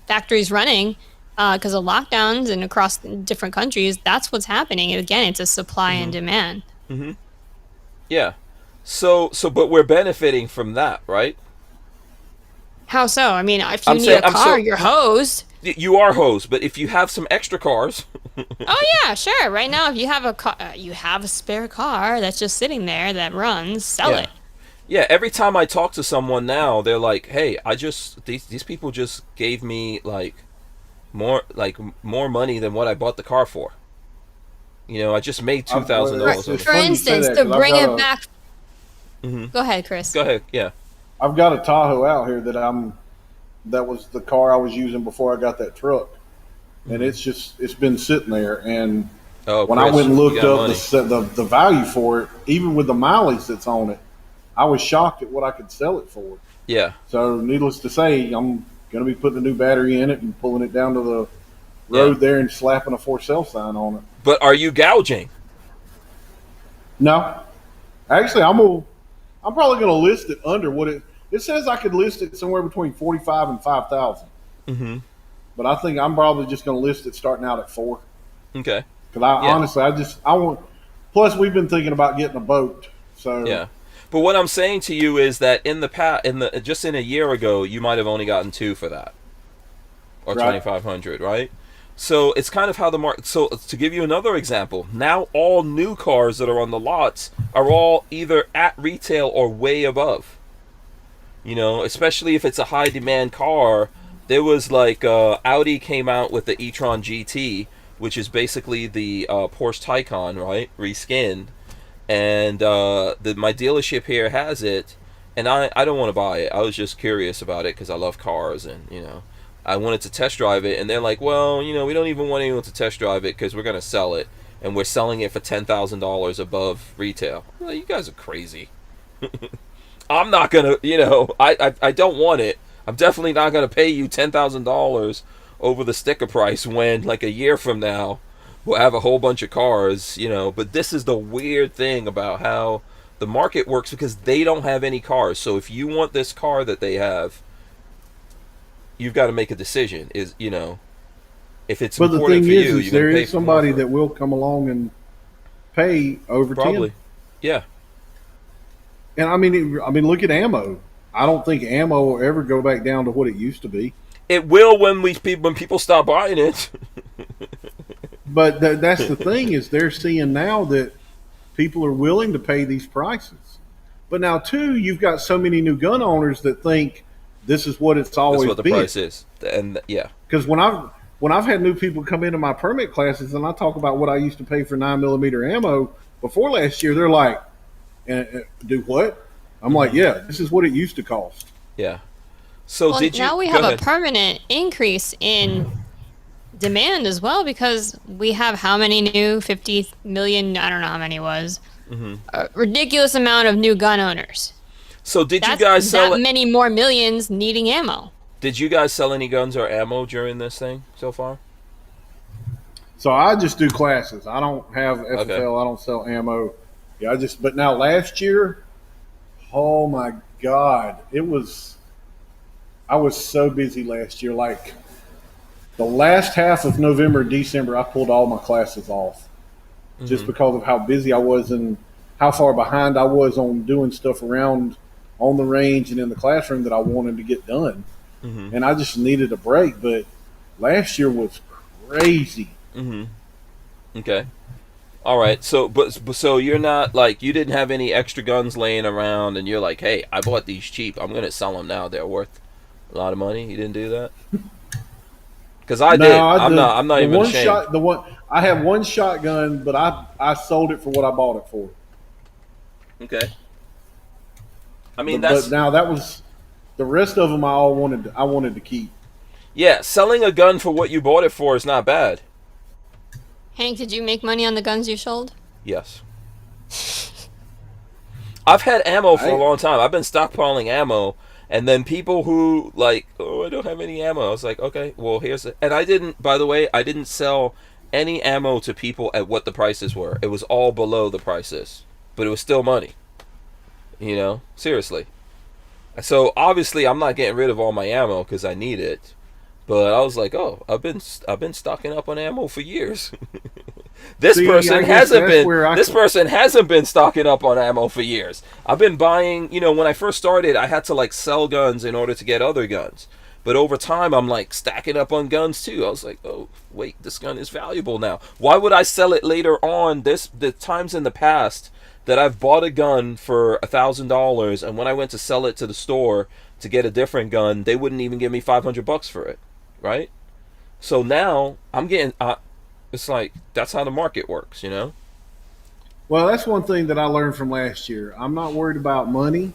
factories running because of lockdowns and across different countries. That's what's happening. And again, it's a supply and demand. Yeah. So but we're benefiting from that, right? How so? I mean, if you I'm need saying- a I'm car, so- you're hosed. You are hosed, but if you have some extra cars, Oh yeah, sure. Right now, if you have a car, you have a spare car that's just sitting there that runs, sell yeah. it. Yeah, every time I talk to someone now, they're like, "Hey, these people just gave me more money than what I bought the car for. I just made $2,000." It's For funny you say instance, that, to 'cause I've bring got it a- back. Go ahead, Chris. Go ahead. Yeah. I've got a Tahoe out here that was the car I was using before I got that truck, and it's been sitting there. And Oh, when I Chris, went and you looked got up money. the value for it, even with the mileage that's on it, I was shocked at what I could sell it for. Yeah. So, needless to say, I'm going to be putting a new battery in it and pulling it down to the road there and slapping a for sale sign on it. But are you gouging? No, actually, I'm probably going to list it under what it says. I could list it somewhere between 45 and 5,000. Mm-hmm. But I think I'm probably just going to list it starting out at 4. Okay. Because honestly, I want. Plus, we've been thinking about getting a boat. So Yeah. But what I'm saying to you is that just in a year ago, you might have only gotten 2 for that, or Right. 2,500, right? So it's kind of how the market. So to give you another example, now all new cars that are on the lots are all either at retail or way above. Especially if it's a high demand car. There was Audi came out with the e-tron GT, which is basically the Porsche Taycan, right, reskinned. And my dealership here has it, and I don't want to buy it. I was just curious about it because I love cars, and I wanted to test drive it. And they're like, well, we don't even want anyone to test drive it because we're gonna sell it, and we're selling it for $10,000 above retail. I'm like, you guys are crazy. I'm not gonna, I don't want it. I'm definitely not gonna pay you $10,000 over the sticker price when, like, a year from now, we'll have a whole bunch of cars, But this is the weird thing about how the market works, because they don't have any cars. So if you want this car that they have, you've got to make a decision. If it's But the important thing for is, you, is you're there gonna pay is somebody more for it. that will come along and pay over Probably, 10. yeah. And I mean, look at ammo. I don't think ammo will ever go back down to what it used to be. It will when people stop buying it. But that's the thing, is they're seeing now that people are willing to pay these prices. But now, too, you've got so many new gun owners that think this is what it's always That's what the been. price is, and yeah. Because when I've had new people come into my permit classes and I talk about what I used to pay for 9mm ammo before last year, they're like, "Do what?" I'm like, "Yeah, this is what it used to cost." Yeah. So Well, did you? now we go have a ahead. permanent increase in demand as well, because we have how many new 50 million, I don't know how many it was, a ridiculous amount of new gun owners. So did you That's guys sell that it? many more millions needing ammo. Did you guys sell any guns or ammo during this thing so far? So I just do classes. I don't have FFL. Okay. I don't sell ammo. Yeah, but now last year, oh my God, it was I was so busy last year. Like the last half of November, December, I pulled all my classes off just because of how busy I was and how far behind I was on doing stuff around on the range and in the classroom that I wanted to get done. And I just needed a break. But last year was crazy. Okay. All right. So you're not like, you didn't have any extra guns laying around, and you're like, hey, I bought these cheap. I'm gonna sell them now. They're worth a lot of money. You didn't do that? Because I did. I'm not even ashamed. I have one shotgun, but I sold it for what I bought it for. Okay. I mean, but now that was the rest of them. I wanted to keep. Yeah, selling a gun for what you bought it for is not bad. Hank, did you make money on the guns you sold? Yes. I've had ammo for a long time. I've been stockpiling ammo, and then people who like, oh, I don't have any ammo. I was like, okay, well, here's it. And I didn't, by the way, I didn't sell any ammo to people at what the prices were. It was all below the prices, but it was still money. You know, seriously. So obviously, I'm not getting rid of all my ammo because I need it. But I was like, oh, I've been stocking up on ammo for years. This person hasn't been stocking up on ammo for years. I've been buying, you know, when I first started, I had to like sell guns in order to get other guns. But over time, I'm like stacking up on guns too. I was like, oh, wait, this gun is valuable now. Why would I sell it later on? The times in the past that I've bought a gun for $1,000, and when I went to sell it to the store to get a different gun, they wouldn't even give me $500 for it. Right? So now I'm getting, it's like, that's how the market works, you know? Well, that's one thing that I learned from last year. I'm not worried about money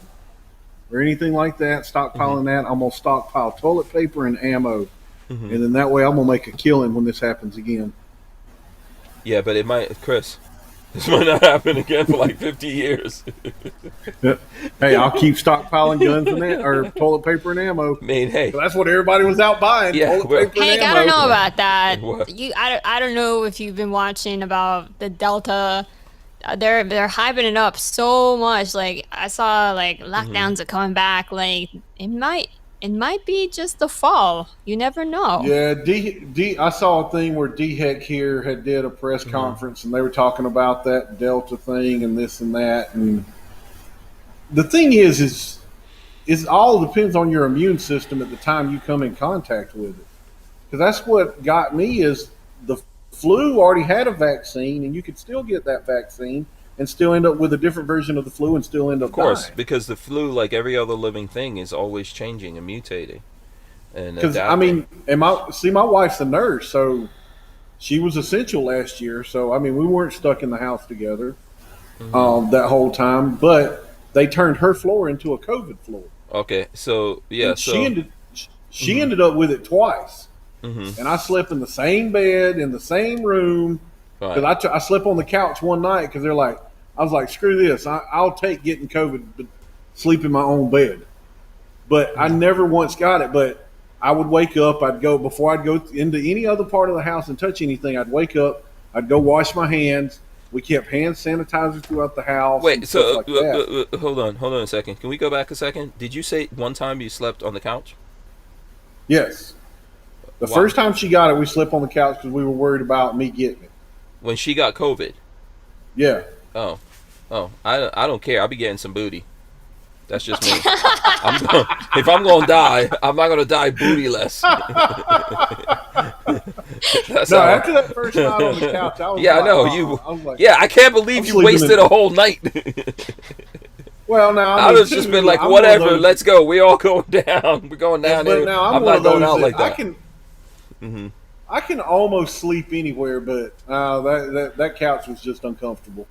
or anything like that, stockpiling that. I'm going to stockpile toilet paper and ammo. And then that way I'm going to make a killing when this happens again. Yeah, but it might, Chris, this might not happen again for like 50 years. Hey, I'll keep stockpiling guns and that, or toilet paper and ammo. I mean, hey, that's what everybody was out buying. Yeah, toilet paper Hank, and ammo. I don't know about that. What? I don't know if you've been watching about the Delta. They're hyping it up so much. Like I saw, like lockdowns are coming back. Like it might be just the fall. You never know. Yeah, I saw a thing where D-Heck here had did a press conference, and they were talking about that Delta thing and this and that. And the thing is all depends on your immune system at the time you come in contact with it. Because that's what got me is the flu already had a vaccine, and you could still get that vaccine and still end up with a different version of the flu and still end up dying. Of course, because the flu, like every other living thing, is always changing and mutating. Because I mean, my wife's a nurse, so she was essential last year. So I mean, we weren't stuck in the house together that whole time. But they turned her floor into a COVID floor. Okay, so yeah, and she ended up with it twice, and I slept in the same bed in the same room. Because I slept on the couch one night because I was like, screw this. I'll take getting COVID, but sleep in my own bed. But I never once got it. But I would wake up. Before I'd go into any other part of the house and touch anything, I'd wake up. I'd go wash my hands. We kept hand sanitizer throughout the house. Wait, so hold on a second. Can we go back a second? Did you say one time you slept on the couch? Yes. The first time she got it, we slept on the couch because we were worried about me getting it. When she got COVID? Yeah. Oh, I don't care. I'll be getting some booty. That's just me. If I'm going to die, I'm not going to die bootyless. After that first night on the couch, I was I know. I can't believe you wasted a whole night. Well, now I would just been like, whatever, let's go. We all going down. We're going down there. Now, I'm not going out like that. I can almost sleep anywhere, but that couch was just uncomfortable.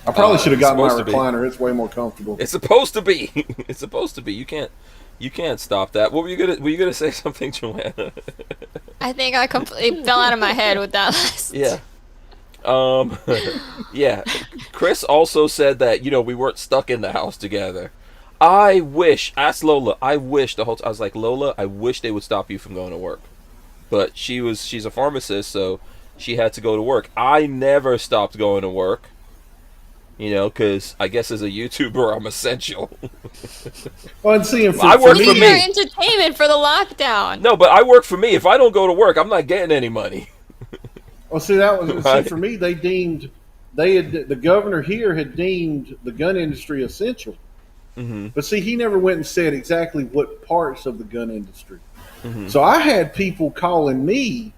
I probably should have gotten my recliner. It's way more comfortable. It's supposed to be. It's supposed to be. You can't stop that. What were you gonna say something, Joanna? I think I completely fell out of my head with that last. Yeah. Yeah. Chris also said that, we weren't stuck in the house together. Asked Lola, I was like, Lola, I wish they would stop you from going to work. But she's a pharmacist, so she had to go to work. I never stopped going to work. You know, because I guess as a YouTuber, I'm essential. Well, and seeing I work We for need me. our entertainment for the lockdown. No, but I work for me. If I don't go to work, I'm not getting any money. Well, see that was Right. see for me. The governor here had deemed the gun industry essential. Mm-hmm. But see, he never went and said exactly what parts of the gun industry. Mm-hmm. So I had people calling me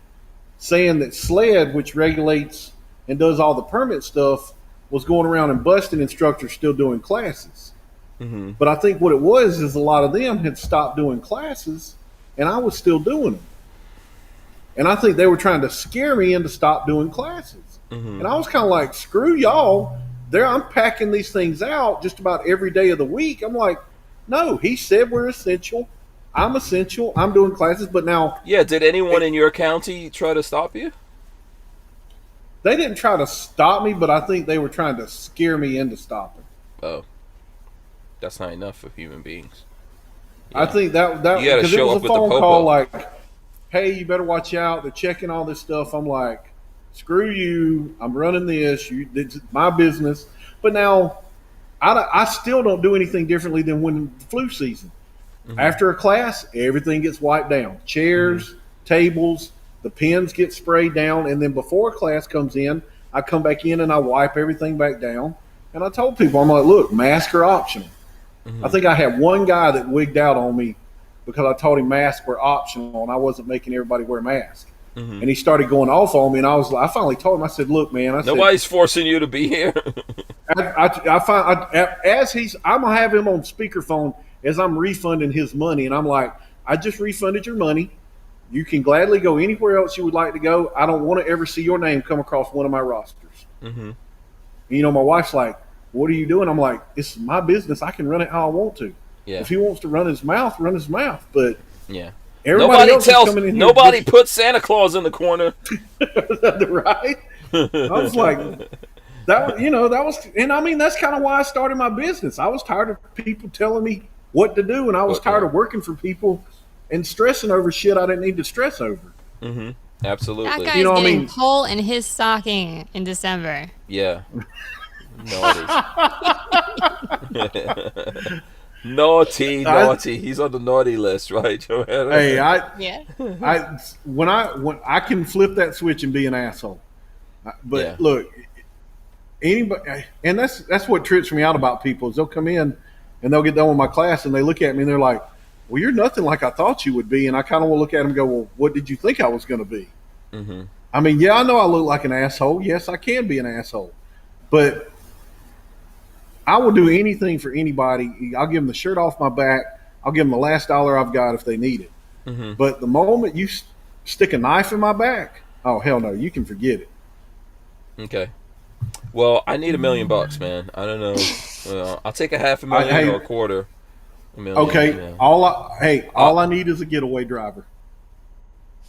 saying that SLED, which regulates and does all the permit stuff, was going around and busting instructors still doing classes. Mm-hmm. But I think what it was is a lot of them had stopped doing classes, and I was still doing them. And I think they were trying to scare me into stop doing classes. Mm-hmm. And I was kind of like, screw y'all. I'm packing these things out just about every day of the week. I'm like, no, he said we're essential. I'm essential. I'm doing classes. But now, Yeah, did anyone in your county try to stop you? they didn't try to stop me, but I think they were trying to scare me into stopping. Oh, that's not enough for human beings. I think that You gotta because it show was up a with the phone popo. call like, hey, you better watch out. They're checking all this stuff. I'm like, screw you. I'm running this. It's my business. But now, I still don't do anything differently than when the flu season. Mm-hmm. After a class, everything gets wiped down. Chairs, tables, the pens get sprayed down. And then before class comes in, I come back in and I wipe everything back down. And I told people, I'm like, look, masks are optional. Mm-hmm. I think I had one guy that wigged out on me because I told him masks were optional and I wasn't making everybody wear masks. Mm-hmm. And he started going off on me, and I finally told him, I said, look, man, Nobody's forcing you to be here. I'm gonna have him on speakerphone as I'm refunding his money, and I'm like, I just refunded your money. You can gladly go anywhere else you would like to go. I don't want to ever see your name come across one of my rosters. Mm-hmm. You know, my wife's like, what are you doing? I'm like, it's my business. I can run it how I want to. Yeah. If he wants to run his mouth, run his mouth. But Yeah. everybody else is coming in here. Nobody puts Santa Claus in the corner. Right? I was like, that was, and I mean, that's kind of why I started my business. I was tired of people telling me what to do, and I was tired of working for people and stressing over shit I didn't need to stress over. Mm-hmm. Absolutely. That guy's You know what I getting mean? coal in his stocking in December. Yeah. Naughty. He's on the naughty list, right, Joanna? Hey, Yeah. when I can flip that switch and be an asshole, but Yeah. look, anybody, and that's what trips me out about people is they'll come in and they'll get done with my class and they look at me and they're like, well, you're nothing like I thought you would be, and I kind of will look at them and go, well, what did you think I was going to be? Mm-hmm. I mean, yeah, I know I look like an asshole. Yes, I can be an asshole, but I will do anything for anybody. I'll give them the shirt off my back. I'll give them the last dollar I've got if they need it. Mm-hmm. But the moment you stick a knife in my back, oh, hell no, you can forget it. Okay. Well, I need $1 million, man. I don't know. Well, I'll take a $500,000 or a quarter. $1 million. Okay, Yeah. all I need is a getaway driver.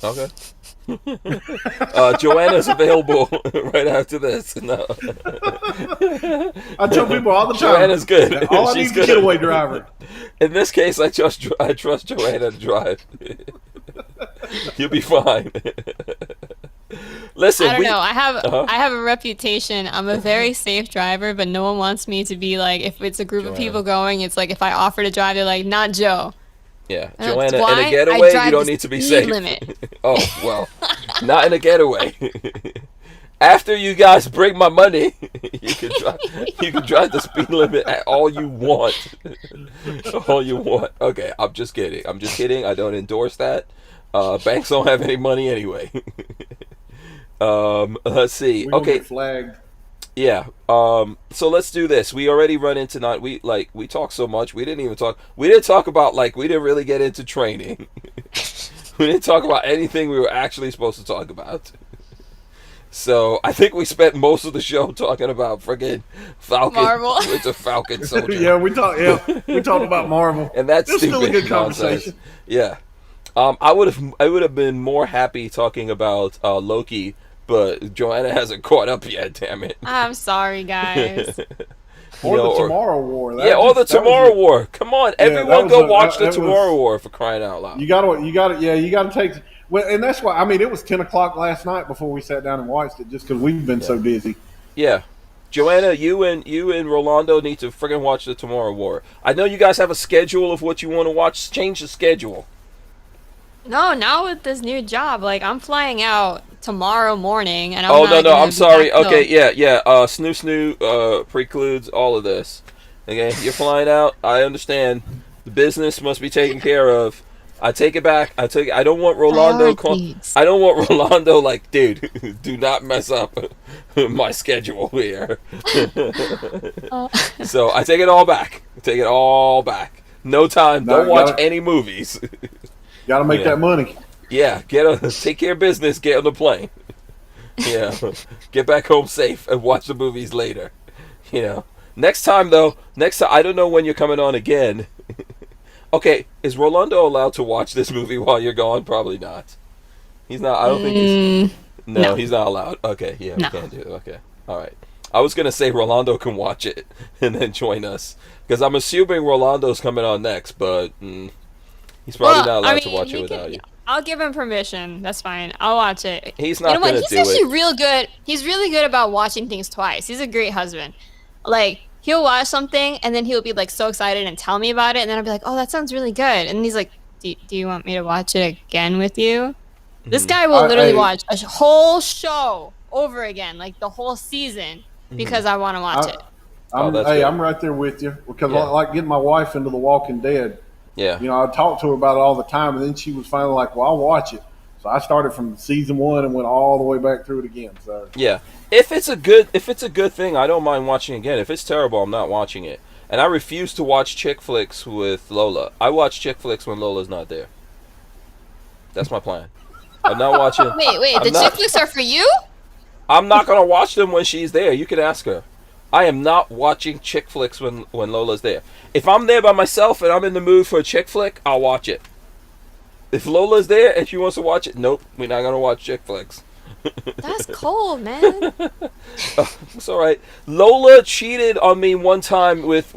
Okay. Joanna's available right after this. No. I tell people all the time, Joanna's good. all I need She's is good. a getaway driver. In this case, I trust Joanna to drive. You'll be fine. Listen, I don't know. I have a reputation. I'm a Uh-huh. very safe driver, but no one wants me to be like, if it's a group of Joanna. people going, it's like if I offer to drive, they're like, not Joe. Yeah, That's Joanna, why in a I getaway, drive you don't the need to be speed safe. limit. Oh, well, not in a getaway. After you guys bring my money, you can drive the speed limit at all you want. All you want. Okay, I'm just kidding. I don't endorse that. Banks don't have any money anyway. Let's see. We're gonna Okay. get flagged. Yeah. So let's do this. We already run into we talk so much. We didn't talk about we didn't really get into training. We didn't talk about anything we were actually supposed to talk about. So I think we spent most of the show talking about friggin' Falcon. Marvel. It's a Falcon soldier. Yeah, we talked about Marvel, And that's it's still a stupid good nonsense. conversation. Yeah. I would have been more happy talking about Loki, but Joanna hasn't caught up yet. Damn it. I'm sorry, guys. Or the Tomorrow War. Or the Tomorrow War. Come on, everyone was go watch the that Tomorrow War for crying out loud. You gotta take. Well, and that's why. I mean, it was 10 o'clock last night before we sat down and watched it, just because we've been so busy. Yeah. Joanna, you and Rolando need to friggin' watch the Tomorrow War. I know you guys have a schedule of what you want to watch. Change the schedule. No, now with this new job, like I'm flying out tomorrow morning, and I'm Oh not no, gonna I'm be sorry. back till- Okay, yeah. Snoo precludes all of this. Okay, you're flying out. I understand. The business must be taken care of. I take it back. I don't want Rolando. Priorities. I don't want Rolando like, dude. Do not mess up my schedule here. So I take it all back. Take it all back. No time. No, Don't watch any movies. Got to make Yeah. that money. Yeah, take care of business. Get on the plane. Yeah, get back home safe and watch the movies later. You know. Next time though, I don't know when you're coming on again. Okay, is Rolando allowed to watch this movie while you're gone? Probably not. He's not. I don't think he's. No, he's not allowed. Okay, yeah, we No. can't do it. Okay, all right. I was gonna say Rolando can watch it and then join us because I'm assuming Rolando's coming on next, but he's probably not allowed to watch it without you. I'll give him permission. That's fine. I'll watch it. He's not You know what? gonna He's do actually it. real good. He's really good about watching things twice. He's a great husband. Like he'll watch something and then he'll be like so excited and tell me about it, and then I'll be like, "Oh, that sounds really good." And then he's like, "Do you want me to watch it again with you?" This guy will literally watch a whole show over again, like the whole season, because I want to watch it. That's good. I'm right there with you because Yeah. I like getting my wife into The Walking Dead. Yeah. You know, I talked to her about it all the time, and then she was finally like, "Well, I'll watch it." So I started from season 1 and went all the way back through it again. So Yeah. If it's a good thing, I don't mind watching again. If it's terrible, I'm not watching it. And I refuse to watch chick flicks with Lola. I watch chick flicks when Lola's not there. That's my plan. I'm not watching. Wait, I'm the not- chick flicks are for you? I'm not gonna watch them when she's there. You can ask her. I am not watching chick flicks when Lola's there. If I'm there by myself and I'm in the mood for a chick flick, I'll watch it. If Lola's there and she wants to watch it, nope, we're not gonna watch chick flicks. That's cold, man. It's all right. Lola cheated on me one time with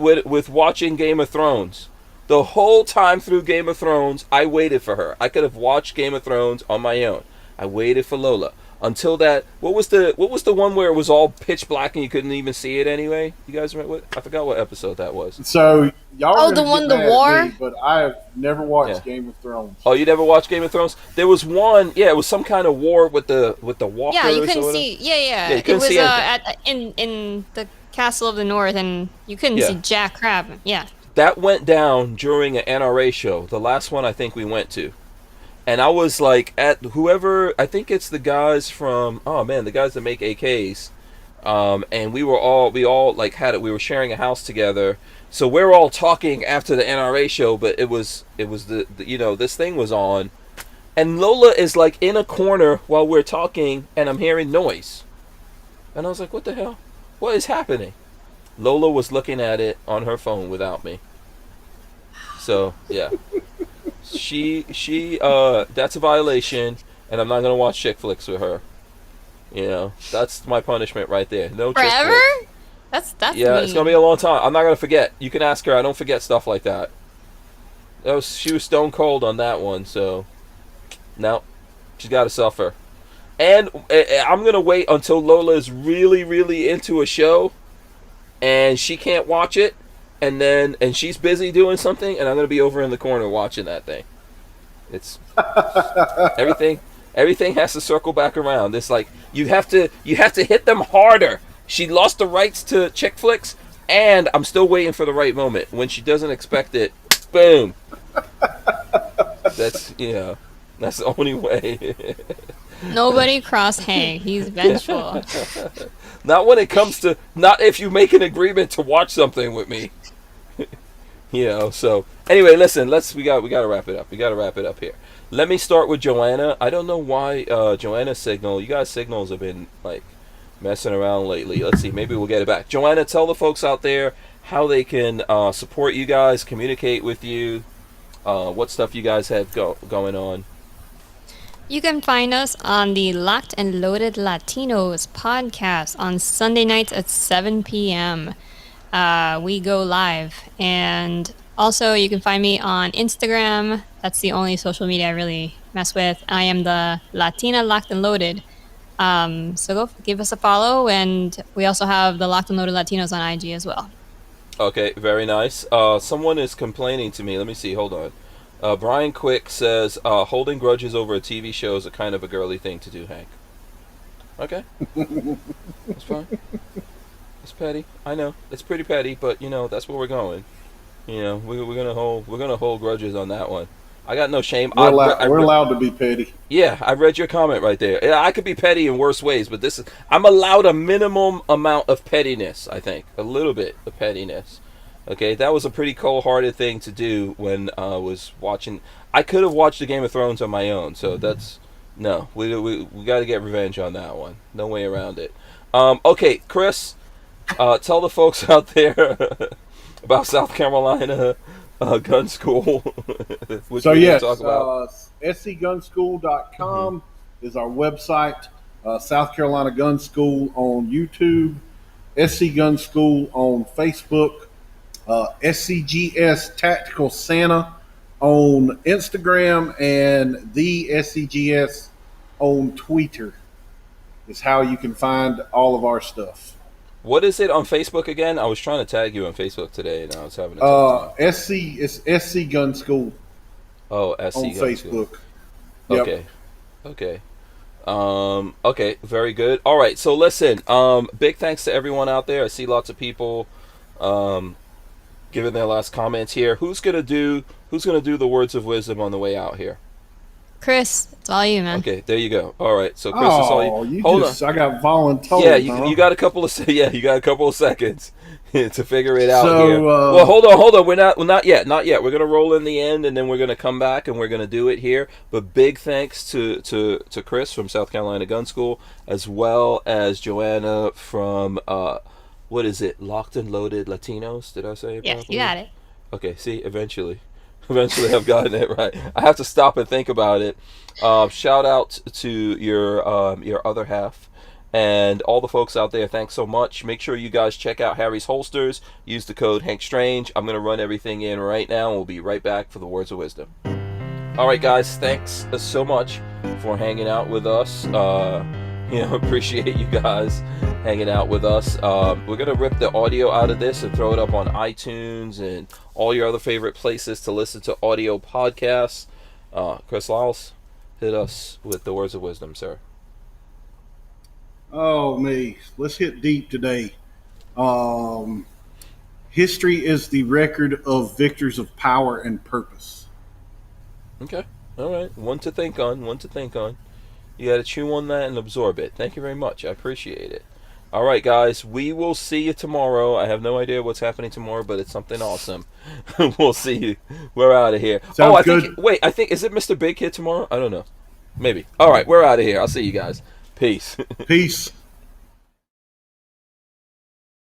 watching Game of Thrones. The whole time through Game of Thrones, I waited for her. I could have watched Game of Thrones on my own. I waited for Lola until that. What was the one where it was all pitch black and you couldn't even see it anyway? You guys remember what? I forgot what episode that was. So y'all. Oh, are the gonna one, get the mad at war? me, but I have never watched Yeah. Game of Thrones. Oh, you never watched Game of Thrones? There was one. Yeah, it was some kind of war with the walkers. Yeah, you or couldn't whatever. see. Yeah. you couldn't it was see anything. in the Castle of the North, and you couldn't Yeah. see Jack Crab. Yeah. That went down during an NRA show, the last one I think we went to. And I was like, at whoever, I think it's the guys from, the guys that make AKs. And we all like had it, we were sharing a house together. So we're all talking after the NRA show, but it was the this thing was on. And Lola is like in a corner while we're talking, and I'm hearing noise. And I was like, what the hell? What is happening? Lola was looking at it on her phone without me. So, yeah. She that's a violation, and I'm not going to watch chick flicks with her. You know, that's my punishment right there. No chick Forever? flick. That's Yeah, mean. it's going to be a long time. I'm not going to forget. You can ask her. I don't forget stuff like that. She was stone cold on that one, so no, she's got to suffer. And I'm going to wait until Lola is really, really into a show, and she can't watch it, and she's busy doing something, and I'm going to be over in the corner watching that thing. It's everything has to circle back around. It's like you have to hit them harder. She lost the rights to chick flicks, and I'm still waiting for the right moment. When she doesn't expect it, boom. That's that's the only way. Nobody cross Hank. He's vengeful. Not when it comes to, not if you make an agreement to watch something with me. So anyway, listen, we got to wrap it up. We got to wrap it up here. Let me start with Joanna. I don't know why Joanna's signal, you guys' signals have been like messing around lately. Let's see, maybe we'll get it back. Joanna, tell the folks out there how they can support you guys, communicate with you, what stuff you guys have going on. You can find us on the Locked and Loaded Latinos podcast on Sunday nights at 7 p.m. We go live. And also, you can find me on Instagram. That's the only social media I really mess with. I am the Latina Locked and Loaded. So go give us a follow, and we also have the Locked and Loaded Latinos on IG as well. Okay, very nice. Someone is complaining to me. Let me see. Hold on. Brian Quick says holding grudges over a TV show is a kind of a girly thing to do, Hank. Okay, that's fine. It's petty. I know it's pretty petty, but that's where we're going. We're gonna hold grudges on that one. I got no shame. We're allowed to be petty. Yeah, I read your comment right there. Yeah, I could be petty in worse ways, but I'm allowed a minimum amount of pettiness. I think a little bit of pettiness. Okay, that was a pretty cold-hearted thing to do when I was watching. I could have watched the Game of Thrones on my own, so that's no. We got to get revenge on that one. No way around it. Okay, Chris, tell the folks out there about South Carolina gun school. Which So yes, talk about. scgunschool.com is our website. South Carolina Gun School on YouTube. SC Gun School on Facebook. SCGS Tactical Santa on Instagram, and the SCGS on Twitter is how you can find all of our stuff. What is it on Facebook again? I was trying to tag you on Facebook today, and I was having a tough time. SC Gun School. Oh, SC on Gun Facebook. School. Okay. Yep. Okay. Okay. Very good. All right. So listen. Big thanks to everyone out there. I see lots of people giving their last comments here. Who's gonna do the words of wisdom on the way out here? Chris, it's all you, man. Okay, there you go. All right, so Chris, it's all you. Hold on. I got voluntold. Yeah, you got a couple of seconds to figure it out So, here. Well, hold on. We're not yet. We're gonna roll in the end, and then we're gonna come back and we're gonna do it here. But big thanks to Chris from South Carolina Gun School, as well as Joanna from what is it? Locked and Loaded Latinos. Did I say it Yes, properly? you got it. Okay, see, eventually I've gotten it right. I have to stop and think about it. Shout out to your other half and all the folks out there. Thanks so much. Make sure you guys check out Harry's Holsters. Use the code HankStrange. I'm going to run everything in right now, and we'll be right back for the words of wisdom. All right, guys, thanks so much for hanging out with us. Appreciate you guys hanging out with us. We're gonna rip the audio out of this and throw it up on iTunes and all your other favorite places to listen to audio podcasts. Chris Liles, hit us with the words of wisdom, sir. Oh, me. Let's hit deep today. History is the record of victors of power and purpose. Okay. All right. One to think on. You got to chew on that and absorb it. Thank you very much. I appreciate it. All right, guys. We will see you tomorrow. I have no idea what's happening tomorrow, but it's something awesome. We'll see you. We're out of here. Sounds good. I think, is it Mr. Big here tomorrow? I don't know. Maybe. All right. We're out of here. I'll see you guys. Peace. Peace.